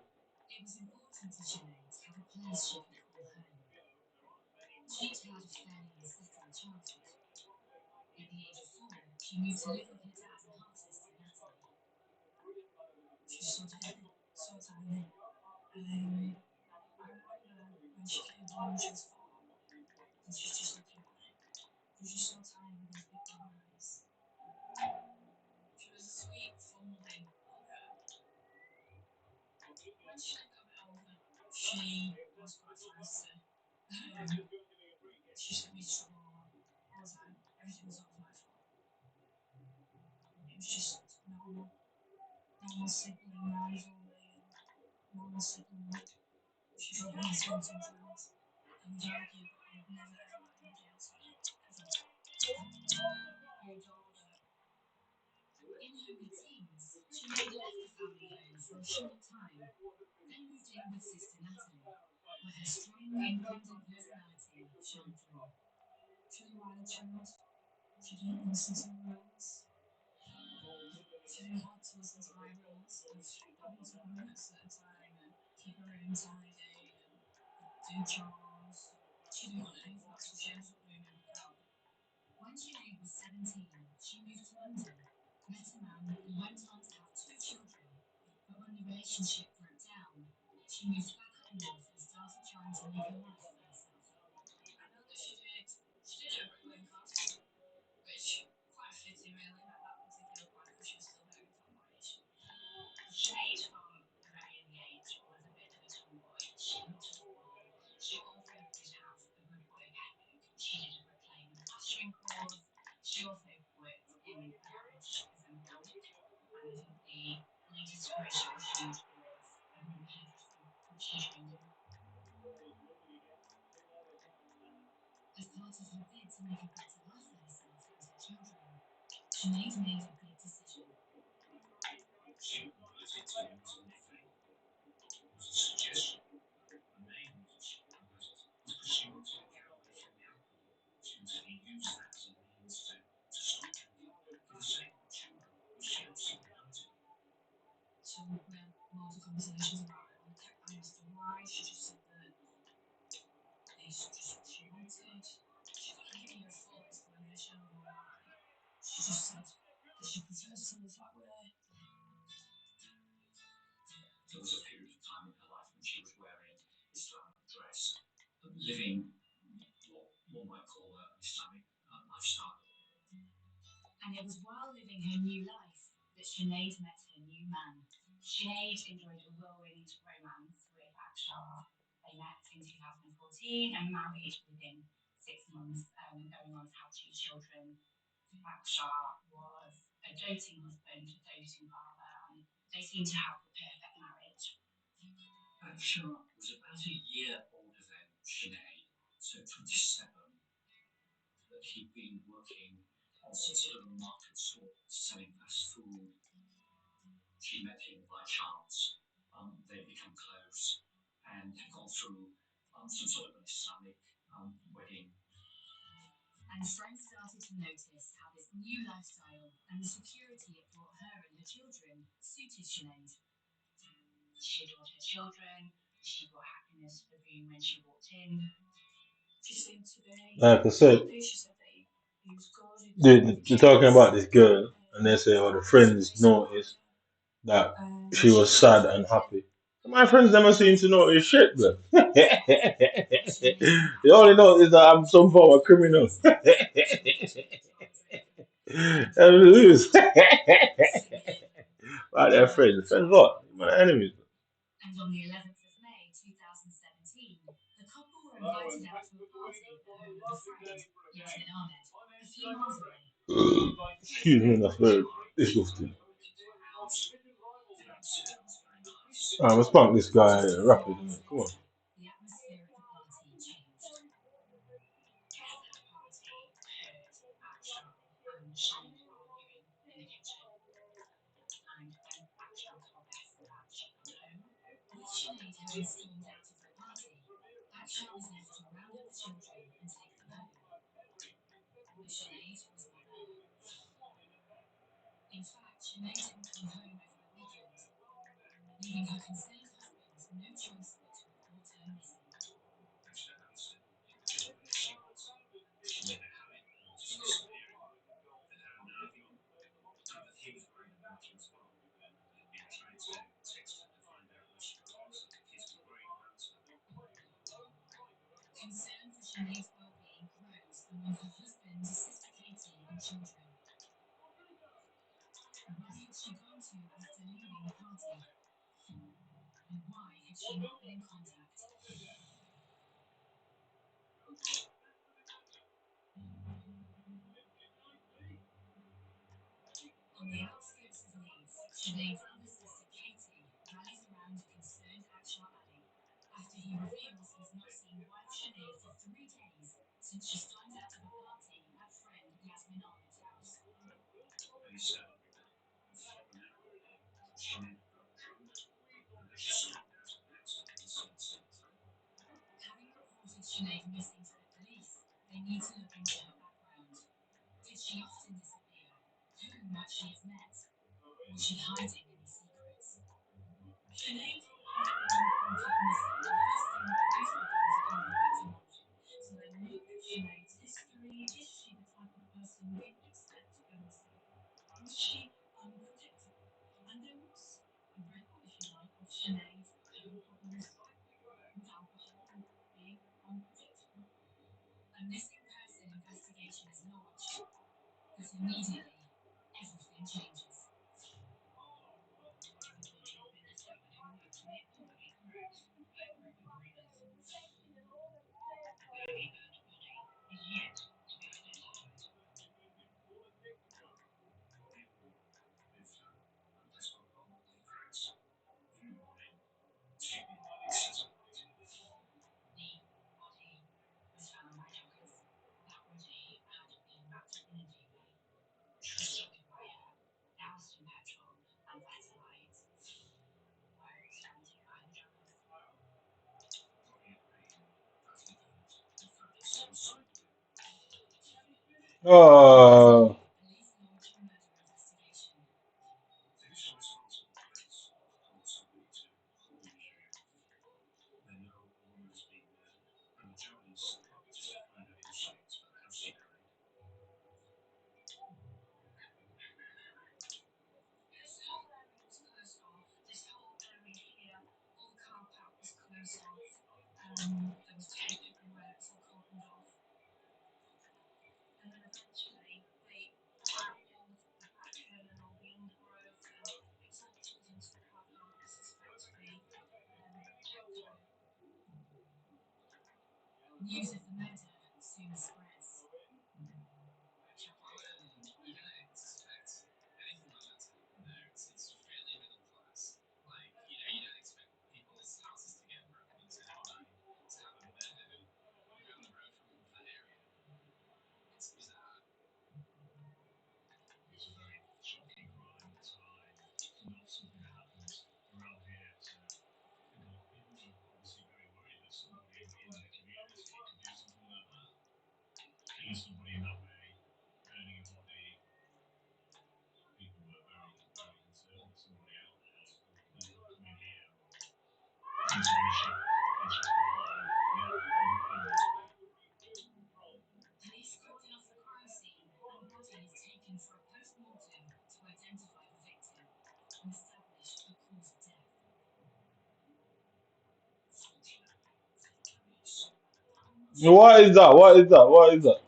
living what one might call an Islamic lifestyle. And it was while living her new life that Sinead met her new man. Sinead enjoyed a whirlwind romance with Akshar. They met in 2014 and married within 6 months, going on to have 2 children. Akshar was a doting husband, a doting father, and they seemed to have the perfect marriage. Akshar was about a year older than Sinead, so 27, but he'd been working on some sort of a market stall selling fast food. She met him by chance. They'd become close and had gone through some sort of an Islamic wedding. And friends started to notice how this new lifestyle and the security it brought her and her children suited Sinead. She adored her children. She brought happiness to the room when she walked in. She seemed to be. Like I said, She said that he was good. they're talking about this girl, and they say, oh, the friends noticed that she was sad and happy. My friends never seem to notice shit, bro. They only notice that I'm some form of criminal. And lose. Right, their friends. Friends what? My enemies. And on the 11th of May 2017, the couple were invited out to a party at the home of a friend, Yasmin Ahmed, a few miles away. Excuse me, that's very disgusting. I'm gonna spunk this guy rapid. Come on. The atmosphere at the party changed. Guests at the party heard Akshar and Sinead arguing in the kitchen. And when Akshar told guests that she'd gone home, with Sinead having stormed out of the party, Akshar was left to round up the children and take them home. But Sinead was not there. In fact, Sinead didn't come home over the weekend, leaving her concerned husband no choice but to report her missing. He was worried about her as well. He'd been trying to text her to find out where she was, and the kids were worried about her. Concern for Sinead's well-being grows among her husband, sister Katie, and children. Where had she gone to after leaving the party? And why had she not been in contact? On the outskirts of Leeds, Sinead's other sister Katie rallies around a concerned Akshar Ali after he reveals he's not seen wife Sinead for 3 days since she stormed out of a party at friend Yasmin Ahmed's house. They said Sinead got drunk and that she stormed out of the house at the same time. Having reported Sinead missing to the police, they need to look into her background. Did she often disappear? Who might she have met? Was she hiding any secrets? Sinead had been reported missing. The first thing the police will do is call the victim up. So they look at Sinead's history. Is she the type of person we would expect to go missing? Was she unpredictable? And there was a record, if you like, of Sinead having problems with alcohol and being unpredictable. A missing person investigation is launched, but immediately everything changes. Oh. This whole area here, all the car park was closed off. There was tape everywhere. What is that? What is that? What is that?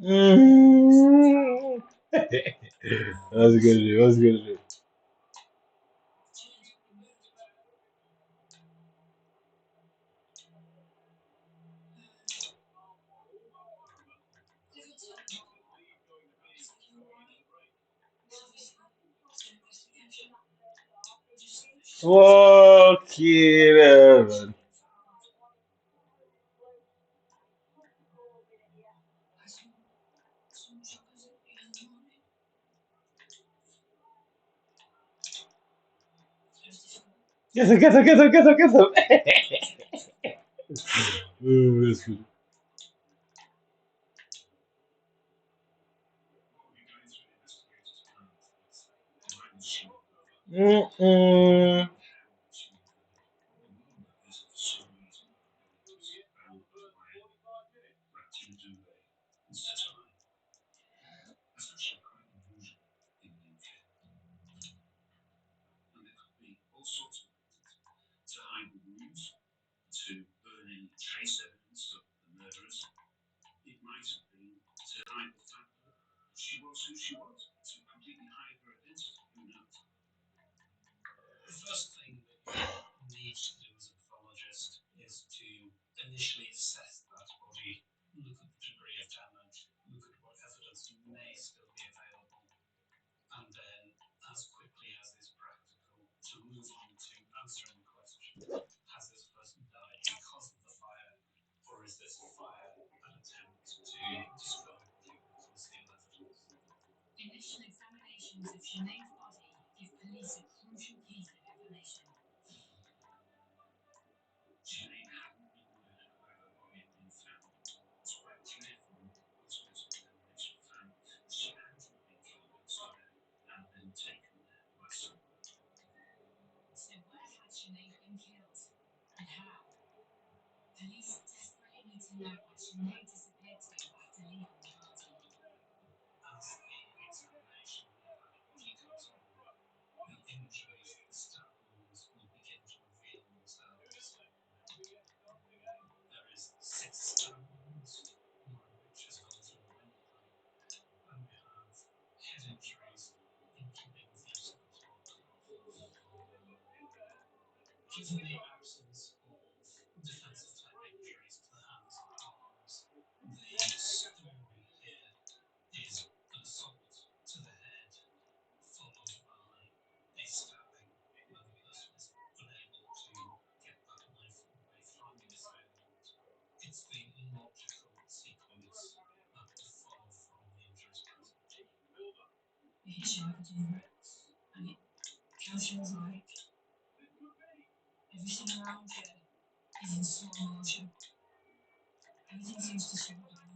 Mm. That's good. That's good. Fucking hell, man. Get him. Oh, that's good. Mm-mm.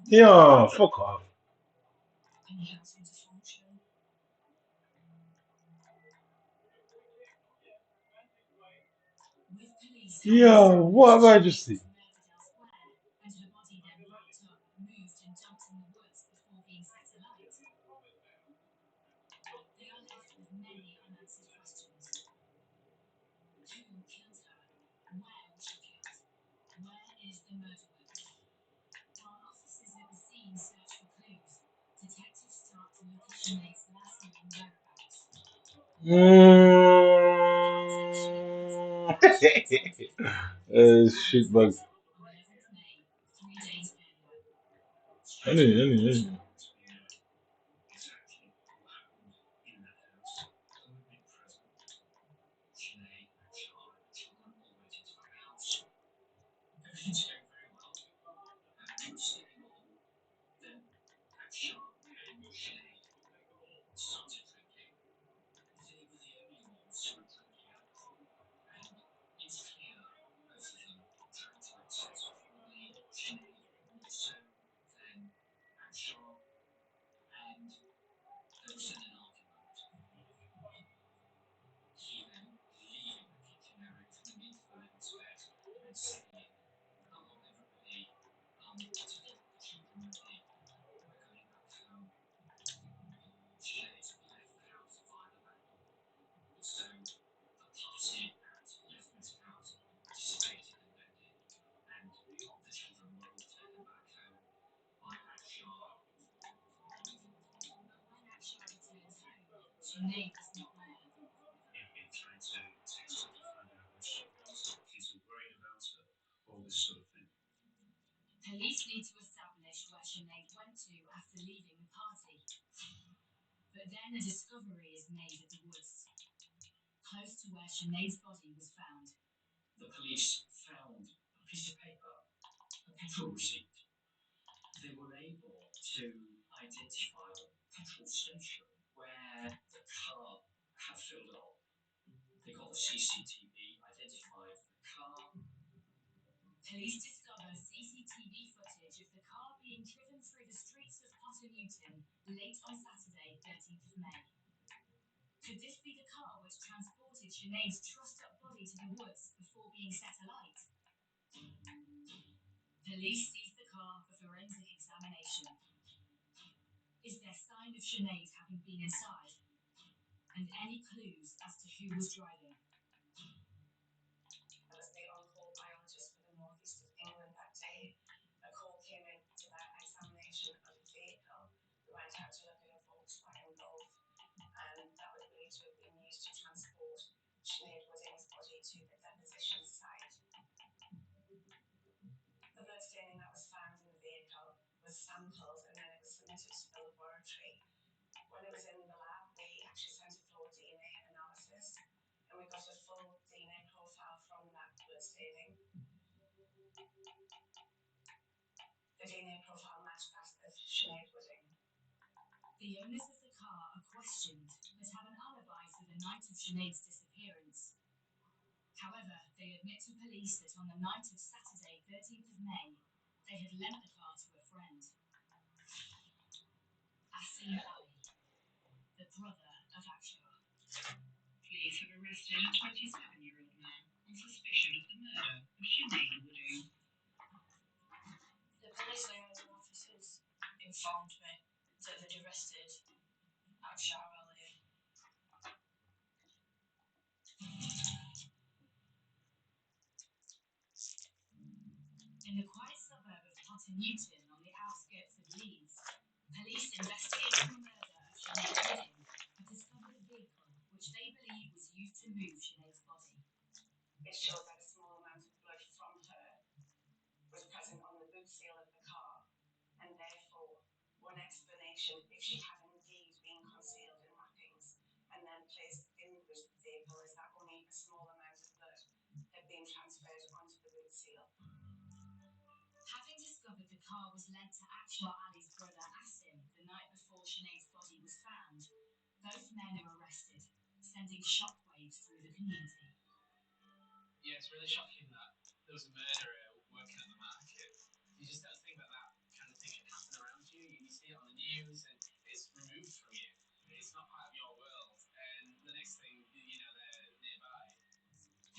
Yeah, fuck off. Yo, what have I just seen? Mm. Shit bug. Anyway.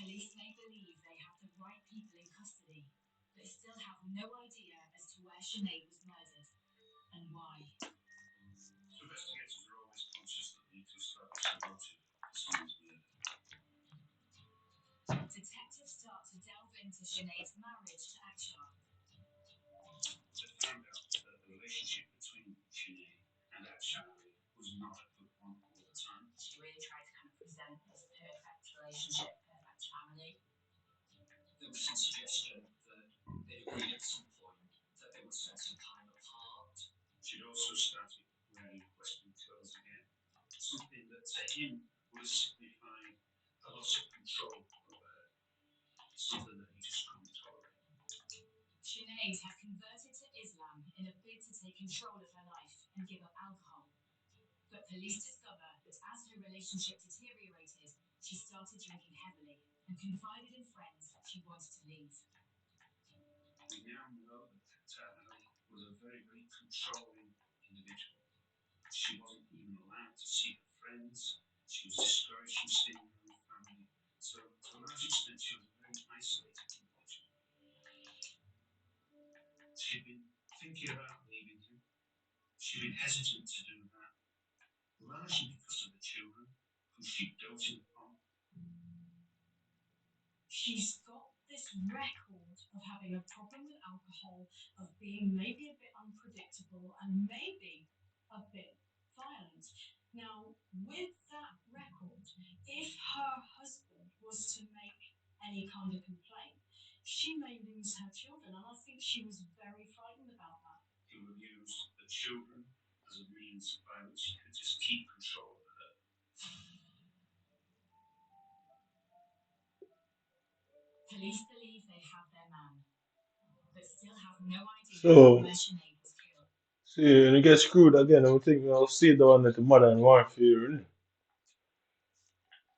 Police may believe they have the right people in custody, but still have no idea as to where Sinead was murdered and why. Investigators are always conscious that they need to establish the motive for someone's murder. Detectives start to delve into Sinead's marriage to Akshar. They found out that the relationship between Sinead and Akshar was not a good one all the time. She really tried to kind of present this perfect relationship, perfect family. There was some suggestion that they'd agreed at some point that they would spend some time apart. She'd also started wearing Western clothes again, something that to him would have signified a loss of control over her, something that he just couldn't tolerate. Sinead had converted to Islam in a bid to take control of her life and give up alcohol. But police discover that as her relationship deteriorated, she started drinking heavily and confided in friends that she wanted to leave. We now know that Tahali was a very, very controlling individual. She wasn't even allowed to see her friends. She was discouraged from seeing her own family. So, to a large extent, she was a very isolated individual. She'd been thinking about leaving him. She'd been hesitant to do that, largely because of the children who she doted upon. She's got this record of having a problem with alcohol, of being maybe a bit unpredictable and maybe a bit violent. Now, with that record, if her husband was to make any kind of complaint, she may lose her children, and I think she was very frightened about that. He would use the children as a means by which he could just keep control of her. Police believe they have their man, but still have no idea where Sinead was killed. See, when you get screwed again, I would think I'll see the one that the modern warfare. Really.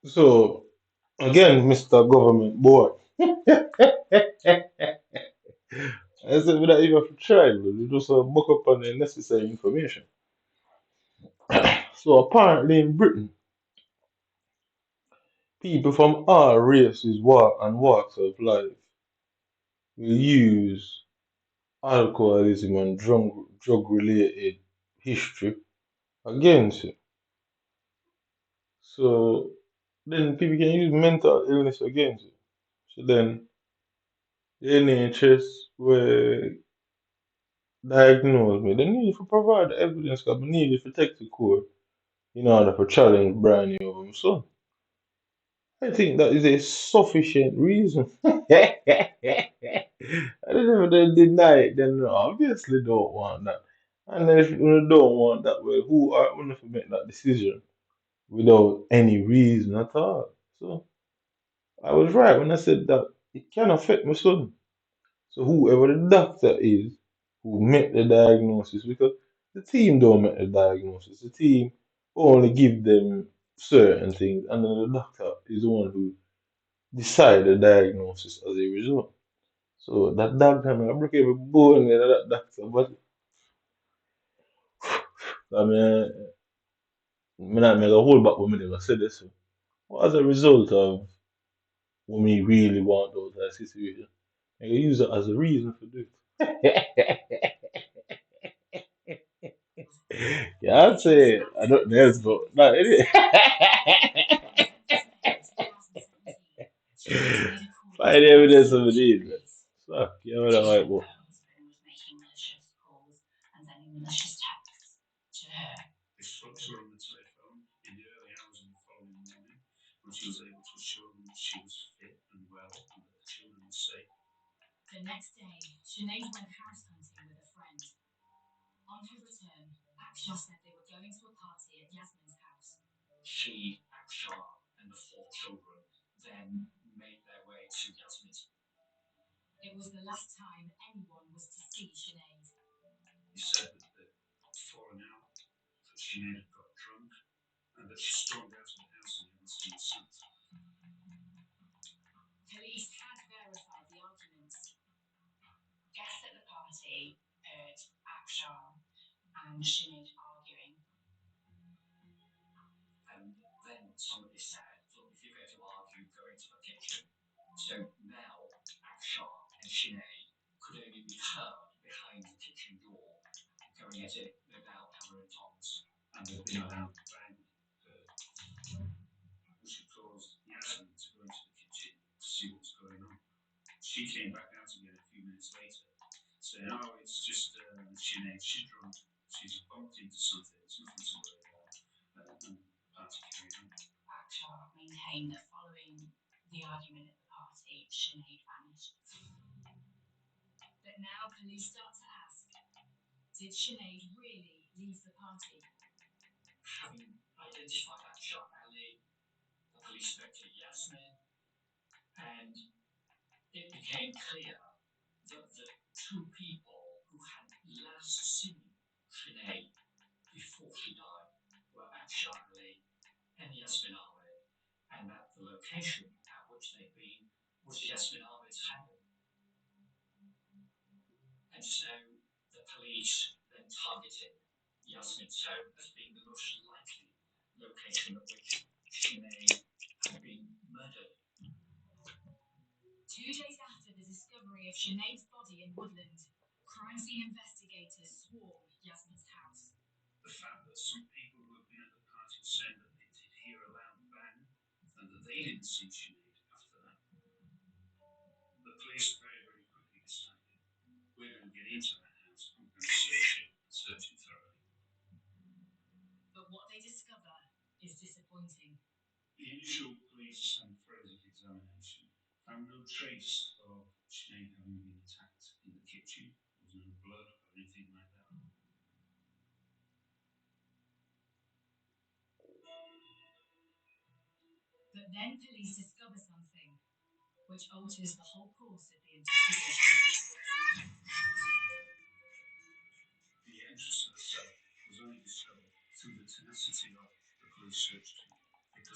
So, again, Mr. Government Board. I said, without even try, but you just book up on the necessary information. So, apparently in Britain, people from all races, and walks of life will use alcoholism and drug related history against you. So, then people can use mental illness against you. So, then the NHS will diagnose me. They need to provide the evidence because we need to take to court in order to challenge Brian over my son. I think that is a sufficient reason. I don't even deny it, then no, obviously don't want that. And then if you don't want that, well, who are going to make that decision without any reason at all? So I was right when I said that it can affect my son. So whoever the doctor is who make the diagnosis, because the team don't make the diagnosis, the team only give them certain things, and then the doctor is the one who decide the diagnosis as a result. So that doctor, I break every bone in that doctor, but I mean, I not make a whole back when I never said this. What as a result of what me really want out of that situation, I can use it as a reason for do it. Yeah, I'd say I don't know, but no, it find evidence of the deed, man. Fuck, yeah, what I like, boy. They spoke to her on the telephone in the early hours of the following morning when she was able to assure them that she was fit and well and that the children were safe. The next day, Sinead went house hunting with a friend. On her return, Akshar said they were going to a party at Yasmin's house. She, Akshar, and the 4 children then made their way to Yasmin's. It was the last time anyone was to see Sinead. He said that they'd fallen out, that Sinead had got drunk, and that she stormed out of the house and hadn't seen since. Police had verified the arguments. Guests at the party heard Akshar and Sinead arguing.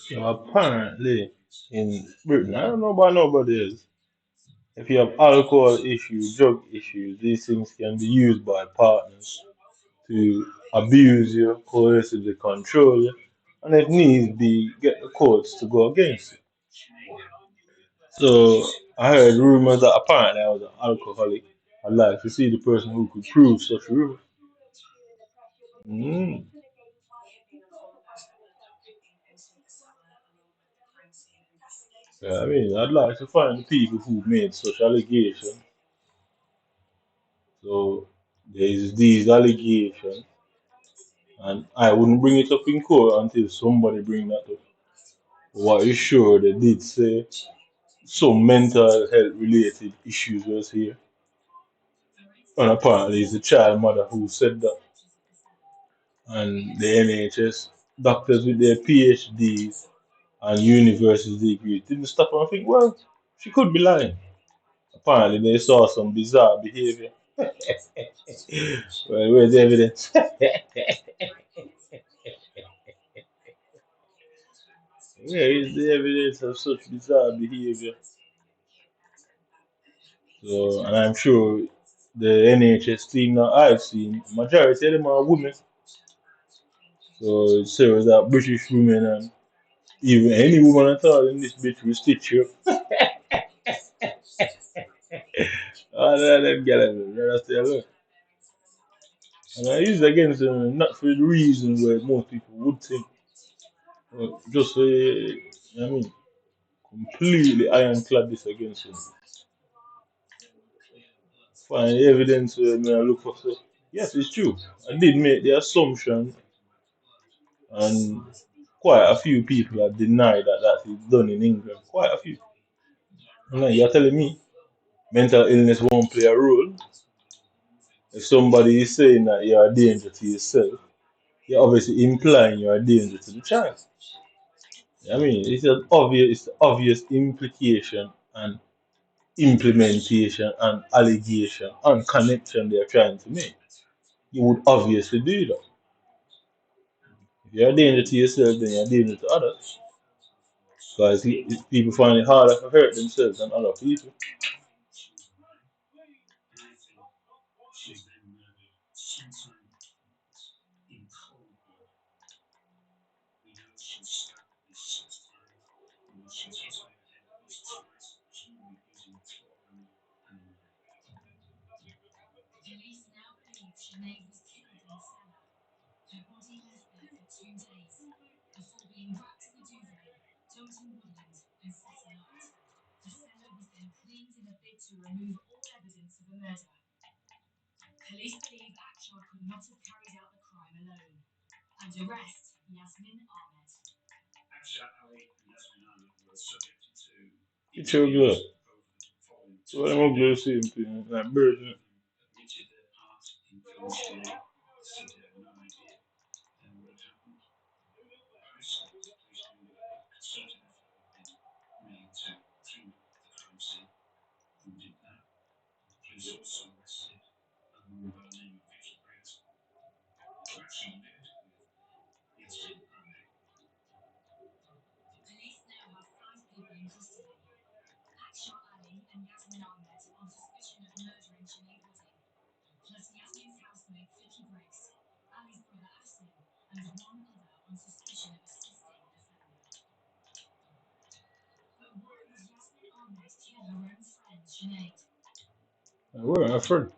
So apparently in Britain, I don't know about nobody else. If you have alcohol issues, drug issues, these things can be used by partners to abuse you, coercively control you, and if needs be, get the courts to go against you. So I heard rumors that apparently I was an alcoholic. I'd like to see the person who could prove such rumors. Mm. Yeah, I mean, I'd like to find the people who made such allegations. So there's these allegations, and I wouldn't bring it up in court until somebody bring that up. What is sure, they did say some mental health related issues was here, and apparently it's the child mother who said that, and the NHS doctors with their PhDs and university degrees didn't stop and think, well, she could be lying. Apparently they saw some bizarre behavior. Well, where's the evidence? Where is the evidence of such bizarre behavior? So, and I'm sure the NHS team that I've seen, majority of them are women. So it shows that British women and even any woman at all in this bitch will stitch you. All of them get it, stay alone. And I use it against them not for the reason where most people would think. Just I mean, completely ironclad this against him. Find evidence where I look for. So, yes, it's true. I did make the assumption, and quite a few people have denied that that is done in England. Quite a few. Now, you're telling me mental illness won't play a role? If somebody is saying that you're a danger to yourself, you're obviously implying you're a danger to the child. I mean, it's the obvious implication and implementation and allegation and connection they're trying to make. You would obviously do that. If you're a danger to yourself, then you're a danger to others. Because people find it harder to hurt themselves than other people. It's your good. So I'm gonna do the same thing, like bird. We're a friend.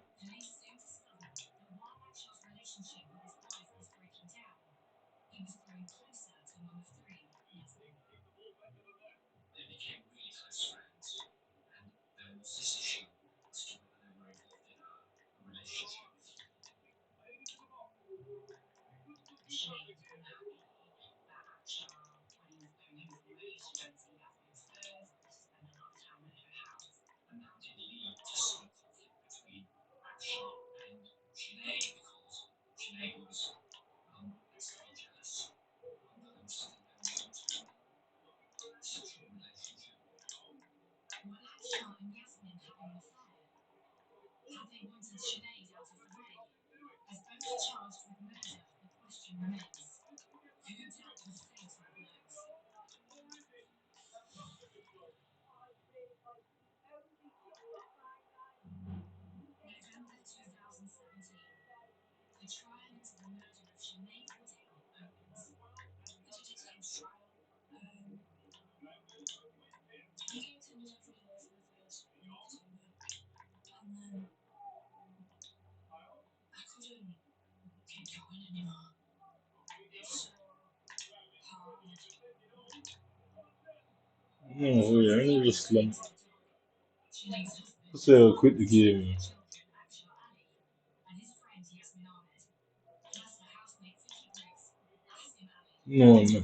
No, yeah, I just like say I quit the game. No, no.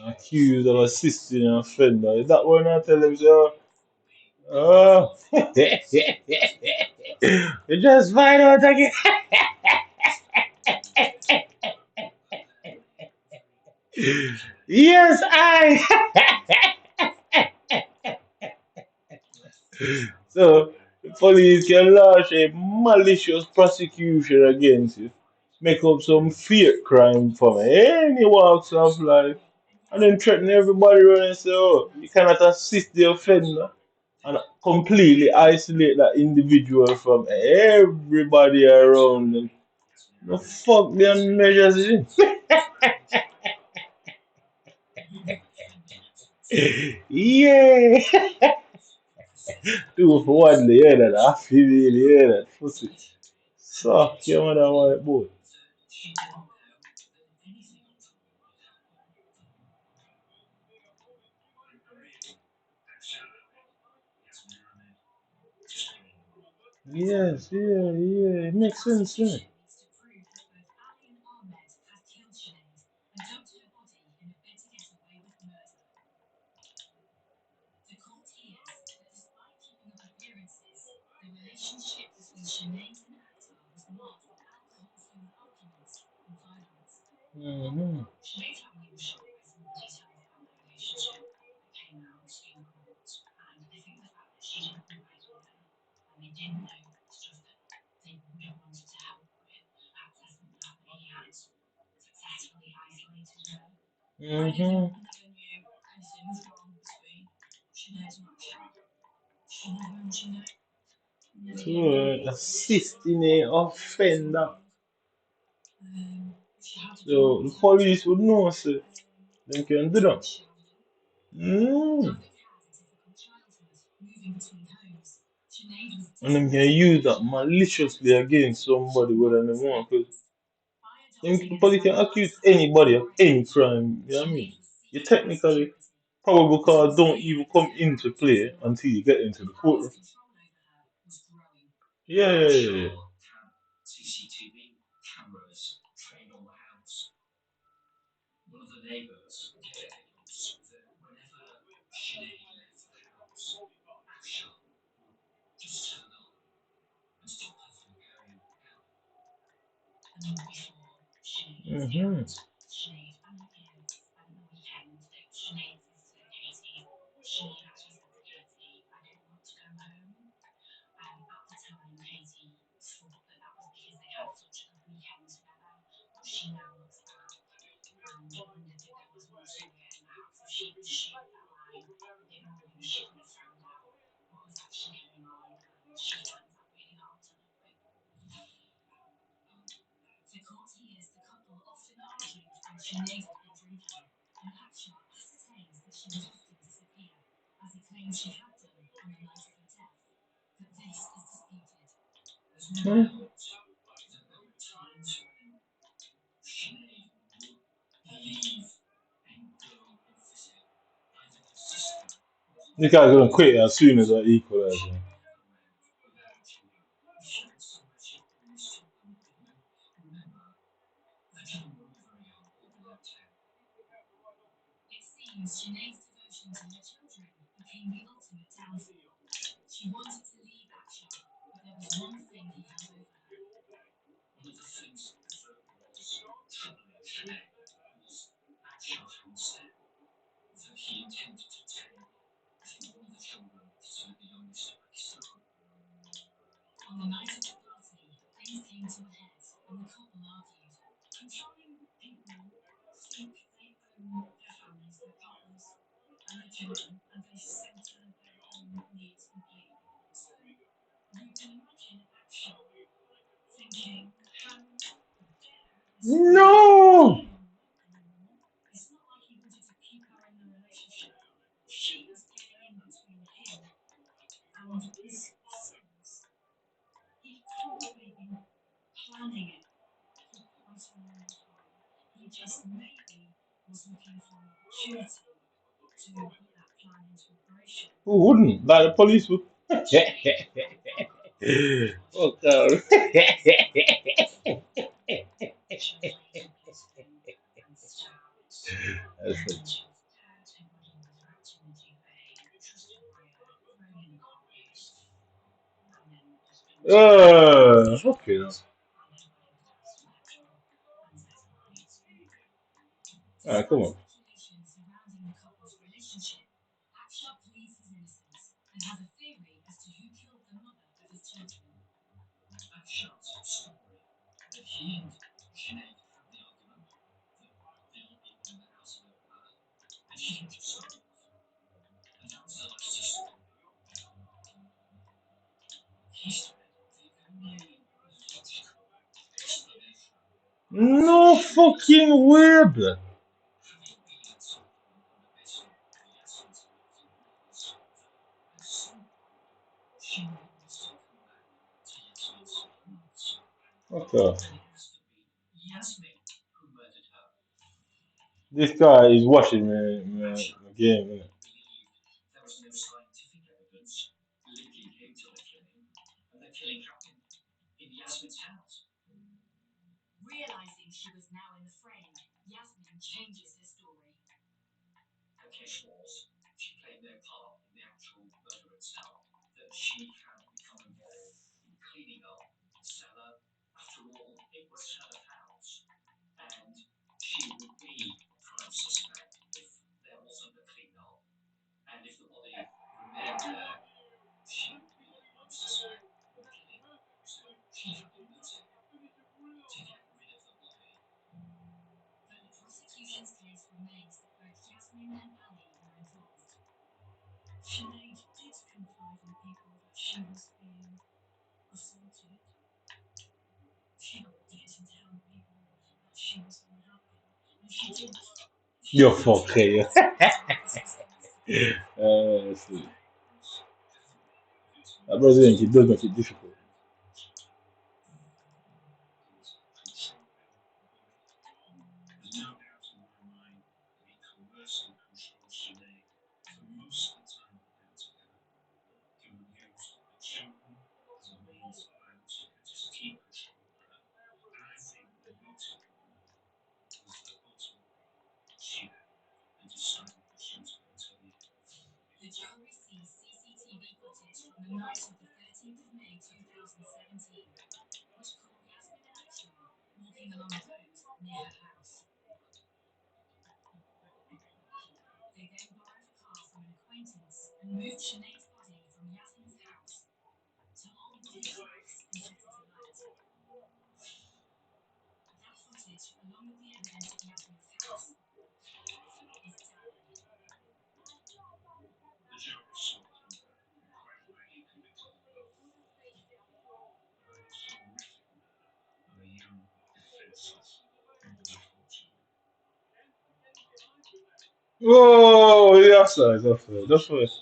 Accused of assisting an offender. Is that what I tell him, sir? Oh, you just find out again. Yes, I. So, the police can launch a malicious prosecution against you, make up some fake crime from any walks of life, and then threaten everybody around and say, oh, you cannot assist the offender, and completely isolate that individual from everybody around them. No fuck them measures in. Yeah! Two for one, the hear that, I feel the hear that, pussy. Suck your mother white boy. Yes, yeah, yeah, it makes sense, yeah. Mm-hmm. Mm-hmm. So, assisting a offender. So, the police would know, sir. They can do that. Mm. and them can use that maliciously against somebody whether they want. Because the police can accuse anybody of any crime. You know what I mean? You technically probable cause don't even come into play until you get into the courtroom. Yeah, yeah, yeah, yeah. Mm-hmm. This guy's gonna quit as soon as I equalize. No! Who wouldn't? Like the police would. Oh god. Okay. Alright, come on. No fucking way, blood. Okay. This guy is watching my game, innit? You're fucking. Let's see. At Brazilian it does make it difficult. Oh, yeah, sorry, that's first.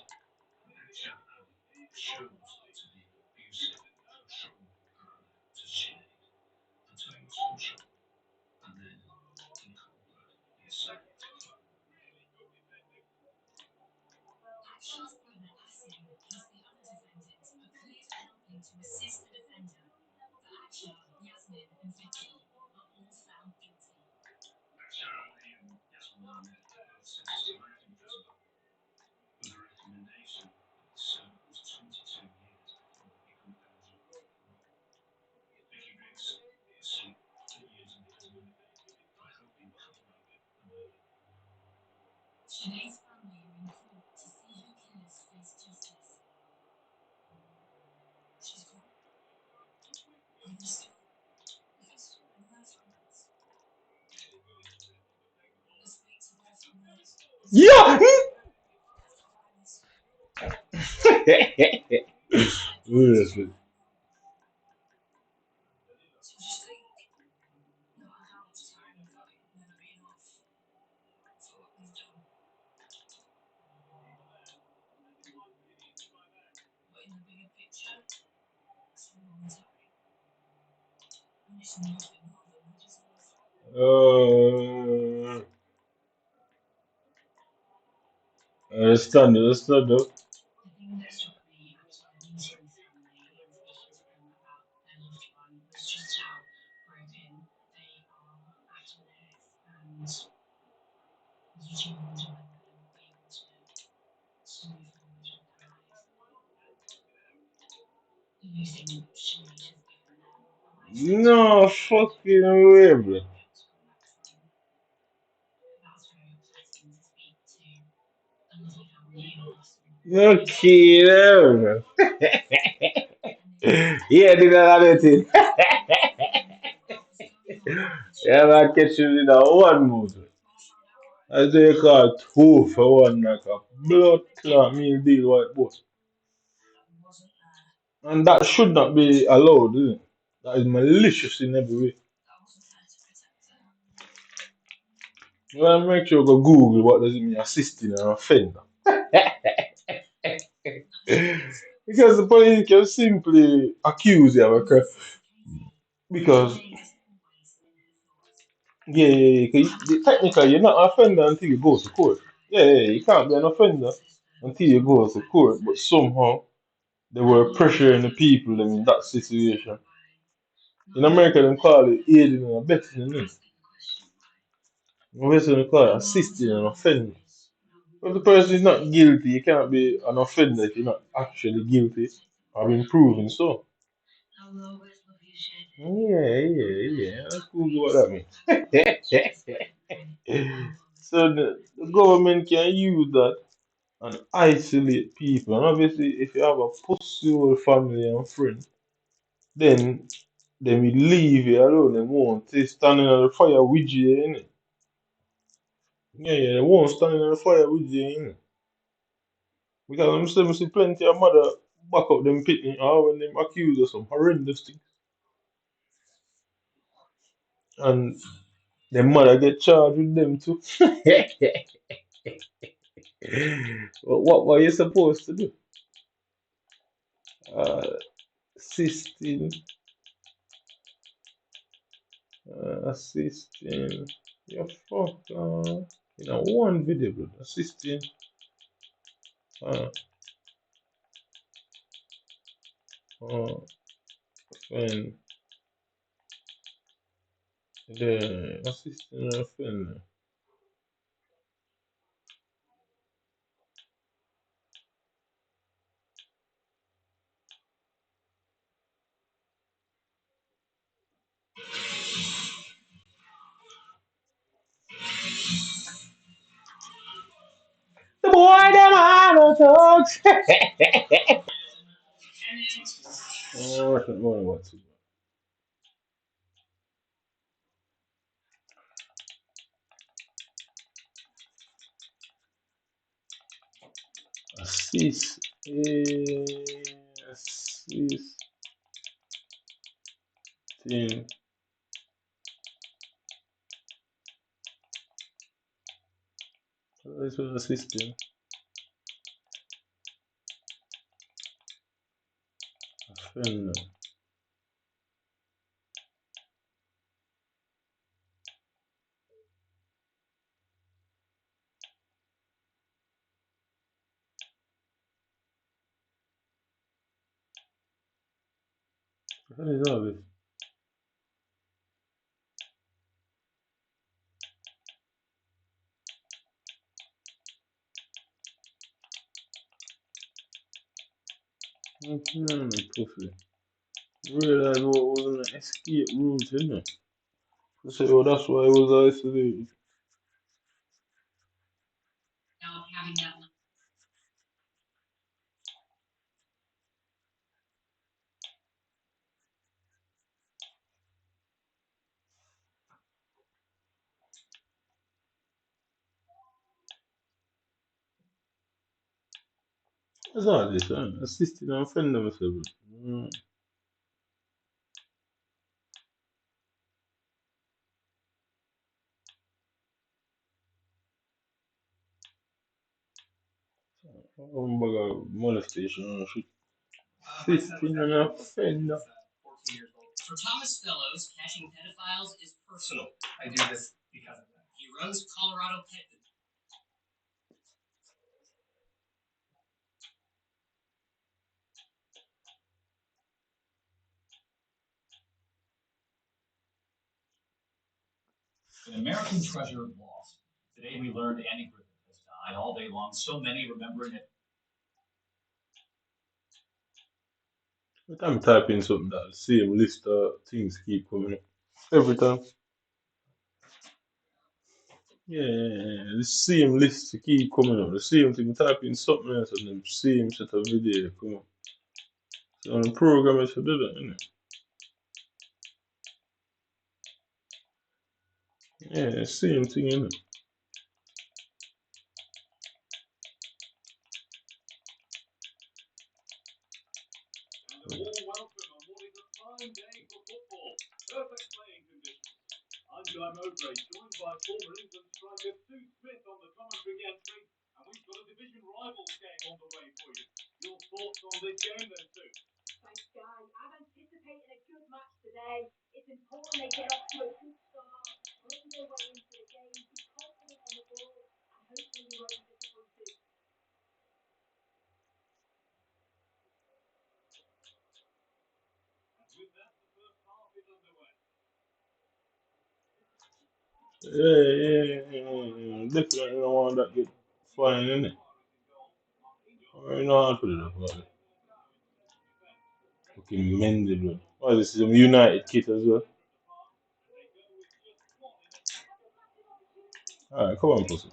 Yeah! Seriously. Understand though. No fucking way, bro. Okay, there, bro. Yeah, did that anything. Yeah, man, catch you in a one move. I say call two for one like a blood clot meal deal white boy. And that should not be allowed, is it? That is malicious in every way. Well, make sure you go Google what does it mean assisting an offender. Because the police can simply accuse you of a crime. Because, yeah, 'cause technically you're not an offender until you go to court. Yeah, you can't be an offender until you go to court. But somehow they were pressuring the people in that situation. In America, they call it aiding and abetting, innit? In Western, they call it assisting an offender. If the person is not guilty, you can't be an offender if you're not actually guilty or been proven so. Yeah. Let's Google what that means. So the government can use that and isolate people. And obviously, if you have a pussy old family and friends, then they will leave you alone. They won't stay standing on the fire with you, innit? Yeah, they won't stand in the fire with you, innit? Because I'm still see plenty of mother back up them picnic when them accused of some horrendous things. And the mother get charged with them too. But what were you supposed to do? Assisting, assisting. Yeah, fuck. You know, one video, bro. Assisting. Uh, uh, friend. The assisting a friend. The boy, them are talks. Oh, I don't know what to do. Assist. Assisting. This was assisting a friend. What the hell is all this? No, pussy. Realize what was an escape route, innit? So that's why it was isolated. That's all this, assisting and friend themselves. Molestation and shit. Assisting and offender. Every time I type in something, that the same list of things keep coming up. Every time. Yeah, the same list keep coming up. The same thing, type in something else and the same set of video come up. So on the program, I should do that, innit? Yeah, same thing, innit? Yeah. Definitely the one that get fine, innit? I know how to put it up, but fucking mended, bro. Oh, this is a United kit as well. Alright, come on, pussy.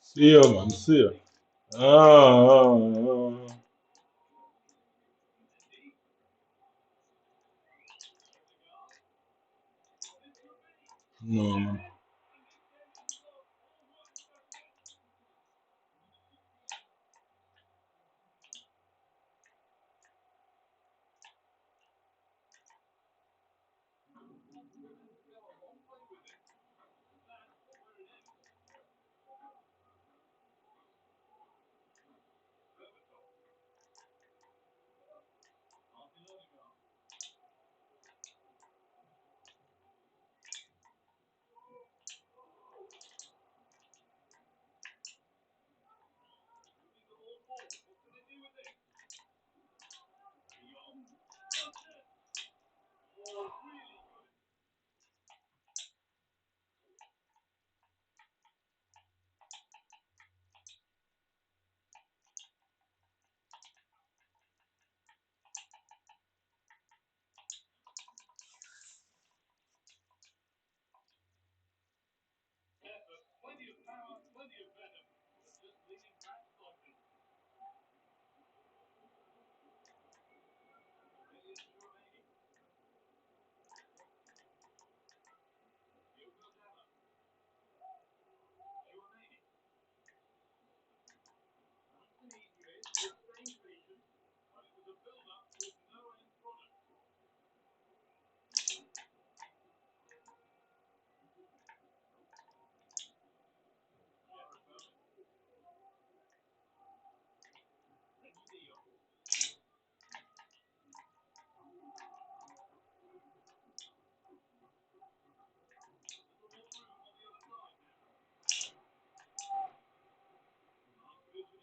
See ya, man. See ya. Ah, no, man.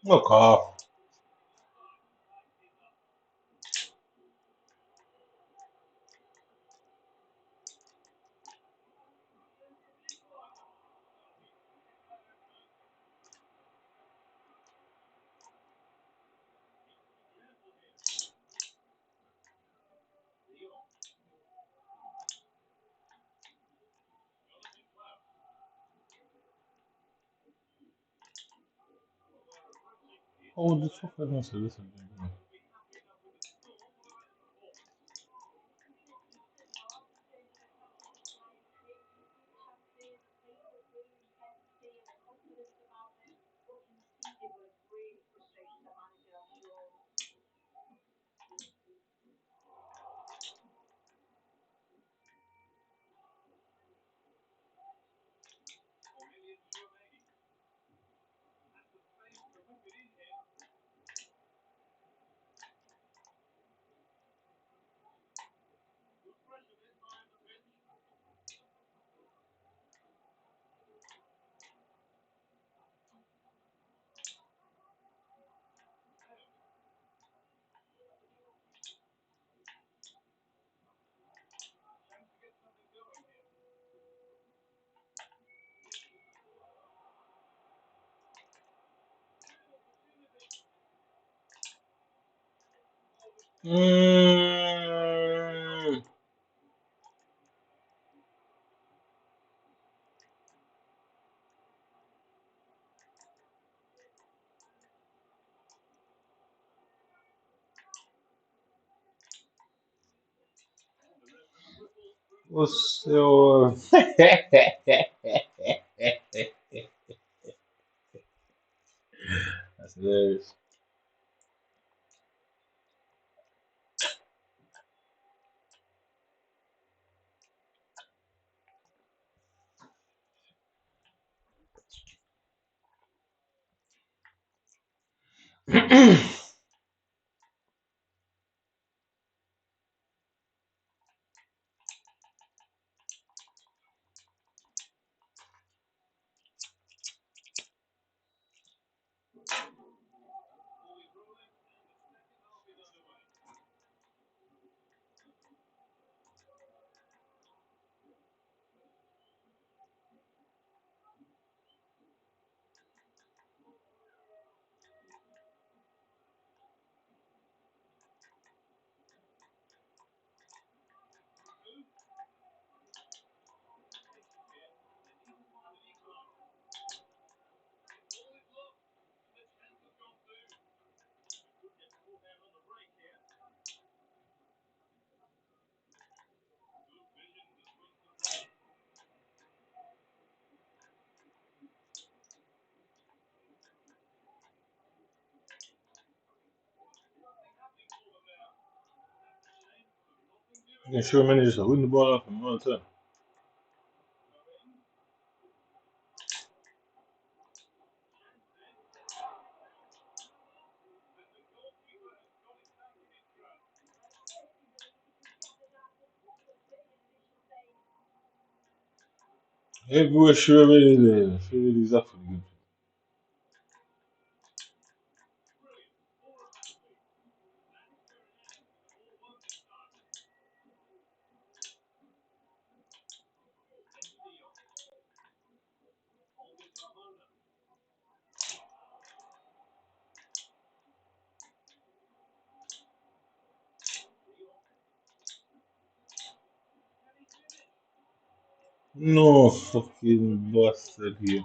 Look off. Oh, the fuck I don't say this again. Mm. What's your That's hilarious. Yeah, sure managed to win the ball off him all the time. Everywhere sure really is. Sure really is actually good. No fucking bastard here.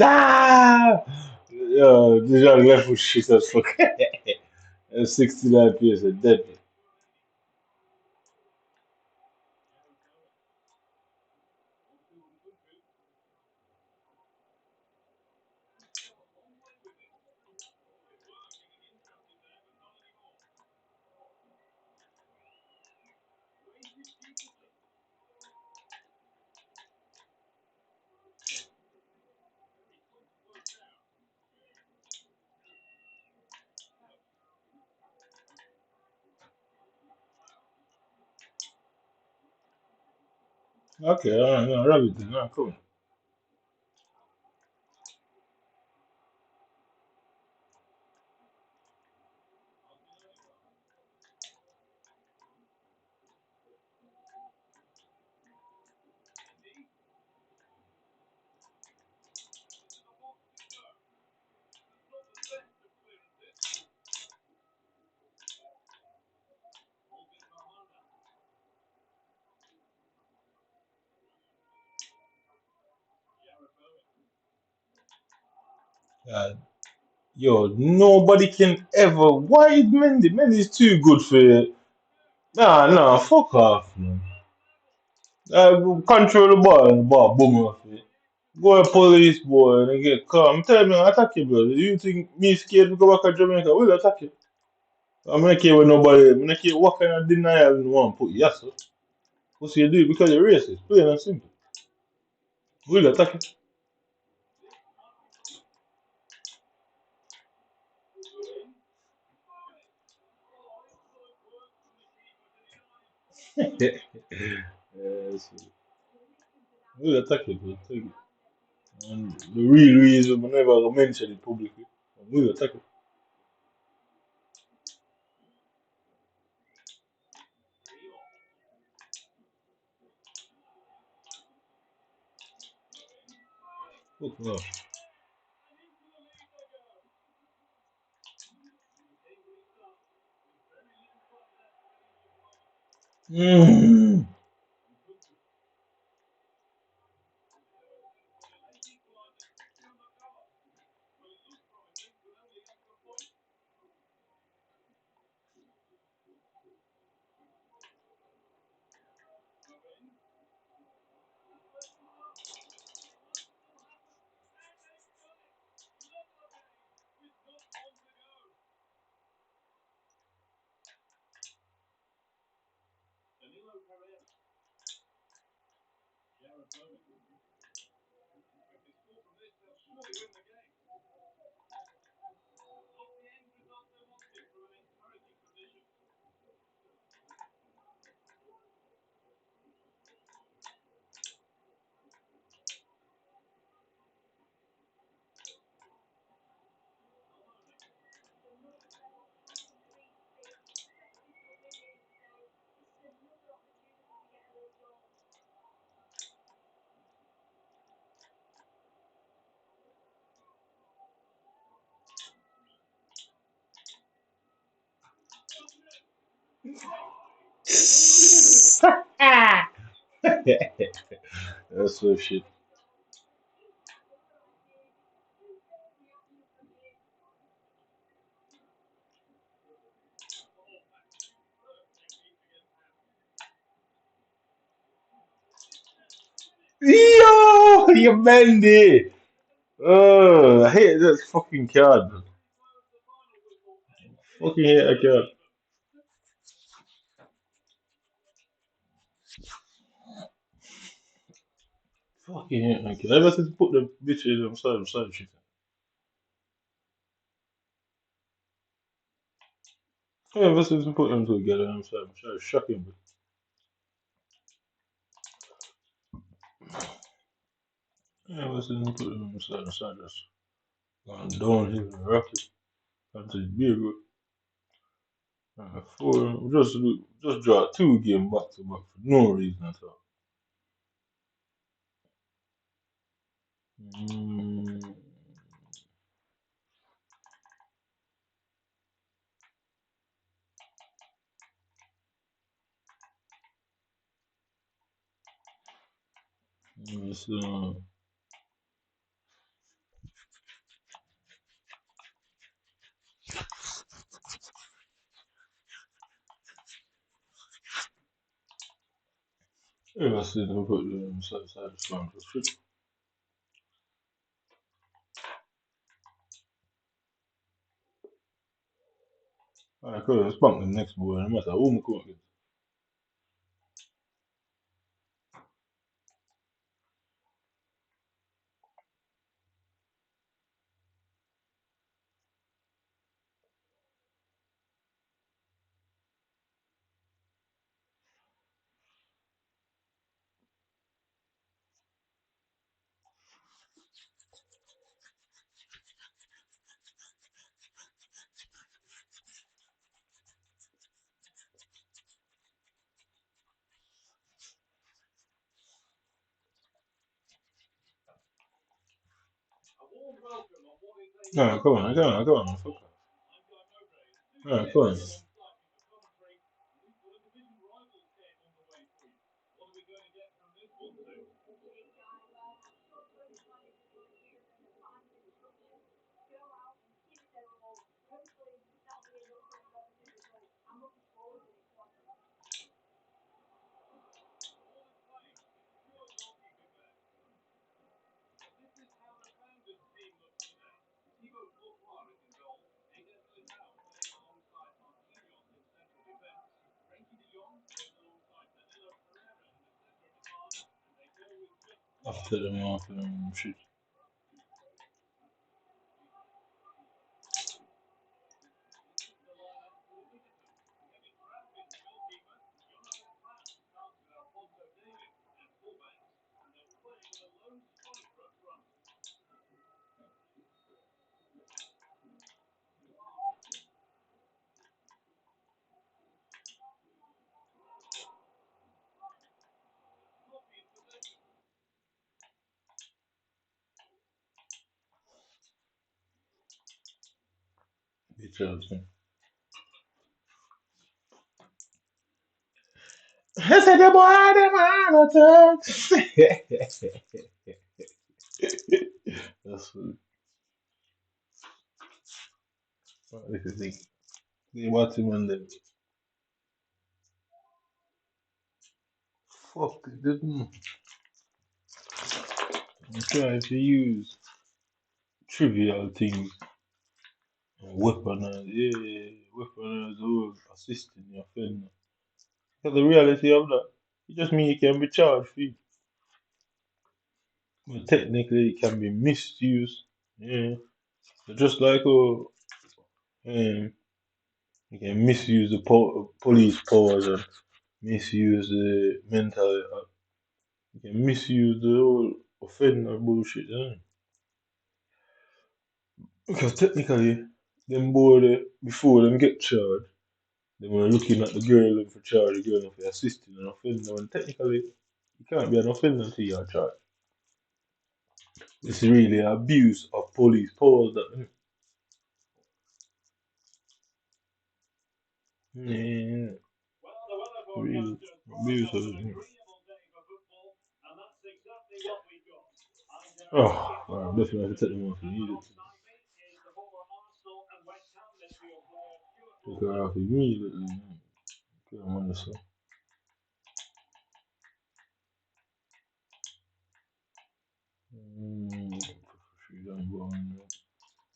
Ah! Déjà left with shit as fuck. 69 PS, a dead. Okay, no, rabbit, no, cool. Uh, Yo, nobody can ever. Why Mendy? Mendy's too good for it. Nah, nah, fuck off, man. Control the ball and the ball boom off it. Go to police boy and get caught. I'm telling you, I attack you, brother. You think me scared to go back to Jamaica? We'll attack you. I'm not care with nobody. I'm not care what kind of denial you want to put. Yes, sir. What you do it because you're racist. Plain and simple. We'll attack you. Yes, we'll attack you, bro. Take it. And the real reason we never mention it publicly. We'll attack you. Fuck no. Mm. That's so shit. Yo, you bendy. Oh, I hate that fucking card. Fucking hate that card. Fucking hate that card. Ever since put the bitches on side shit. Ever since we put them together, I'm sorry, shocking. But ever since we put them on side, just gone downhill and rocket. Until Viagra. Four, just draw two game back to back for no reason at all. Mm, so, ever since we put them side to side, just shit. I could have spunked the next boy, no matter who we come against. No, come on, fuck off. No, come on. after them off and shit. Bitch ass thing. I said the boy them on a That's what this is it. They watch him and them. Fuck, it didn't. I'm trying to use trivial things and weaponize, weaponize or assisting your friend. Because the reality of that, it just means you can be charged for it. But technically, it can be misused. Yeah. So just like um, you can misuse the police powers and misuse the mental. You can misuse the whole offender bullshit. Yeah. Because technically, them boy they, before them get charged, they were looking at the girl and for charge the girl and for assisting an offender. And technically, you can't be an offender until you're charged. It's really abuse of police powers that yeah, really abuse of it. Oh, I'm definitely have to take them off immediately. Take her off immediately. Get them on the side. She done go on there.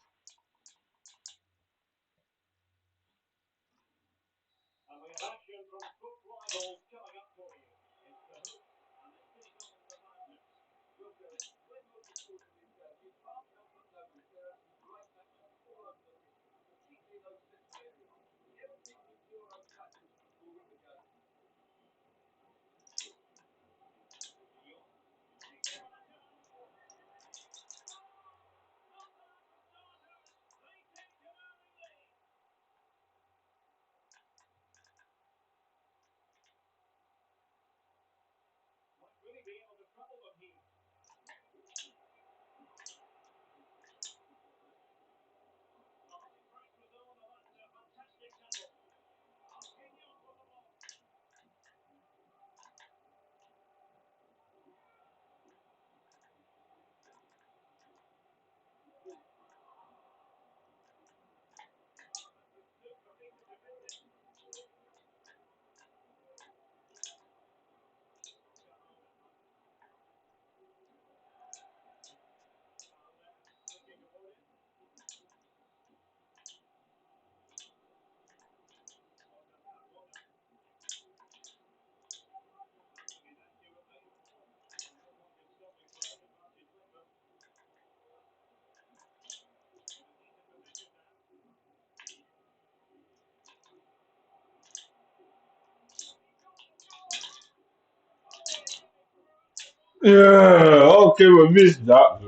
Yeah, okay, we missed that.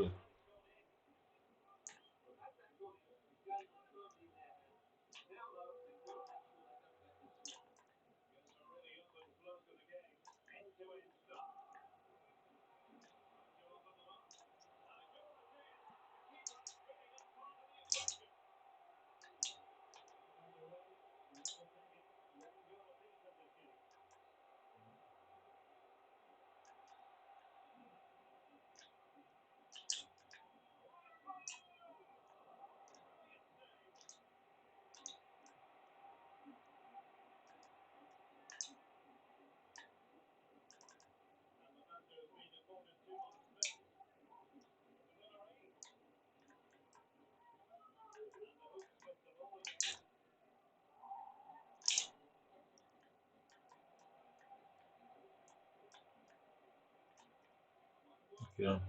Yeah.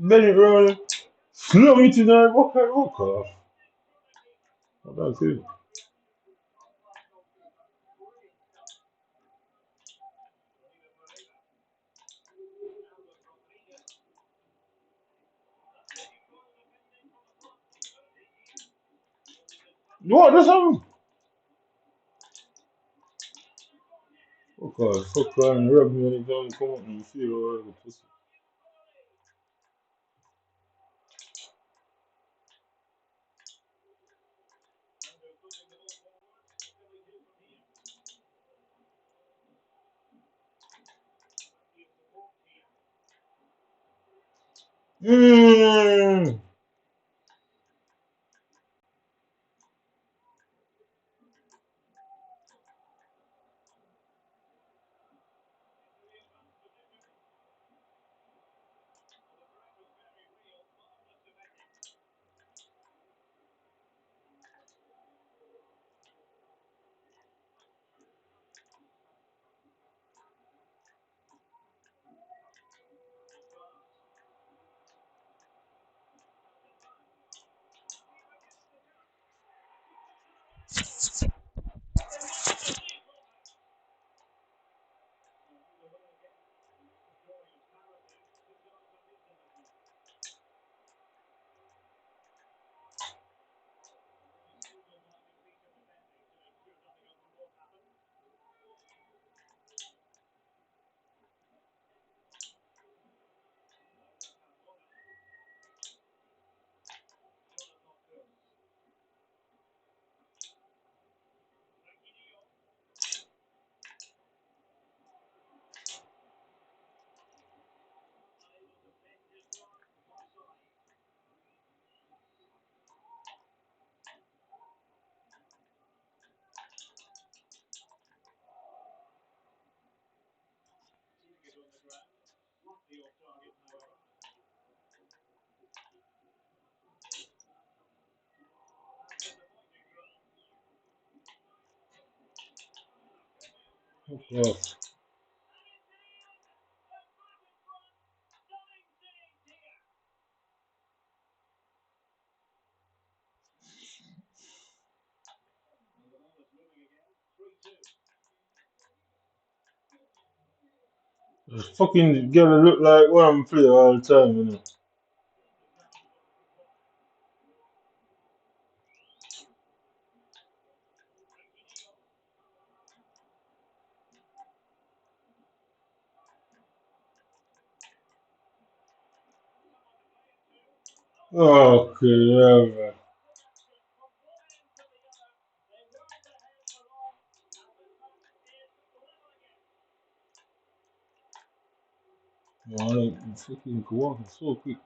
Bennett rolling. Slow me tonight. Walk off. That's it. What? That's happened. Fuck off and rub me when it don't come up and feel all the pussy. Mmm. Fuck off. This fucking girl look like one play all the time, you know. Okay, yeah, man. Man, I fucking walking so quick.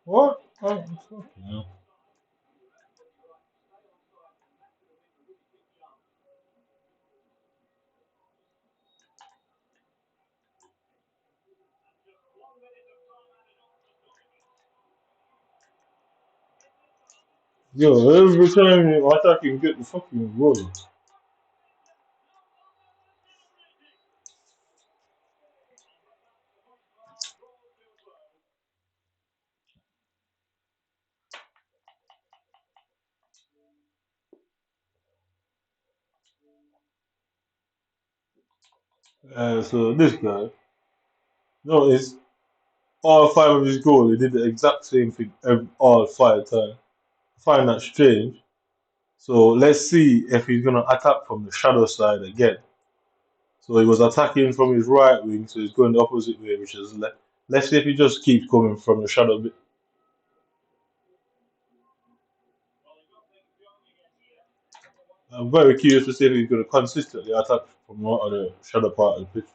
What? Oh, fucking hell. Yo, every time you attack him, get the fucking goal. So this guy, no, it's all five of his goals, he did the exact same thing all five times. I find that strange. So let's see if he's gonna attack from the shadow side again. So he was attacking from his right wing, so he's going the opposite way, which is left. Let's see if he just keeps coming from the shadow bit. I'm very curious to see if he's going to consistently attack from one of the shadow part of the pitch.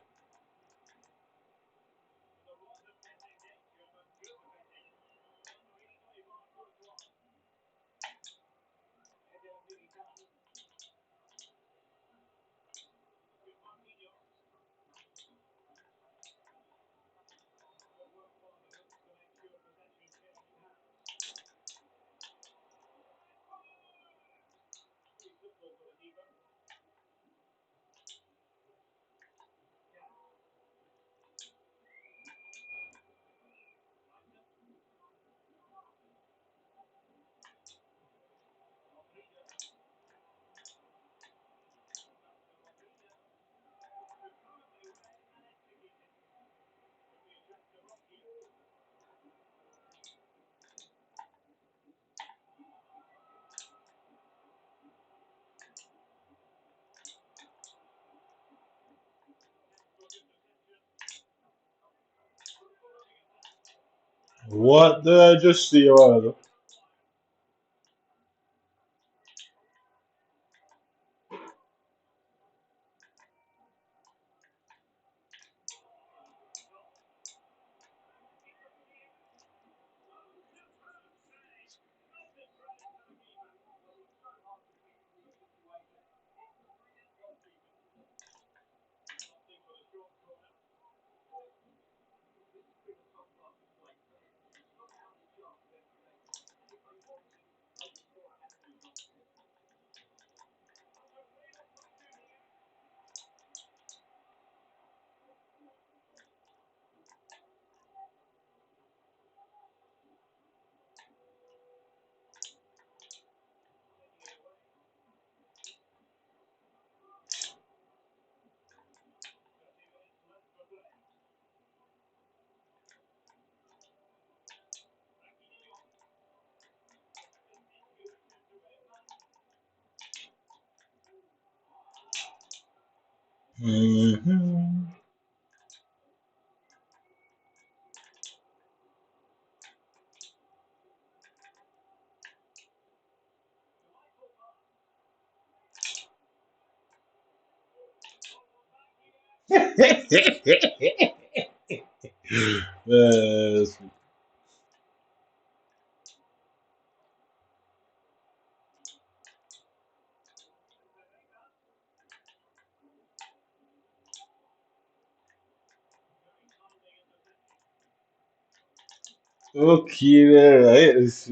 What did I just see a while ago? Mm-hmm. Yes. Okay, right. It's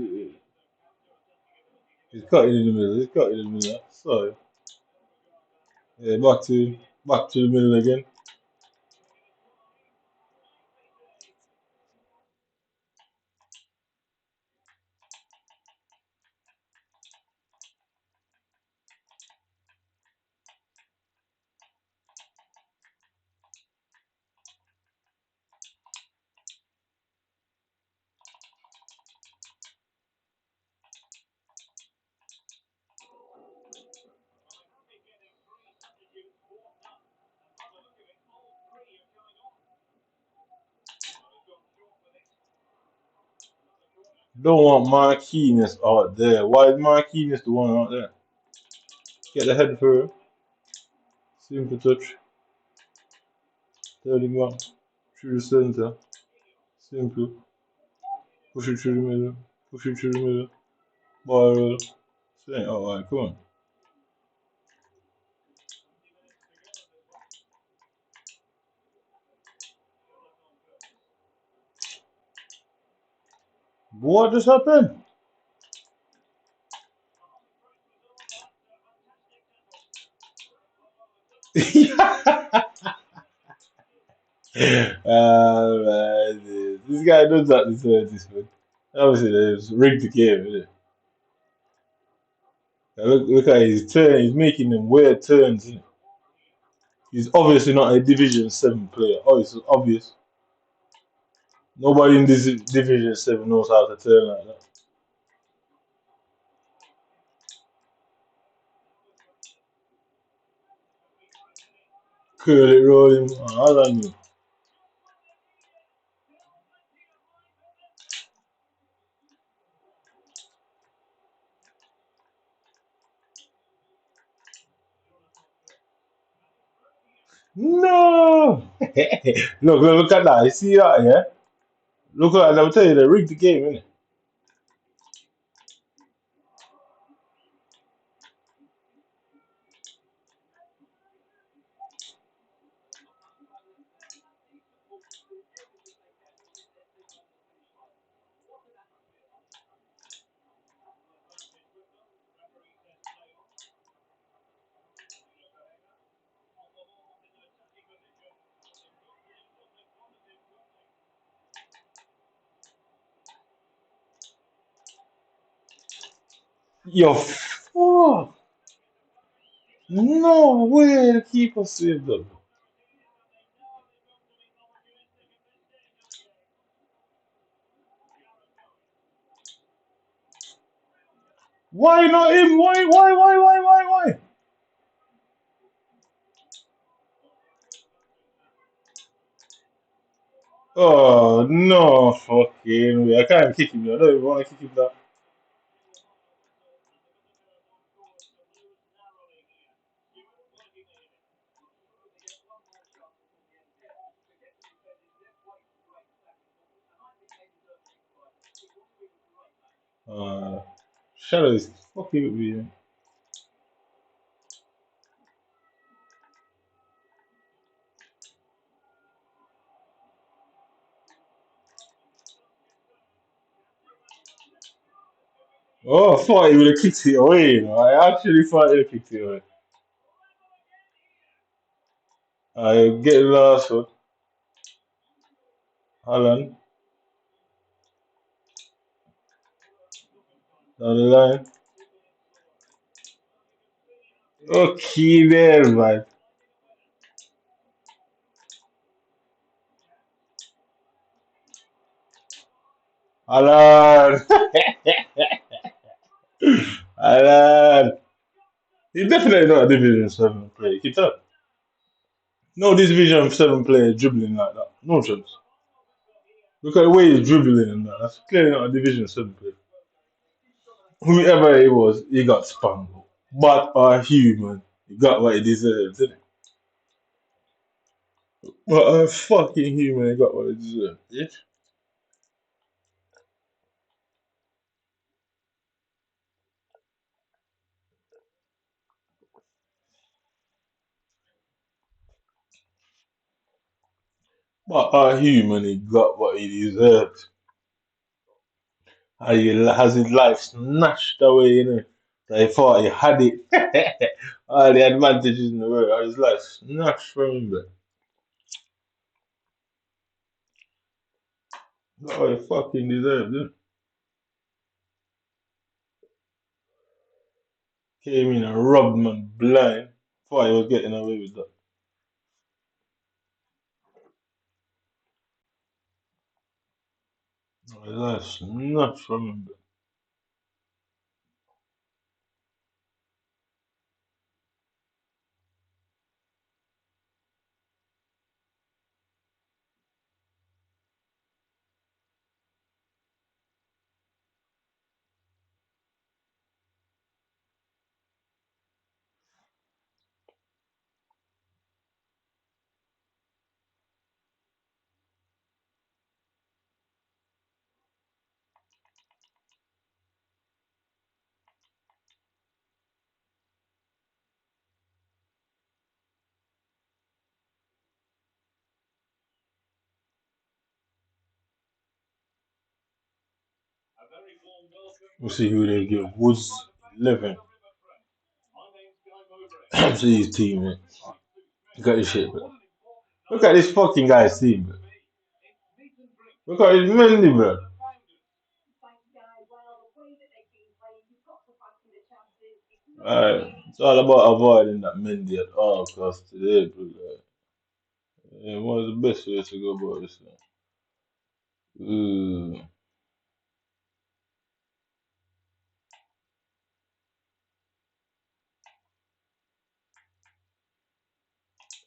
cutting in the middle. It's cutting in the middle. Sorry. Yeah, back to the middle again. Don't want Marquinhos out there. Why is Marquinhos the one out there? Get the head for her. Simple touch. Turning back. Through the center. Simple. Push it through the middle. Push it through the middle. Ball roll. Saying, alright, come on. What just happened? Man, this guy does that this man. Obviously, they just rigged the game, innit? Look at his turn. He's making them weird turns, innit? He's obviously not a Division 7 player. Oh, it's obvious. Nobody in this Division 7 knows how to turn like that. Curl it, roll him, all I knew. No! Look at that. You see that, yeah? Look at that. I'm telling you, they rigged the game, innit? Yo, fuck. No way the keeper saved them. Why not him? Why? Oh, no fucking way. I can't kick him. I don't even want to kick him that. Shadow is fucking with me. Oh, I thought he would have kicked it away. You know? I actually thought he would have kicked it away. I get the last one. Alan, down the line. Okay, there, man. Alan! Alan! He's definitely not a Division 7 player. Keep that. No, this Division 7 player dribbling like that. No chance. Look at the way he's dribbling and that. That's clearly not a Division 7 player. Whoever he was, he got spun. But a human. He got what he deserves, didn't he? But a fucking human, he got what he deserved. Yeah? But a human, he got what he deserved. And he has his life snatched away, you know. So he thought he had it. All the advantages in the world. And his life snatched from him, but got what he fucking deserved, didn't he? Came in and robbed man blind. Thought he was getting away with that. His life snatched from him, but we'll see who they give. Woods 11. See his team, man. Look at this shit, bro. Look at this fucking guy's team, bro. Look at his Mendy, bro. It's all about avoiding that Mendy at all costs today, bro. Yeah, what is the best way to go about this? Ooh.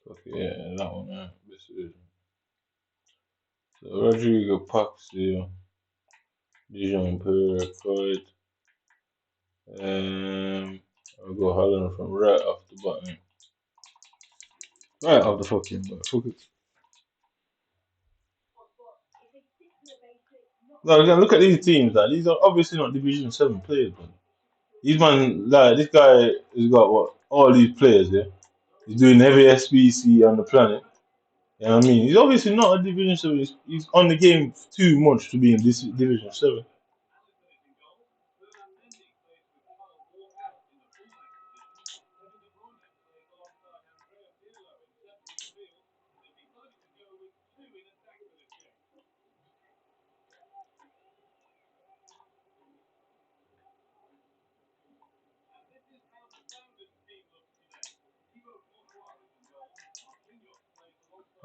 Okay, yeah, that one, yeah. This is. So Rodrigo Paxi, Dijon Per Freud. I'll go Holland from right off the button. Right off the fucking button. Fuck it. No, again, look at these teams. Like, these are obviously not Division 7 players, man. These man, like, this guy has got what? All these players, yeah? He's doing every SBC on the planet. You know what I mean? He's obviously not a Division 7. He's on the game too much to be in this Division 7.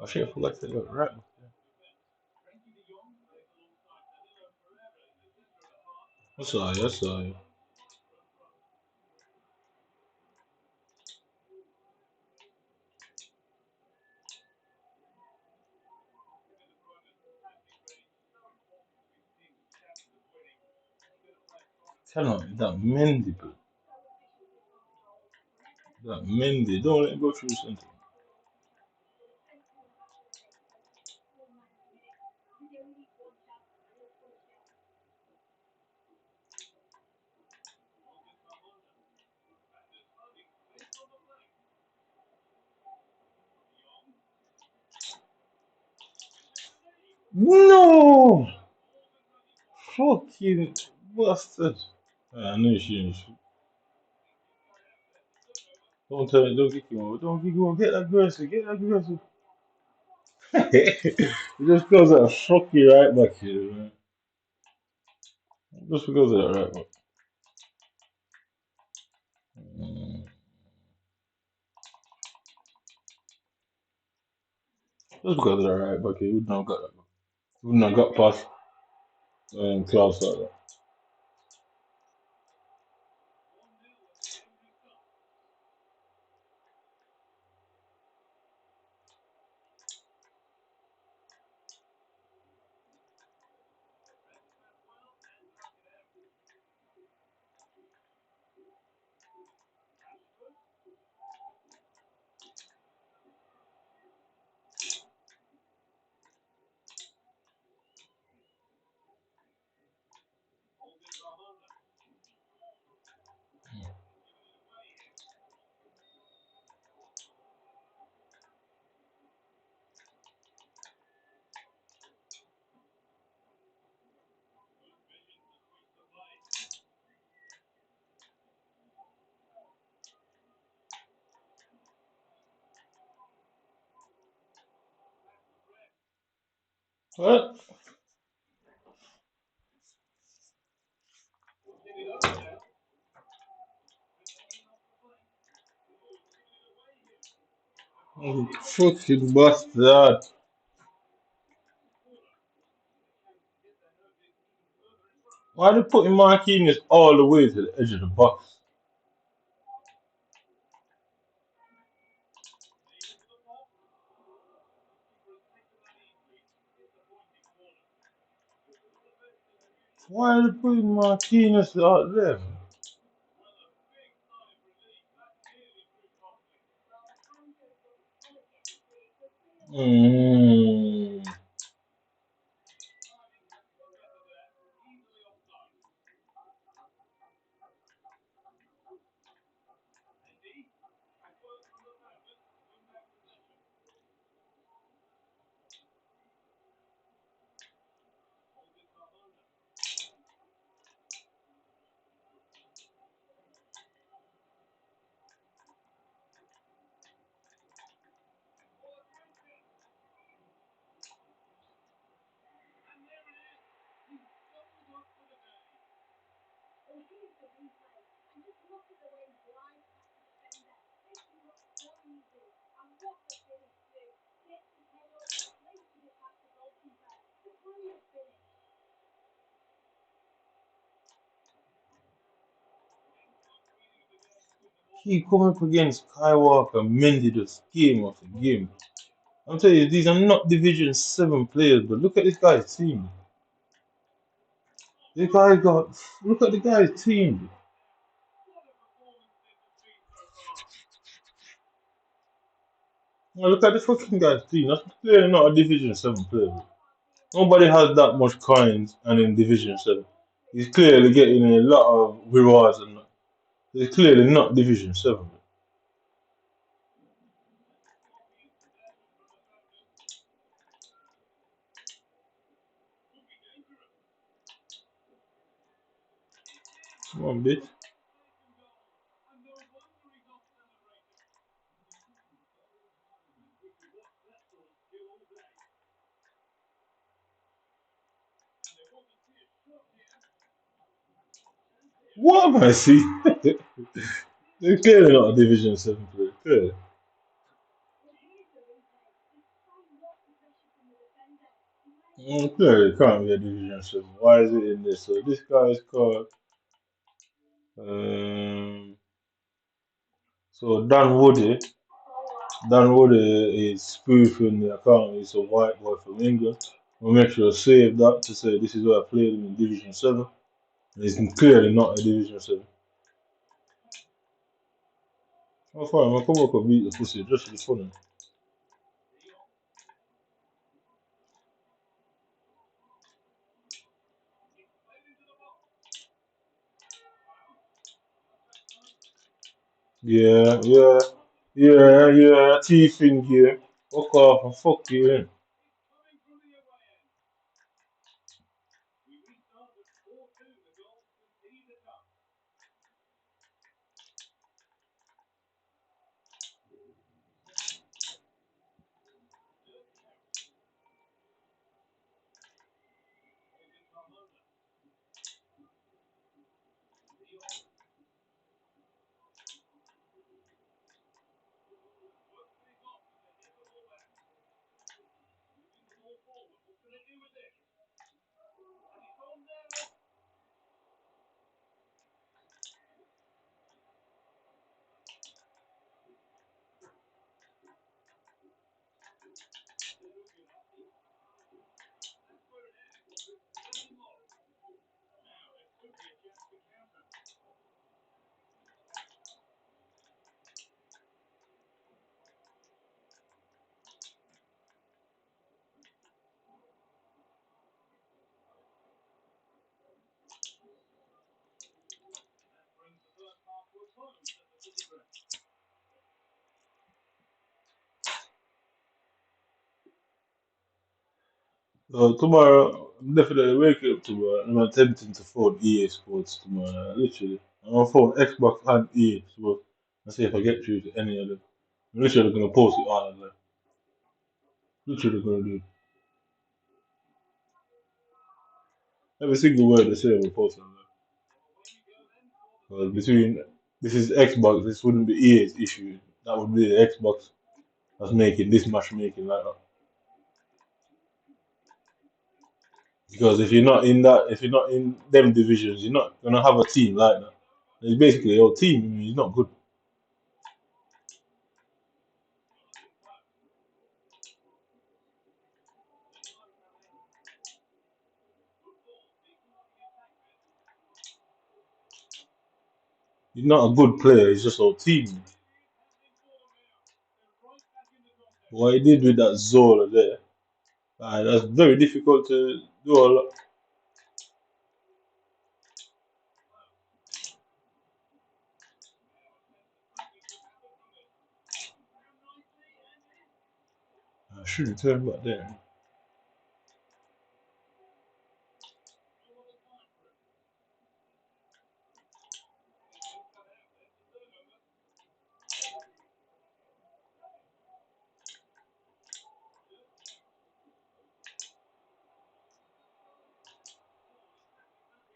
I should have like that right. That's all right, that's all right. Cannot, that Mendy, bro. That Mendy. Don't let him go through something. No! Fucking bastard. I knew she. Don't tell it, don't kick him over. Don't kick him over. Get that aggressive, get that aggressive. It just goes that fucking right back here, man. Just because of that right back. Mm. Just because of that right back here. He would not got that. He would not got past Klaus like that. What? Oh, fucking bastard. Why are they putting Marquinhos all the way to the edge of the box? Why are they putting Marquinhos out there? Mm. Keep coming up against Skywalker, Mendy, just game after game. I'm telling you, these are not Division 7 players, but look at this guy's team. This guy got. Look at the guy's team. Now look at the fucking guy's team. That's clearly not a Division 7 player. Nobody has that much coins and in Division 7. He's clearly getting a lot of rewards and that. He's clearly not Division 7. Come on, bitch. What am I seeing? He's clearly not a Division 7 player. Clearly. Clearly it can't be a Division 7. Why is it in this? So this guy is called. Um, so Dan Woody. Dan Woody is spoofing the account. He's a white boy from England. We'll make sure to save that to say this is where I played him in Division 7. He's clearly not a Division 7. Oh, fine, man. Come up and beat the pussy just for the fun. Yeah, yeah, yeah. Teeth in here. Fuck off and fuck you in. Tomorrow, I'm definitely waking up tomorrow. I'm attempting to phone EA Sports tomorrow. Literally. I'm gonna phone Xbox and EA Sports and see if I get through to any of them. I'm literally gonna post it all online. Literally gonna do it. Every single word they say, I will post online. Between this is Xbox, this wouldn't be EA's issue. That would be the Xbox that's making this matchmaking like that. Because if you're not in that, if you're not in them divisions, you're not gonna have a team like that. It's basically your team. I mean, it's not good. He's not a good player. He's just our team. What he did with that Zola there, that's very difficult to do a lot. I shouldn't turn back there.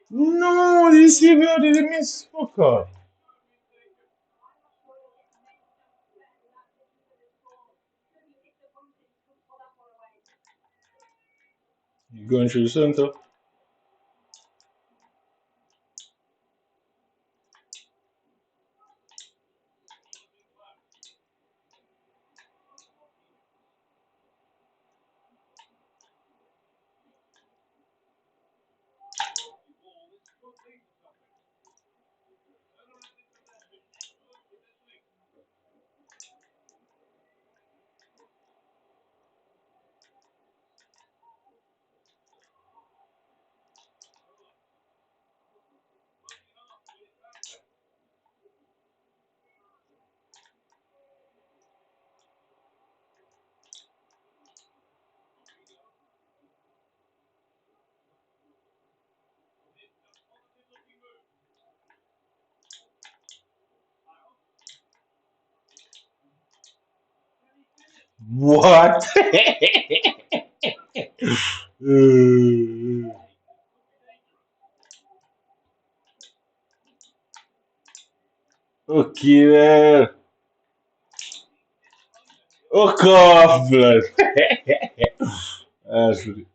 No, you see where did he miss? Fuck off. You're going through the center. What? Okay, man. Hook off, blood. That's really,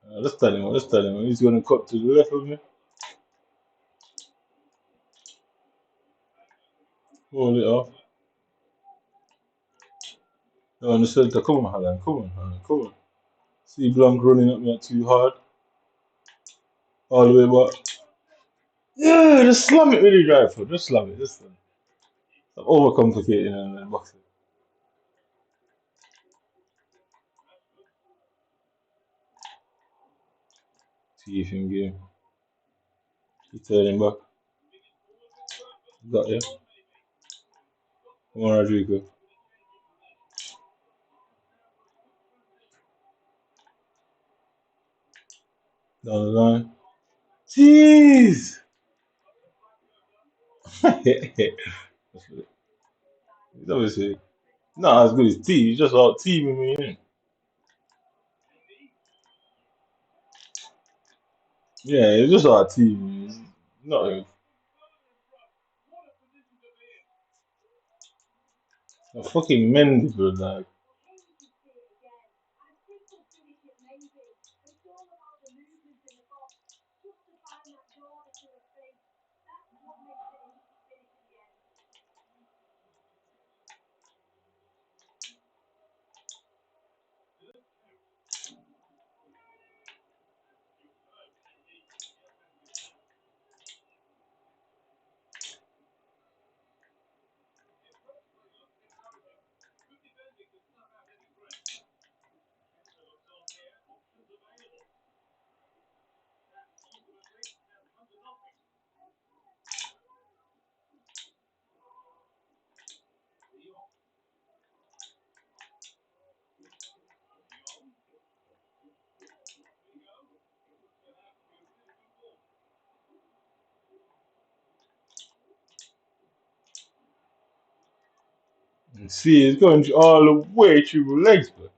let's tell him. Let's tell him. He's gonna cut to the left of me. Hold it off. No, on the center. Come on, Alan. Come on, Alan. Come on. See Blanc running at me too hard. All the way back. Yeah, just slam it with the right foot. Just slam it. Just slam it. Stop overcomplicating and then box it. See if in game. He turning back. Got you. Come on, Rodrigo. Down the line. Jeez! He's obviously not as good as T. He's just out teaming me in. Yeah, he's just out teaming me. Not a fucking Mendy, bro. Like, see, it's going all the way through the legs, bro.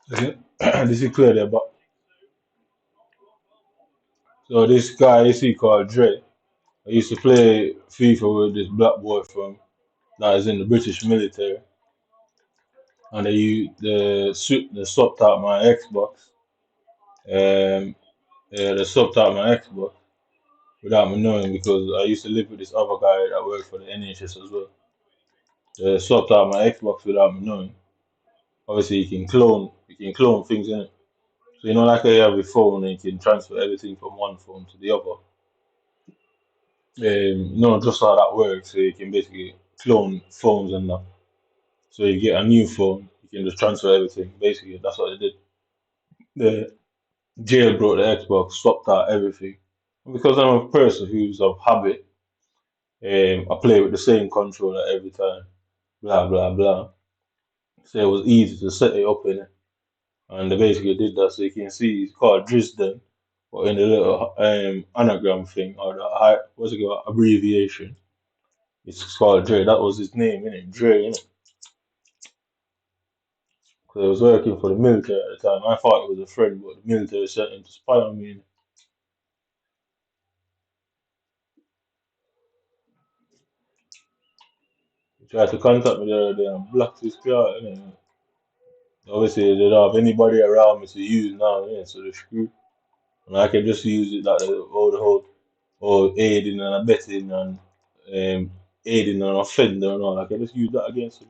This is clear there, but so this guy you see called Dre. I used to play FIFA with this black boy from that is in the British military, and they swapped out my Xbox. They swapped out my Xbox without me knowing because I used to live with this other guy that worked for the NHS as well. They swapped out my Xbox without me knowing. Obviously, you can clone things in it. So you know, like I have a phone, and you can transfer everything from one phone to the other. Just how that works. So you can basically clone phones and that. So you get a new phone, you can just transfer everything. Basically, that's what they did. They jailbroke the Xbox, swapped out everything. Because I'm a person who's of habit, I play with the same controller every time. Blah blah blah. So it was easy to set it up in it, and they basically did that. So you can see it's called Dresden, but in the little anagram thing or the what's it called abbreviation, it's called Dre. That was his name, innit? Dre, innit? Because I was working for the military at the time. I thought it was a friend, but the military sent him to spy on me. He tried to contact me the other day and blocked his card. Innit? Obviously, they don't have anybody around me to use now, innit? So they're screwed. And I can just use it like the whole aiding and abetting and aiding and offender and all. I can just use that against him.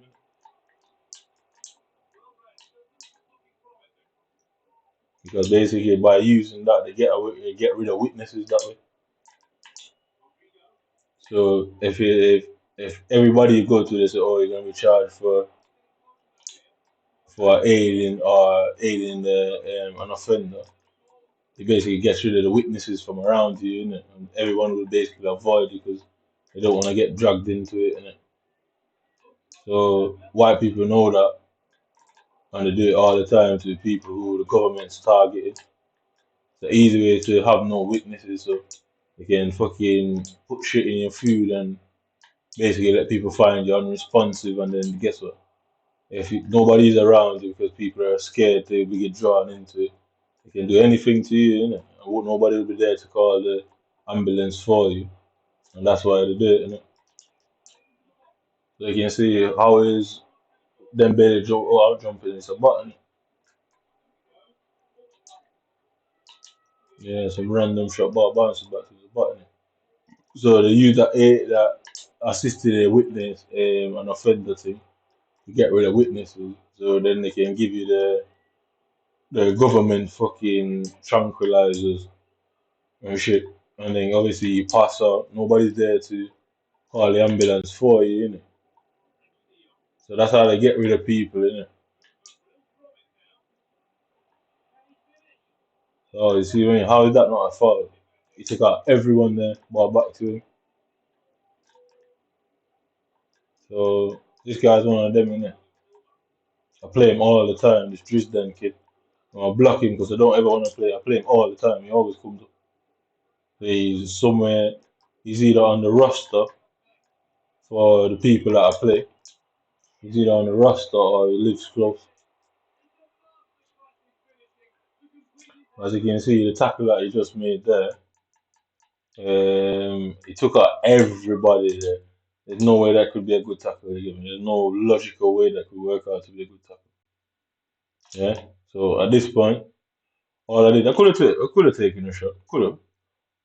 Because basically, by using that, they get rid of witnesses that way. So if everybody you go to, they say, oh, you're gonna be charged for aiding an offender. It basically gets rid of the witnesses from around you, innit? And everyone will basically avoid you because they don't want to get dragged into it, innit? So white people know that, and they do it all the time to people who the government's targeting. It's the easy way to have no witnesses, so they can fucking put shit in your food and basically let people find you unresponsive, and then guess what? If nobody's around you because people are scared to be get drawn into it, they can do anything to you, innit? And nobody will be there to call the ambulance for you, and that's why they do it, innit? So you can see how is them belly jump out jumping. It's a button. Yeah, some random shot ball bouncing back to the button. So they use that assisted a witness an offender thing to get rid of witnesses. So then they can give you the government fucking tranquilizers and shit. And then obviously you pass out. Nobody's there to call the ambulance for you, innit? So that's how they get rid of people, innit? So you see, how is that not a fault? You took out everyone there, brought back to him. So this guy's one of them, innit? I play him all the time, this Dresden kid. I block him because I don't ever want to play. I play him all the time. He always comes up. He's somewhere. He's either on the roster for the people that I play. He's either on the roster or he lives close. As you can see, the tackle that he just made there, he took out everybody there. There's no way that could be a good tackle again. There's no logical way that could work out to be a good tackle. Yeah. So at this point, all I did, I could have taken a shot. Could have.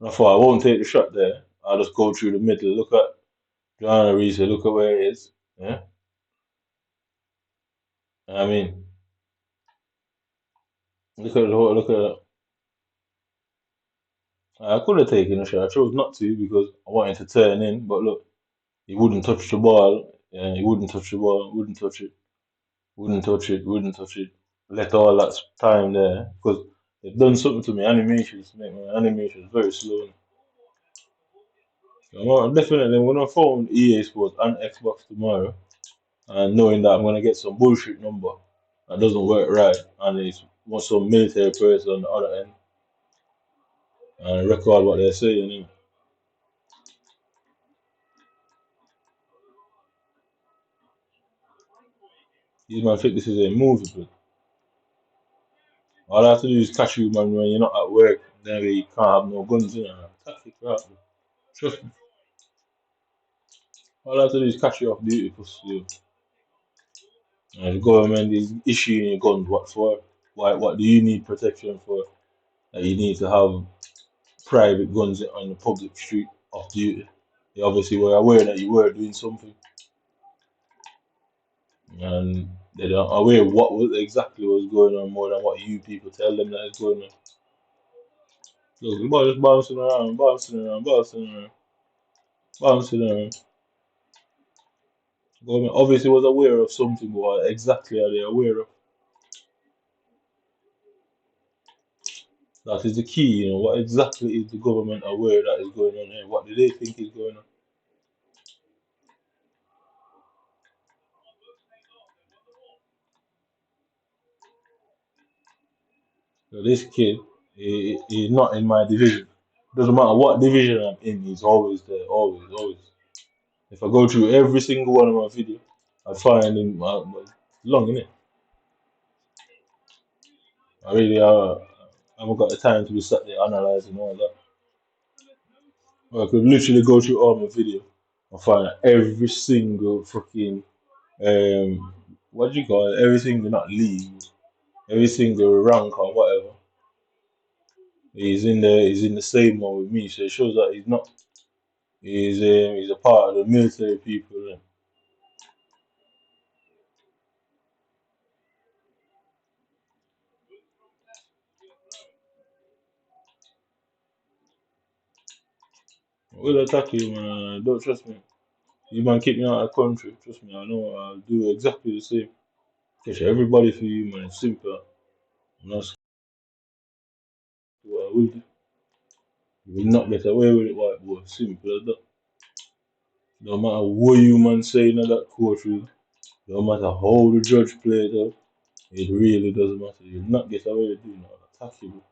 I thought I won't take the shot there. I'll just go through the middle. Look at Joanna Reese, look at where it is. Yeah. I mean, look at. I could have taken a shot. I chose not to because I wanted to turn in. But look, he wouldn't touch the ball. Yeah, he wouldn't touch the ball. Wouldn't touch it. Wouldn't touch it. Wouldn't touch it. Let all that time there because they've done something to my animations to make my animations very slow. I'm definitely gonna phone EA Sports and Xbox tomorrow, and knowing that I'm gonna get some bullshit number that doesn't work right, and it's want some military person on the other end and record what they're saying. These man think this is a movie, but All I have to do is catch you, man, when you're not at work. Then you can't have no guns in there. Attack you crap, bro. Trust me. All I have to do is catch you off duty, pussy. And the government is issuing you guns. What for? Why? What do you need protection for? That you need to have private guns on the public street off duty. You obviously were aware that you were doing something, and they don't aware what was exactly was going on more than what you people tell them that is going on. Look, the ball just bouncing around, bouncing around, bouncing around, bouncing around. Government obviously was aware of something, but what exactly are they aware of? That is the key, you know. What exactly is the government aware that is going on here? What do they think is going on? So this kid, he's not in my division. Doesn't matter what division I'm in, he's always there, always, always. If I go through every single one of my videos, I find him long in it. I really haven't got the time to be sat there analysing all that. I could literally go through all my videos and find every single fucking what do you call it? Every single not league, every single rank or whatever. He's in the same one with me, so it shows that he's not. He's a part of the military people. Will attack you, man. Don't trust me. You man kick me out of the country. Trust me, I know I'll do exactly the same. Catch everybody for you, man. It's simple. And that's what I will do. You will not get away with it, white boy. Simple as that. No matter what you man say in that courtroom, no matter how the judge played it out, it really doesn't matter. You'll not get away with doing that. I'll attack you.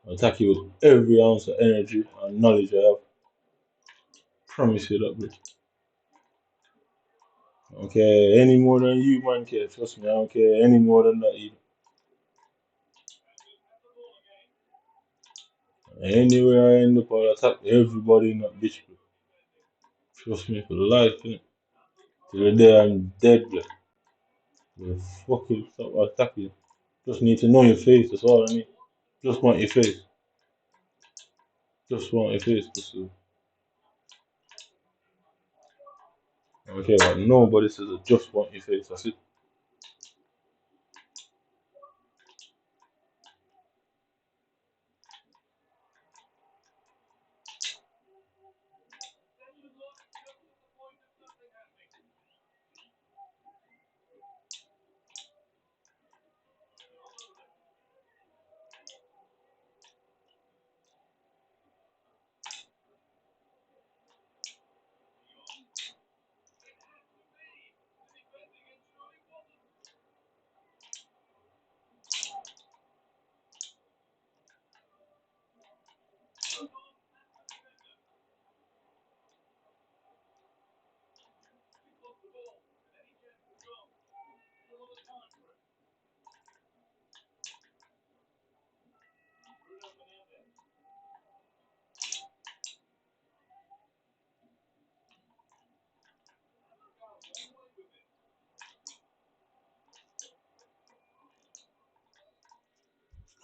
I'll attack you with every ounce of energy and knowledge I have. Promise you that, bro. I don't care any more than you, man, care. Trust me, I don't care any more than that either. Anywhere I end up, I'll attack everybody in that bitch, bro. Trust me, for life, innit? Till the day I'm dead, bro. You'll fucking stop attacking. Just need to know your face, that's all I need. Just want your face. Just want your face, pussy. I don't care what nobody says, I just want your face, that's it.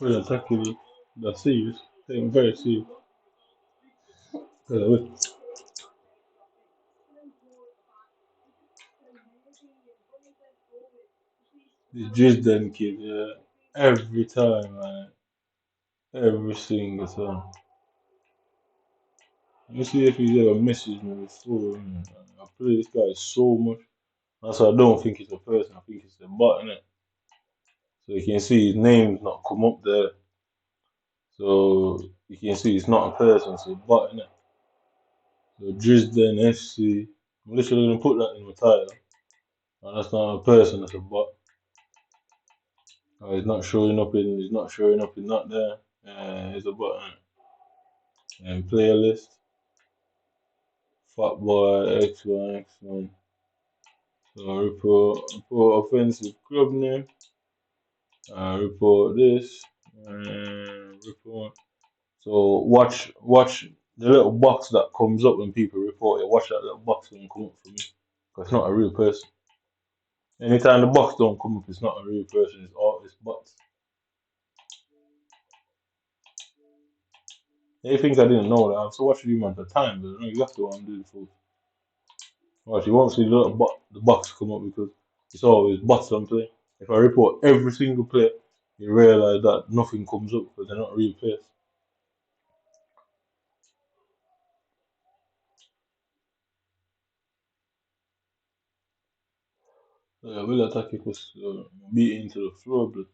We're attacking you. That's serious. Taking very serious. The dresden kid, yeah. Every time, man. Every single time. Let me see if he's ever messaged me before. I play this guy so much. That's why I don't think it's a person. I think it's the bot, innit? So you can see his name's not come up there. So you can see it's not a person, it's a bot, innit? So Dresden FC. I'm literally gonna put that in my title. And that's not a person, that's a bot. He's not showing up in that there. It's a bot, innit? And player list. Fat boy X1 X1. So report offensive club name. Report this. Report. So watch the little box that comes up when people report it. Watch that little box don't come up for me. Cause it's not a real person. Anytime the box don't come up, it's not a real person. It's all it's bots. They think I didn't know that. I've so watched you man for time, but I know exactly what I'm doing for. Watch, you won't see the box come up because it's always bots I'm playing. If I report every single player, you realize that nothing comes up because they're not real players. I will attack you because beat into the floor, but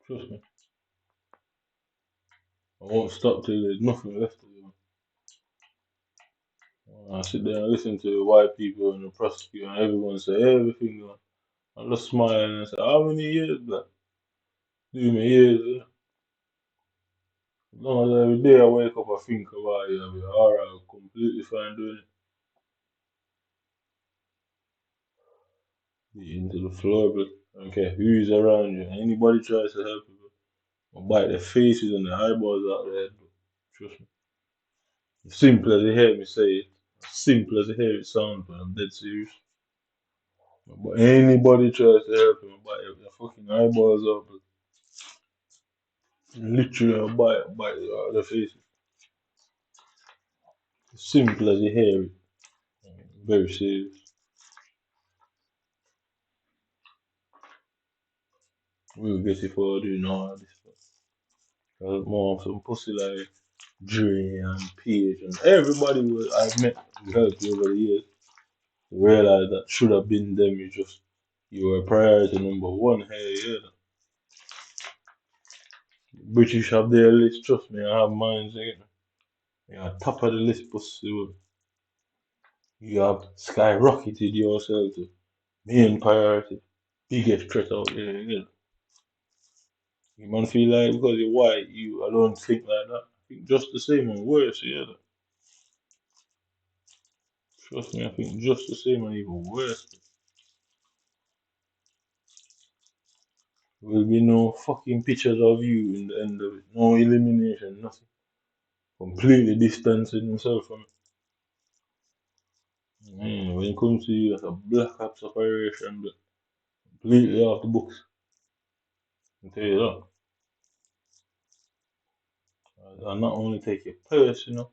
trust me, I won't stop till there's nothing left of you. I sit there and listen to white people and the prosecutor and everyone say everything. I just smile and say, how many years, black? Do me years. As long as every day I wake up, I think about it, I'll be alright, I'm completely fine doing it. Beat into the floor, but I don't care who's around you. Anybody tries to help you, I'll bite their faces and their eyeballs out of their head, bro. Trust me. As simple as you hear me say it, as simple as you hear it sound, but I'm dead serious. But anybody tries to help him, bite their fucking eyeballs out, but literally I'll bite it out of their faces. As simple as you hear it. Very serious. We'll get it for doing all this stuff. Cause more some pussy like Dre and Page and everybody I've met who helped you over the years to realize that should have been them. You were priority number one. Hey, yeah, British have their list. Trust me, I have mine. You're top of the list, pussy. You have skyrocketed yourself to main priority, biggest threat out there. You man feel like because you're white, you I don't think like that. I think just the same and worse. Yeah, trust me, I think just the same and even worse. There will be no fucking pictures of you in the end of it. No elimination, nothing. Completely distancing himself from it. When it comes to you, that's a black ops operation, but completely off the books. I tell you that. I not only take your personal,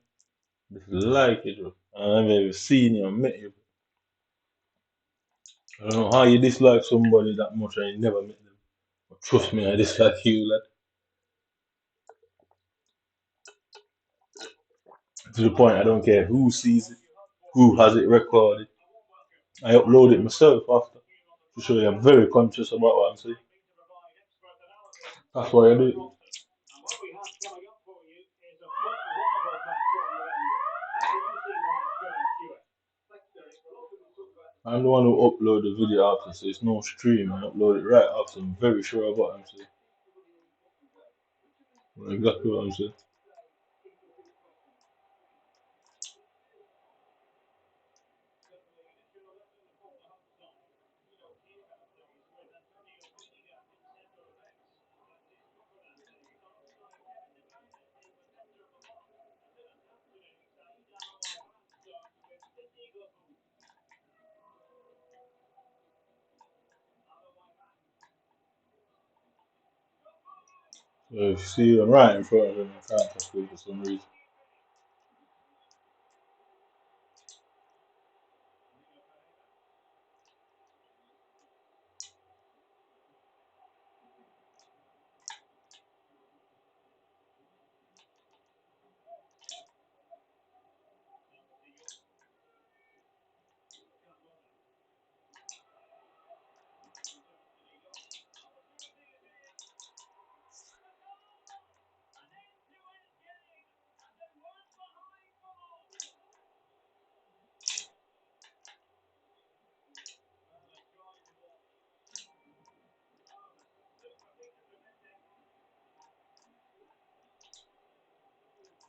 dislike it, bro. I've ever seen you and met you. I don't know how you dislike somebody that much and you never met them. But trust me, I dislike you, like, to the point I don't care who sees it, who has it recorded. I upload it myself after to show you I'm very conscious about what I'm saying. That's why I do it. I'm the one who upload the video after, so it's no stream. I upload it right after. I'm very sure of what I'm saying. Exactly what I'm saying. So if you see I'm right in front of him, I can't tackle him for some reason.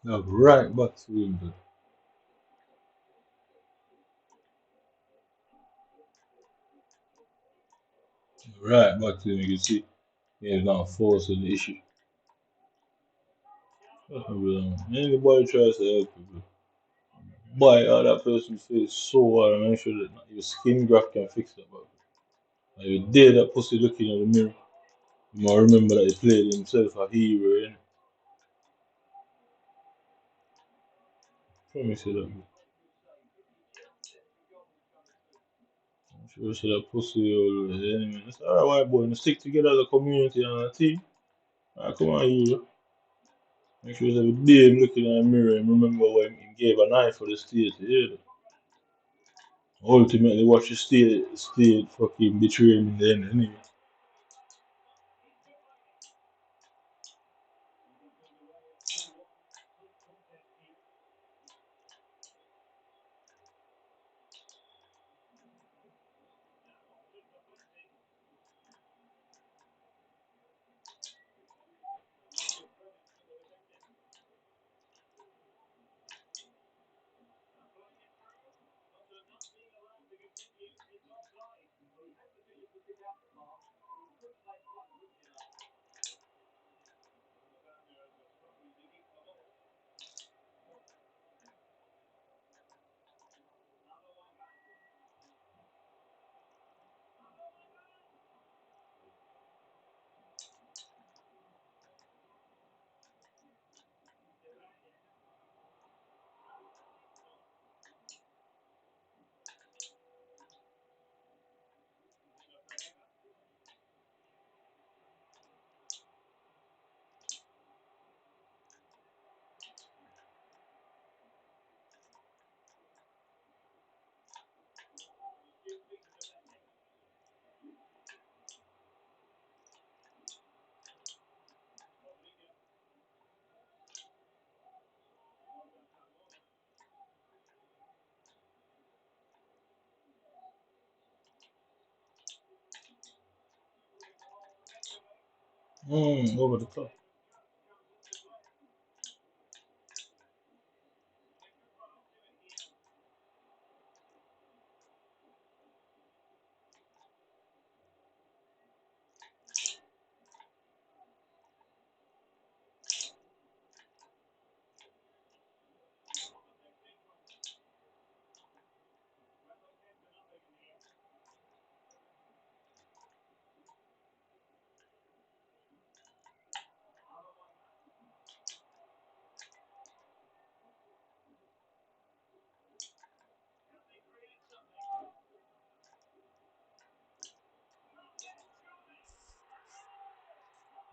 Now right back to him, but right back to him. You can see he is not forcing the issue. That's not real. Anybody tries to help you, buy out that person's face so hard and make sure that your skin graft can fix it, bro. Like you dare that pussy looking in the mirror. You might remember that he played himself a hero, and promise you that, bro. I'm sure you see that pussy always, anyway. It's alright, white boy, you stick together as a community and a team. Alright, come on, hero. Make sure every day I'm looking in the mirror and remember when he gave a knife for the state, yeah. Ultimately, watch the state fucking betray him in the end, anyway. Over the top.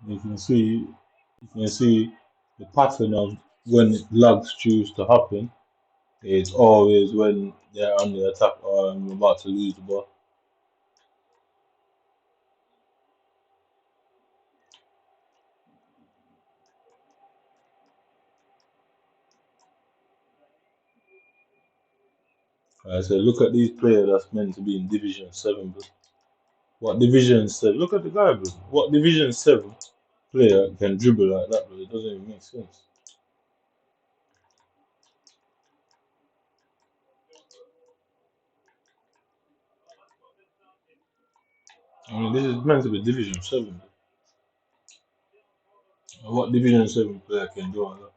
You can see, you can see the pattern of when lags choose to happen is always when they're on the attack or I'm about to lose the ball. I said, look at these players that's meant to be in Division 7, bro. What Division 7? Look at the guy, bro. What Division 7 player can dribble like that, bro? It doesn't even make sense. I mean, this is meant to be Division 7, bro. What Division 7 player can do like that?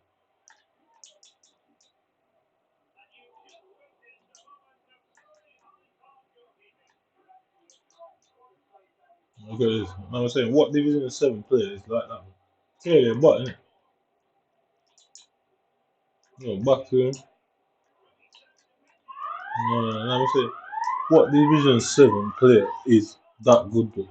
Look at this. I was saying, what Division 7 player is like that, bro? Yeah, but, innit? Back to him. I'm saying, what Division 7 player is that good, bro?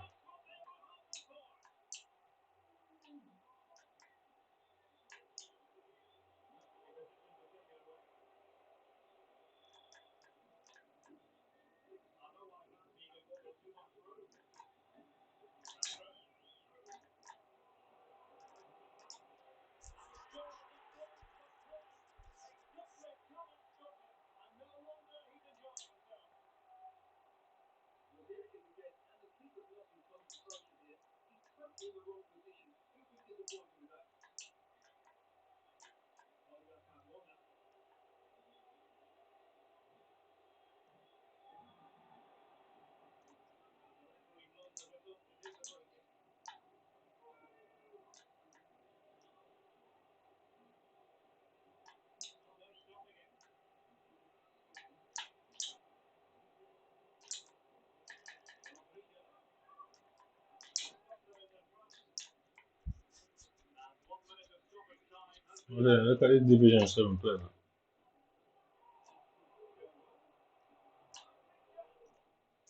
Well, then, look at this Division 7 player.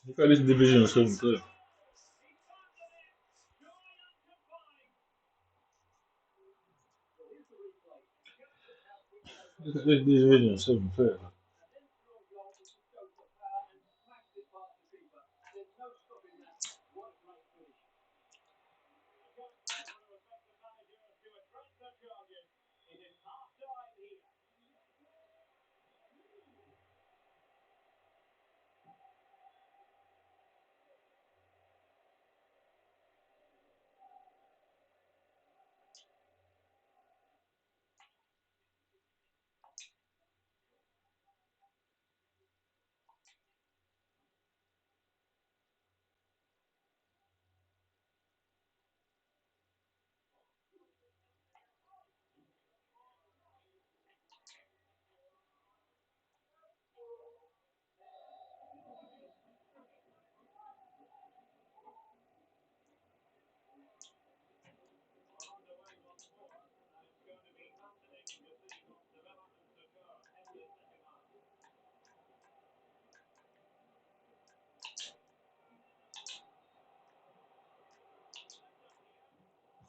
Look at this Division 7 player. Look at this Division 7 player.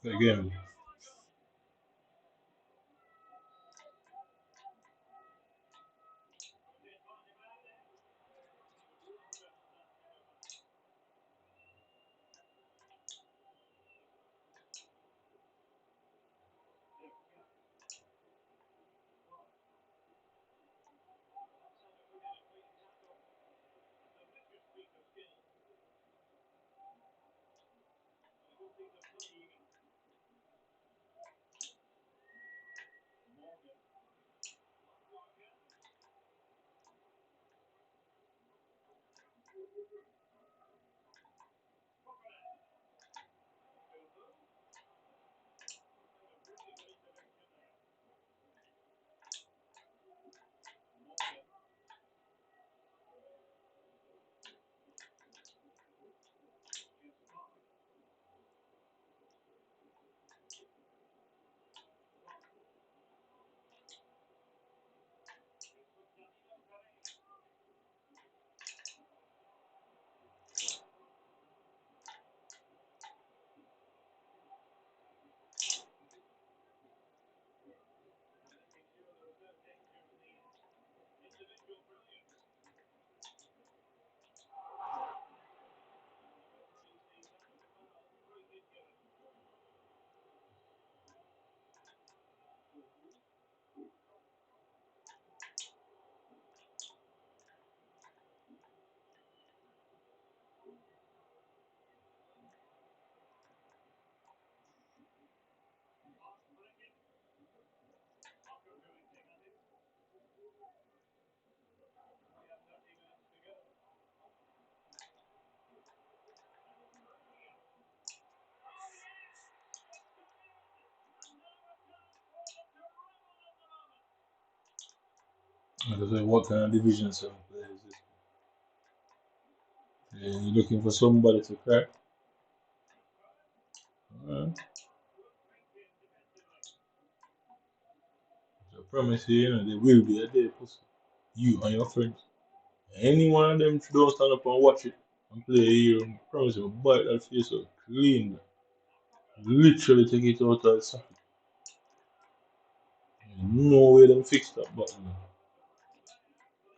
Again. Like I said, what kind of Division 7 player is this? Yeah, you're looking for somebody to crack? Alright. I promise you, there will be a day, pussy. You and your friends. Any one of them don't stand up and watch it and play a hero. I promise you, bite that face out clean. Literally take it out of the socket. No way them fix that button.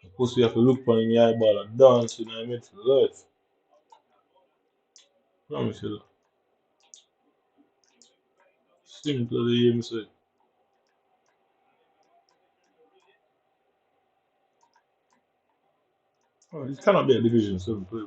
The pussy have to look on in the eyeball and dance in the mental life. Promise you that. Simple as you hear me say. Oh, it cannot be a Division 7 player.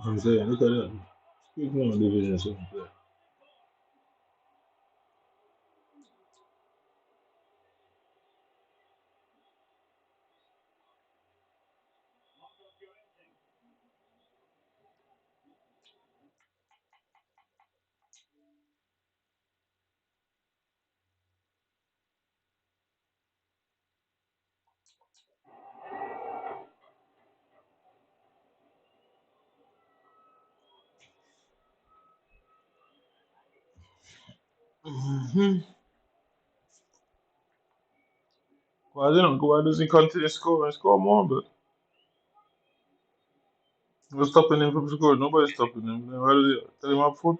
I'm saying, look at that. Speaking of Division 7 player. Mm-hmm. Why does he continue to score and score more? But what's stopping him from scoring? Nobody's stopping him. Then why did he tell him up foot?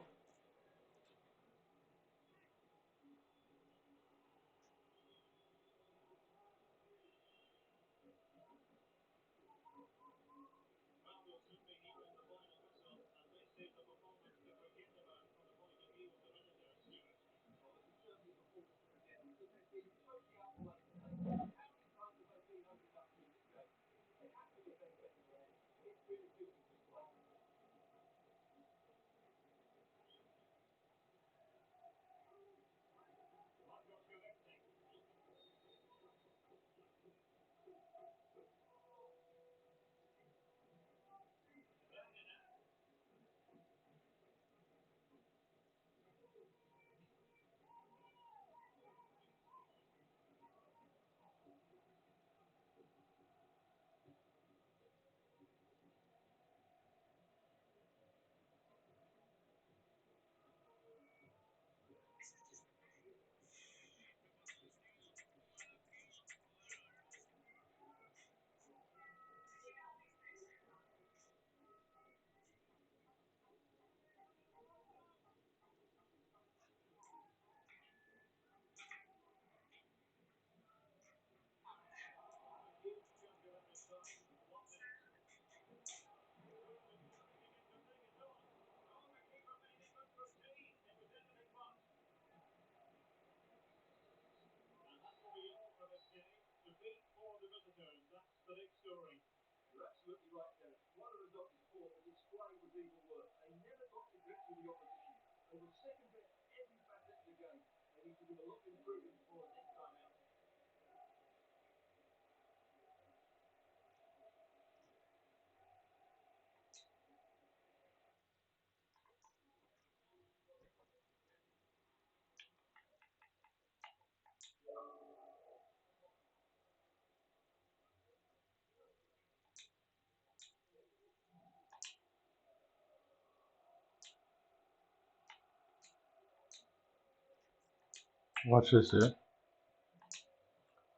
Watch this, yeah.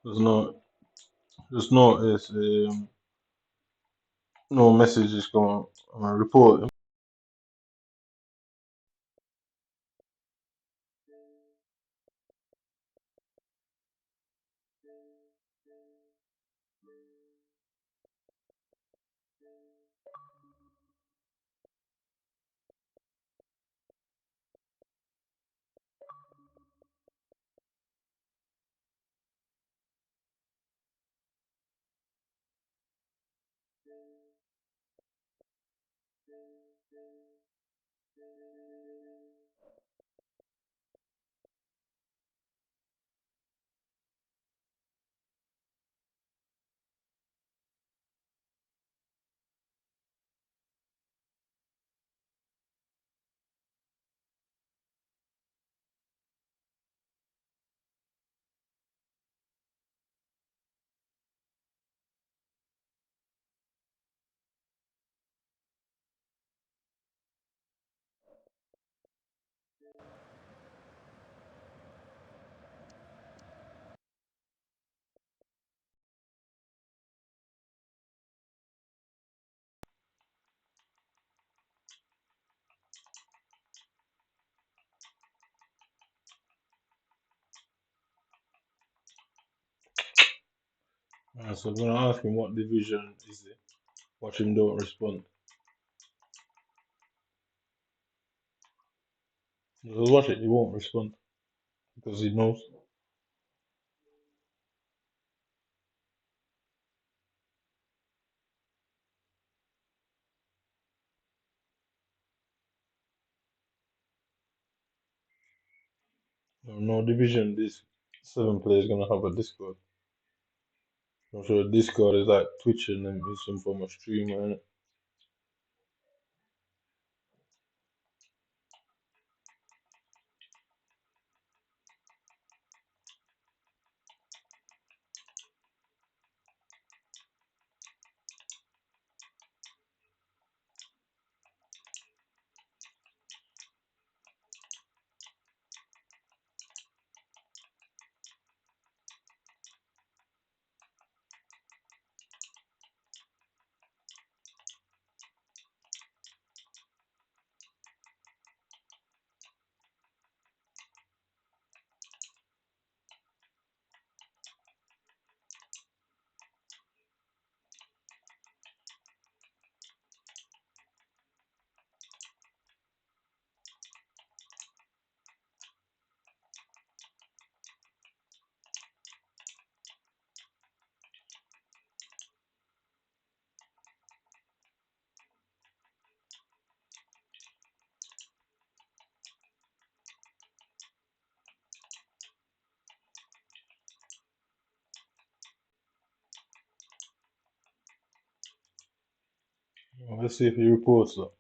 There's no, no messages going on report. So when I ask him what division is it, watch him don't respond. Just watch it, he won't respond because he knows. No division. This seven players gonna have a Discord. I'm sure Discord is like Twitch and then it's some form of streamer. And let's see if he reports that.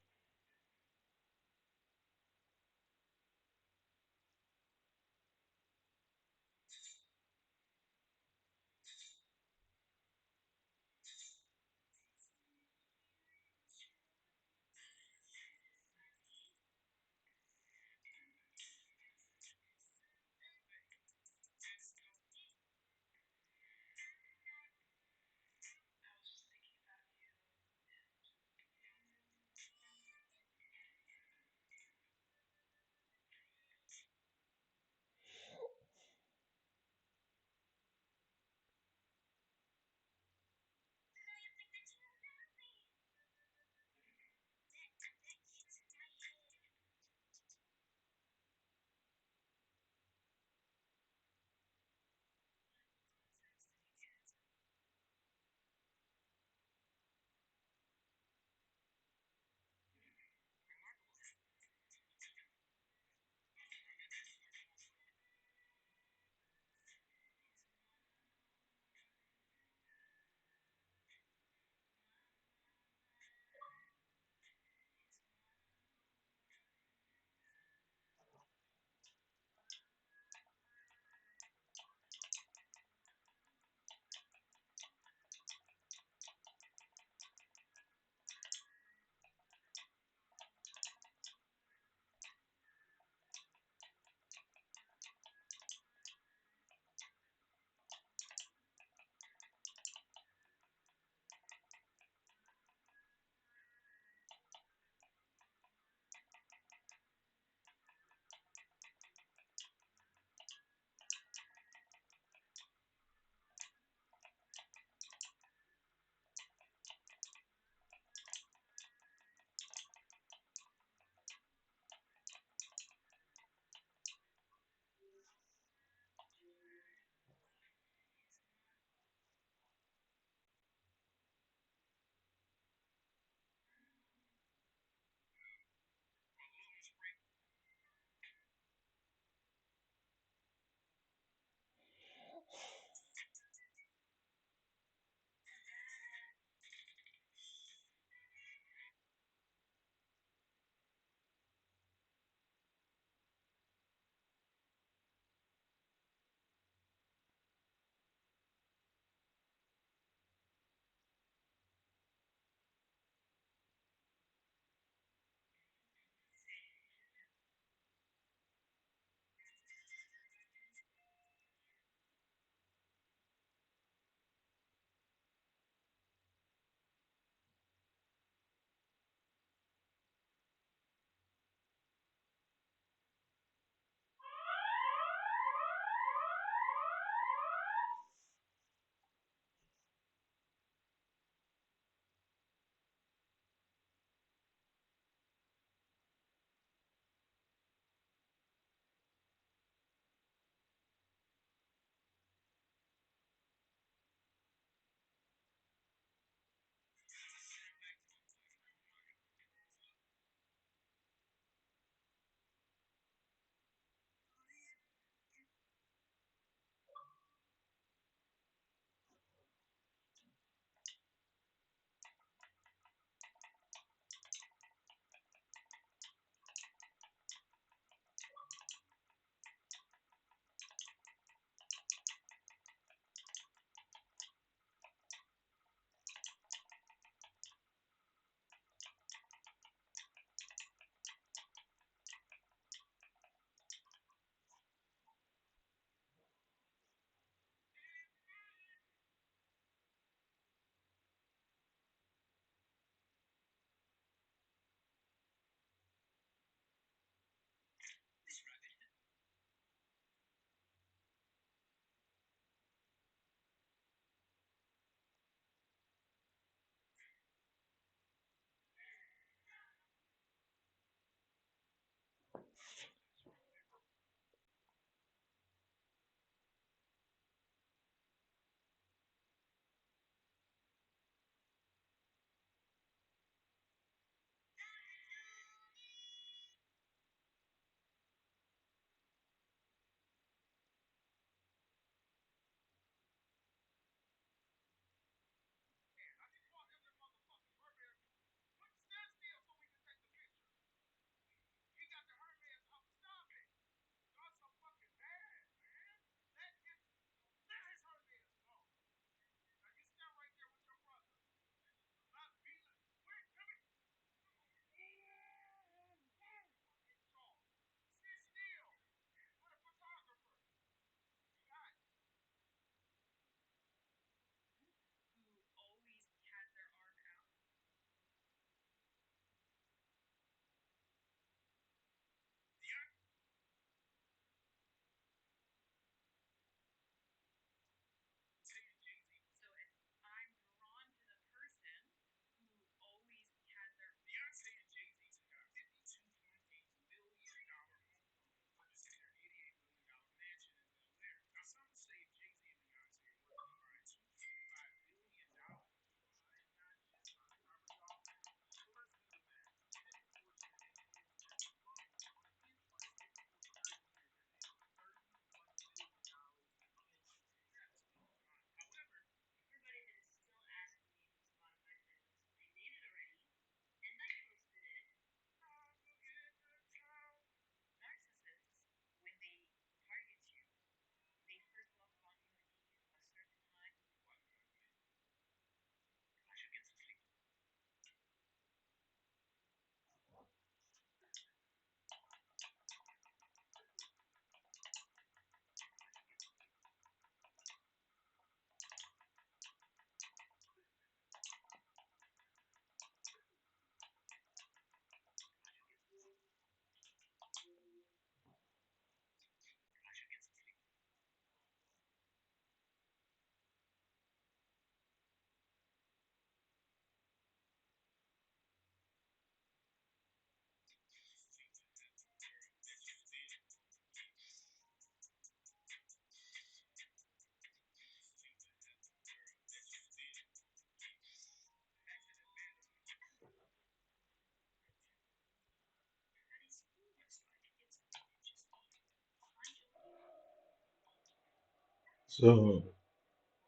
So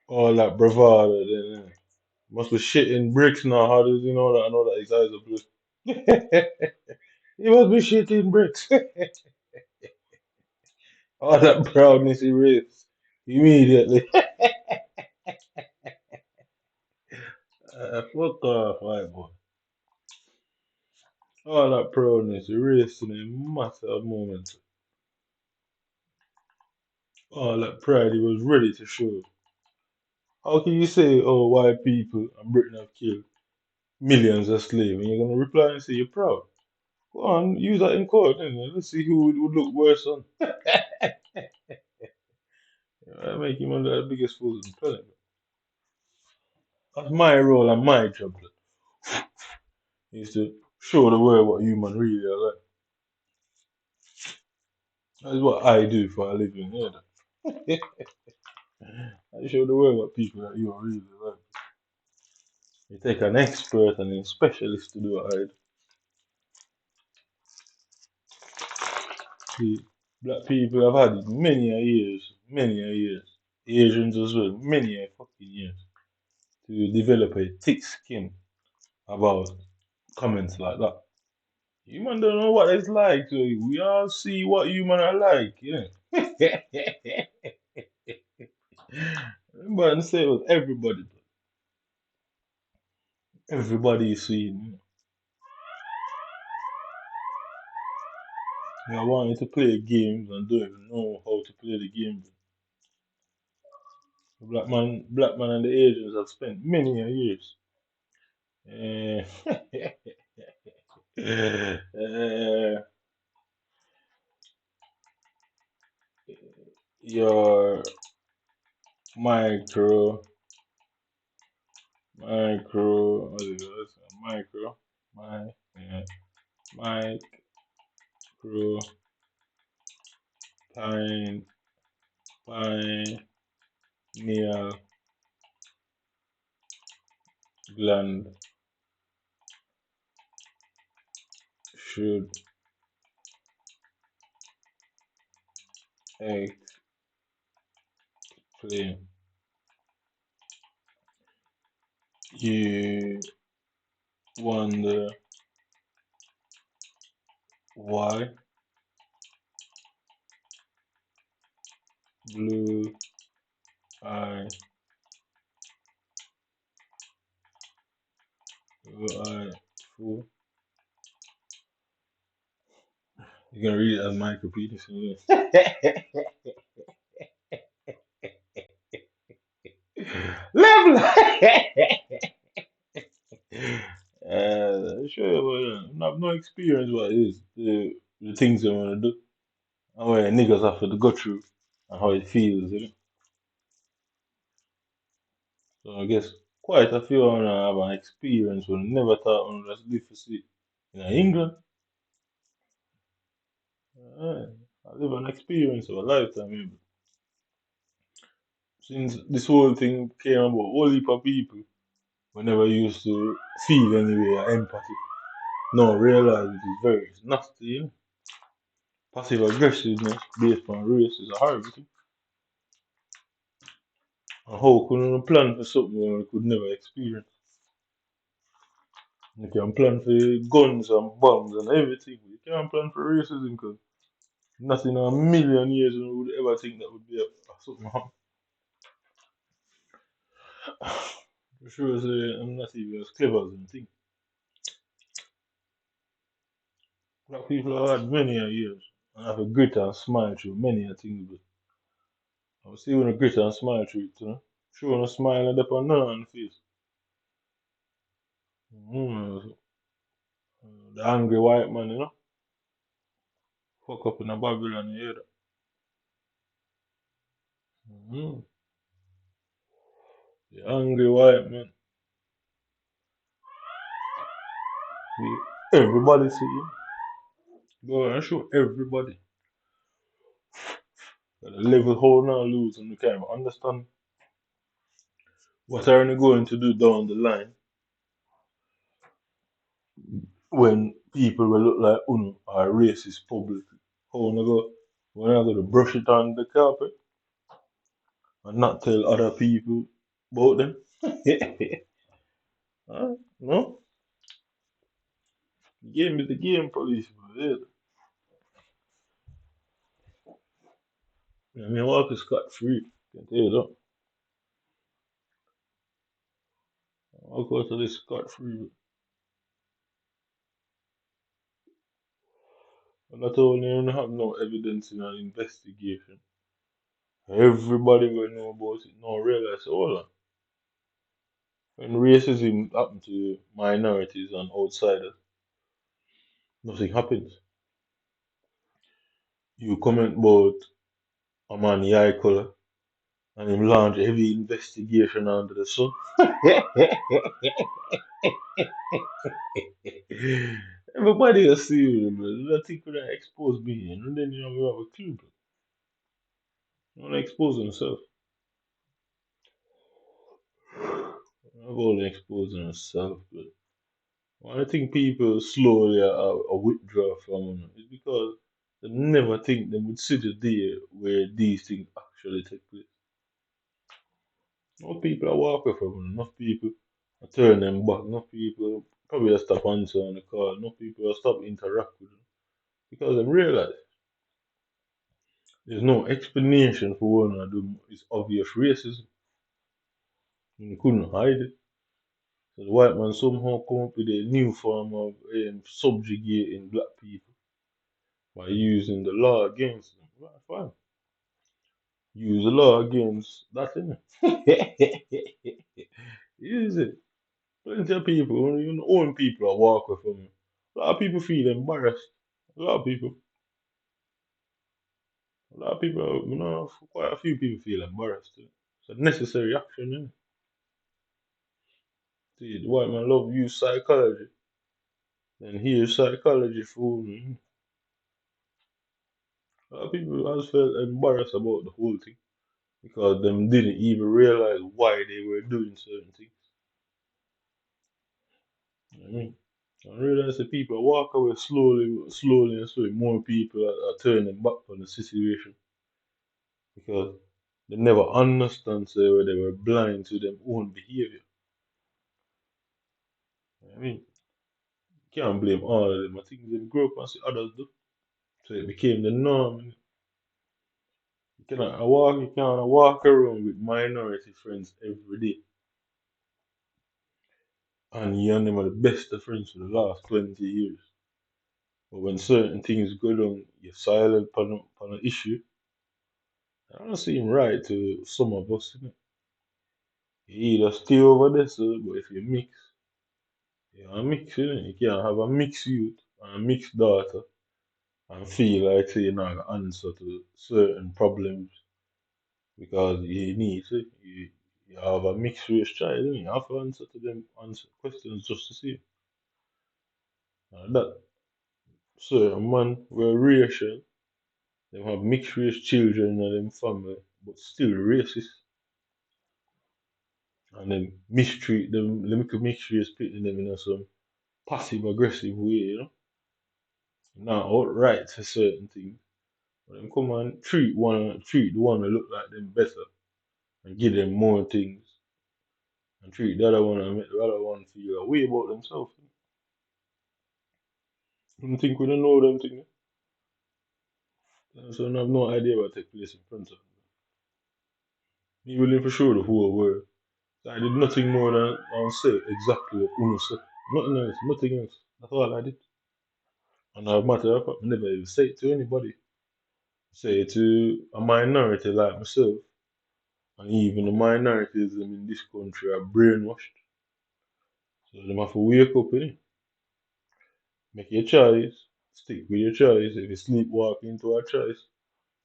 all that bravado, then must be shitting bricks now. How does he know that? I know that his eyes are blue. He must be shitting bricks. All that proudness erased immediately. Fuck off, white boy. All that proudness erased in a matter of moments. All that pride he was ready to show. How can you say, oh, white people and Britain have killed millions of slaves, and you're going to reply and say you're proud? Go on, use that in court, and let's see who would look worse on. I make him one of the biggest fools on the planet. That's my role and my job. Is to show the world what human really are like. That's what I do for a living. Yeah. I show the world what people that you are really like. You take an expert and a specialist to do what I do. See, black people have had it many a years, many a years. Asians as well, many a fucking years to develop a thick skin about comments like that. Human don't know what it's like, so we all see what human are like, yeah. Remember, I say it was everybody. Everybody is seeing. I want you to play games and don't even know how to play the game. Black man and the Asians have spent many a years. Eh, eh, your micro, what is it? Micro, my, yeah, micro, pine, pineal gland should explain. You wonder why blue eye, blue eye, fool. You can read it as Michael Peterson. Yeah. Level. Sure, well, I have no experience what it is, the things I want to do, and what niggas have to go through, and how it feels, you know. So I guess quite a few of them have an experience we never thought one was live to see. In England, I live an experience of a lifetime, maybe. Since this whole thing came about, whole heap of people we never used to feel any way or empathy. No, realize it is very nasty, you know. Passive aggressiveness based on race is a horrible thing. And how could you plan for something we could never experience? You can plan for guns and bombs and everything, but you can't plan for racism because not in a million years you would ever think that would be something happen. For sure, say I'm not even as clever as you think. Black people have had many a years and have a grit and smile through many a things, but I was still when a grit and smile through it, you know. Showing a smile and up and none on the face. Mm, the angry white man, you know. Fuck up in a Babylon, you hear that? Mm, the angry white man. Everybody see him. Go and show everybody. But the level hold now lose and we can't even understand what are they going to do down the line when people will look like Uno are racist publicly. How we go when I go to brush it on the carpet? and not tell other people about them. No, the game is the game, police. Yeah. I mean, walk is scot free. Can tell you that. Walk out of this scot free. And not only you don't have no evidence in an investigation, everybody will know about it. No realize, hold on. When racism happens to minorities and outsiders, nothing happens. You comment about a man eye color and him launch heavy investigation under the sun. Everybody will see you, man. That thing could have exposed me, and then you know we have a clue, bro. You want to expose himself. I'm only exposing himself, but I think people slowly withdraw from it is because they never think they would see the day where these things actually take place. Enough people are walking from it. Enough people are turning them back. Enough people probably will stop answering the call. Enough people will stop interacting with them because they realize there's no explanation for one of them. It's obvious racism. And you couldn't hide it. So the white man somehow come up with a new form of subjugating black people by using the law against them. Right, fine. Use the law against that, innit? Use it. Plenty of people, even own people are walking from it. A lot of people feel embarrassed. A lot of people. A lot of people, quite a few people feel embarrassed. It's a necessary action, innit? See, the white man love use psychology. And here's psychology for me. A lot of people has felt embarrassed about the whole thing because them didn't even realize why they were doing certain things. You know what I mean? I realize that people walk away slowly and slowly. More people are turning back on the situation because they never understand so they were blind to their own behavior. You know what I mean, can't blame all of them. I think they grew up and see others do. So it became the norm. You cannot walk around with minority friends every day. And you and them are the best of friends for the last 20 years. But when certain things go down, you're silent on an issue. I don't seem right to some of us. Innit? You either stay over there, so, but if you mix, you're a mix, innit? You can't have a mixed youth and a mixed daughter and feel like say, you're not gonna answer to certain problems because you need to. You have a mixed race child, innit? You have to answer to them answer questions just to see. And that certain man were racial, they have mixed race children in them family, but still racist. And then mistreat them, they make a mixed race pitting them in some passive aggressive way. Not outright to certain things. But them come and treat the one that look like them better and give them more things and treat the other one and make the other one feel a way about themselves. You think we don't know them things? So I have no idea what take place in front of them. Me willing for sure the whole world. So I did nothing more than say exactly what Uno said. Nothing else, nothing else. That's all I did. And as a matter of fact, I never even say it to anybody. Say it to a minority like myself. And even the minorities in this country are brainwashed. So they have to wake up in it. Make your choice. Stick with your choice. If you sleepwalk into a choice,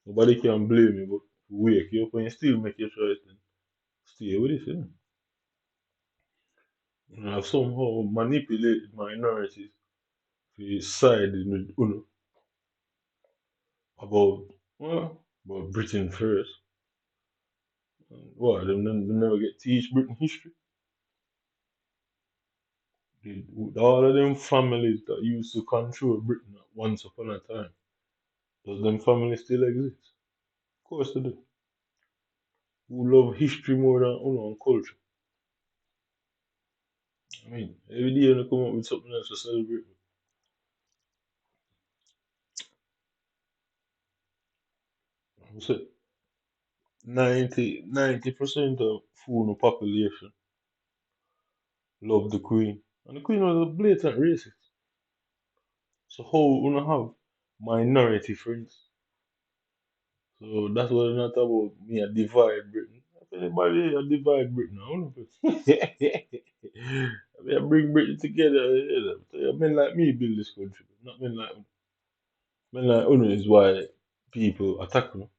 nobody can blame you, but wake you up and you still make your choice, then stay with it. And I've somehow manipulated minorities to side with Uno about, well, about Britain first. What, them never get teach Britain history? All of them families that used to control Britain at once upon a time, does them families still exist? Of course they do. who love history more than culture. I mean, every day they come up with something else to celebrate. So 90% of food population love the Queen. And the Queen was a blatant racist. So how you have minority friends? So that's what I'm not about me a divide Britain. If anybody a divide Britain, I don't know. I mean, I bring Britain together. Men like me build this country, not men like Uno is why people attack me.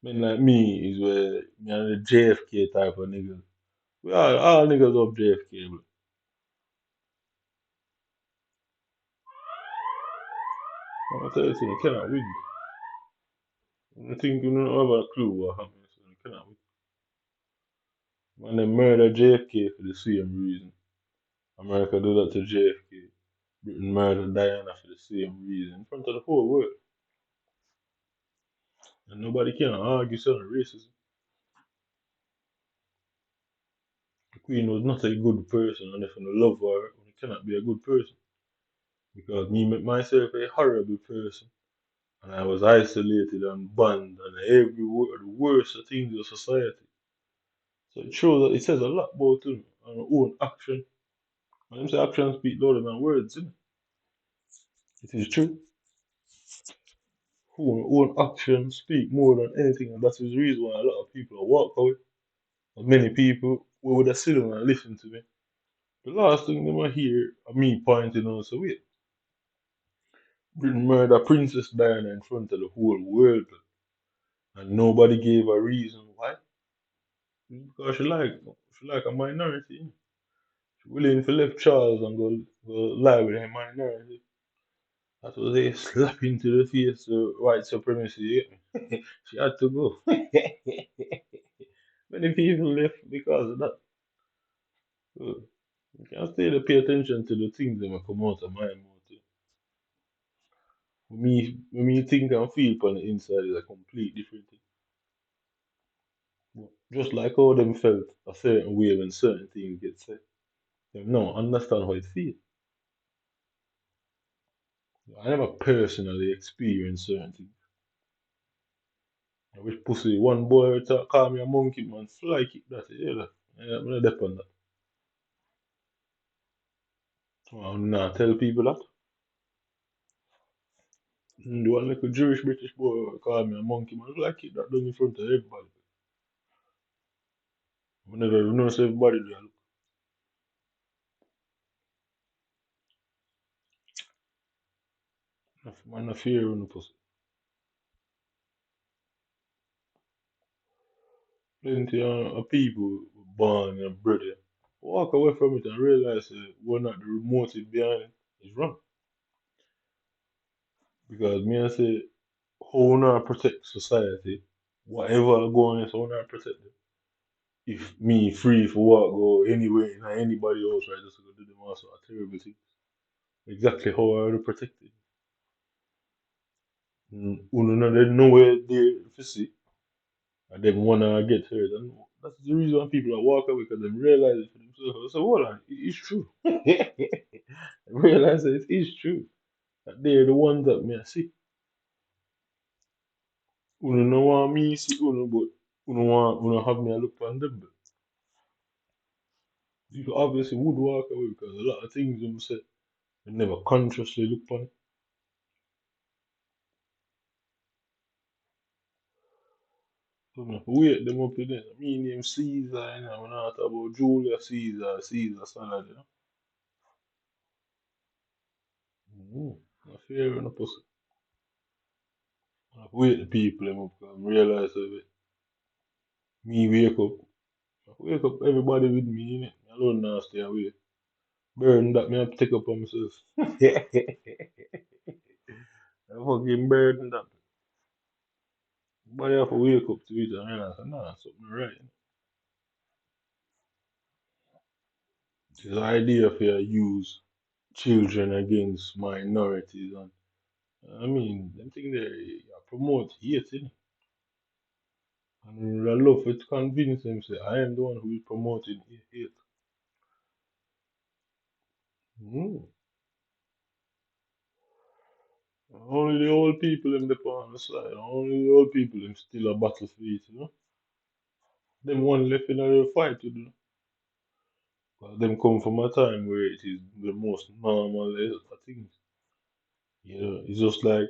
Men like me is where me and the JFK type of niggas. We all niggas love JFK, but I'm tell you, you cannot win. I think you don't have a clue what happened, so you cannot win. Man, they murder JFK for the same reason. America do that to JFK. Britain murdered Diana for the same reason in front of the whole world. And nobody can argue certain racism. The Queen was not a good person, and if you love her, you cannot be a good person. Because me make myself a horrible person. And I was isolated and banned and the worst of things of society. So it shows that it says a lot about him and our own action. And them say actions speak louder than words, isn't it? It is true. Our own actions speak more than anything, and that's the reason why a lot of people walk away. And many people would have sit down and listen to me. The last thing they might hear of me pointing out, so wait, Britain murder Princess Diana in front of the whole world, and nobody gave a reason why. Because she like a minority. She willing to left Charles and go lie with a minority. That was a slap into the face to white supremacy. She had to go. Many people left because of that. So you can still pay attention to the things that will come out of my mouth. When me think and feel on the inside is a complete different thing. But just like how them felt a certain way when certain things get said. Them now understand how it feels. I never personally experienced certain things. I wish pussy one boy talk, call me a monkey man, fly kick that, yeah, that. I'm not depend on that. I'm not tell people that. The one like a Jewish British boy call me a monkey man, fly kick that down in front of everybody. Whenever you notice everybody do that, look, man, I fear on the pussy. Plenty of people born and bred here. Walk away from it and realize we're not the motive behind it is wrong. Because me I say, how not protect society, whatever going on, how not protect them. If me free for what go anywhere and anybody else right just go do them also a terrible thing. Exactly how I would protect it. Uno know there's nowhere there to see. And them wanna get hurt. And that's the reason why people are walk away because they realize it for themselves. So hold on, it's true. They realize that it is true. That they're the ones that me I see. Uno no want me see Uno, but Uno have me a look on them. But you obviously would walk away because a lot of things them say they never consciously look on it. So me wake them up in there. Me name Caesar, you know, when I talk about Julius Caesar, Caesar salad, you know. I fear in the pussy. I wake the people them up and realize of it. Me wake up. I wake up everybody with me, innit? I don't know stay awake. Burden that me have to take up on myself. I fucking burden that. Everybody have to wake up to it and realize, nah, something right. This idea for you use children against minorities and I mean, them thing they promote hate, innit? And I love to convince them say I am the one who is promoting hate. Mm. Only the old people in the on the side. Only the old people them still a battle for it, you know. Them one left in a fight, you know. 'Cause them come from a time where it is the most normal thing. You know, it's just like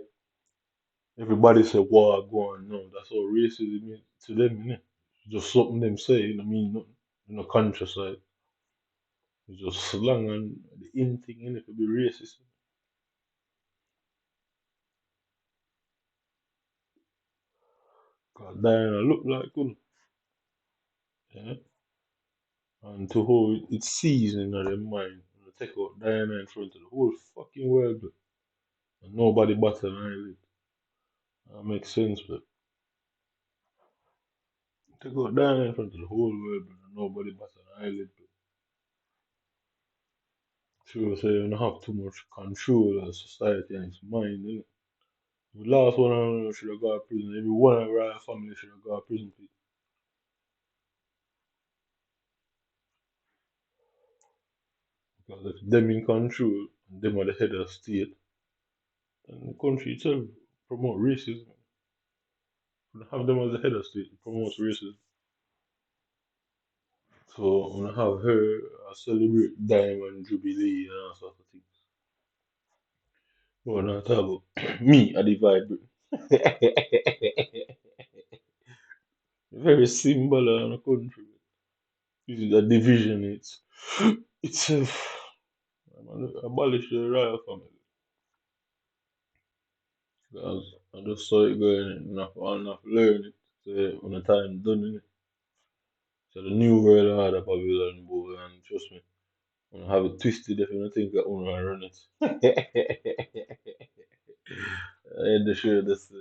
everybody say war go on now. That's all racism is to them, innit? Just something them say, you know what I mean? Nothing. You know, countryside. It's just slang and the in thing in it to be racist. Cause Diana look like good. Yeah? And to hold it's season in their mind. You know, take out Diana in front of the whole fucking world, but and nobody but an eyelid. That makes sense, but take out Diana in front of the whole world, but and nobody but an eyelid. But sure say you don't have too much control of society and its mind, innit? The last one I know should have got to prison. Every one of our family should have got to prison. Because if them in control and them are the head of state, then the country itself promote racism. We have them as the head of state, it promotes racism. So I'm gonna have her celebrate Diamond Jubilee and all sorts of things. But not talk about me, I divide Britain. Very symbol of the country. This is a division. It's I'm gonna abolish the royal family. Because I just saw it going enough learn it. So when the time done in it. So the new world order Babylon boy and trust me, I'm gonna have it twisted if you don't think that I'm gonna run it. I had to share this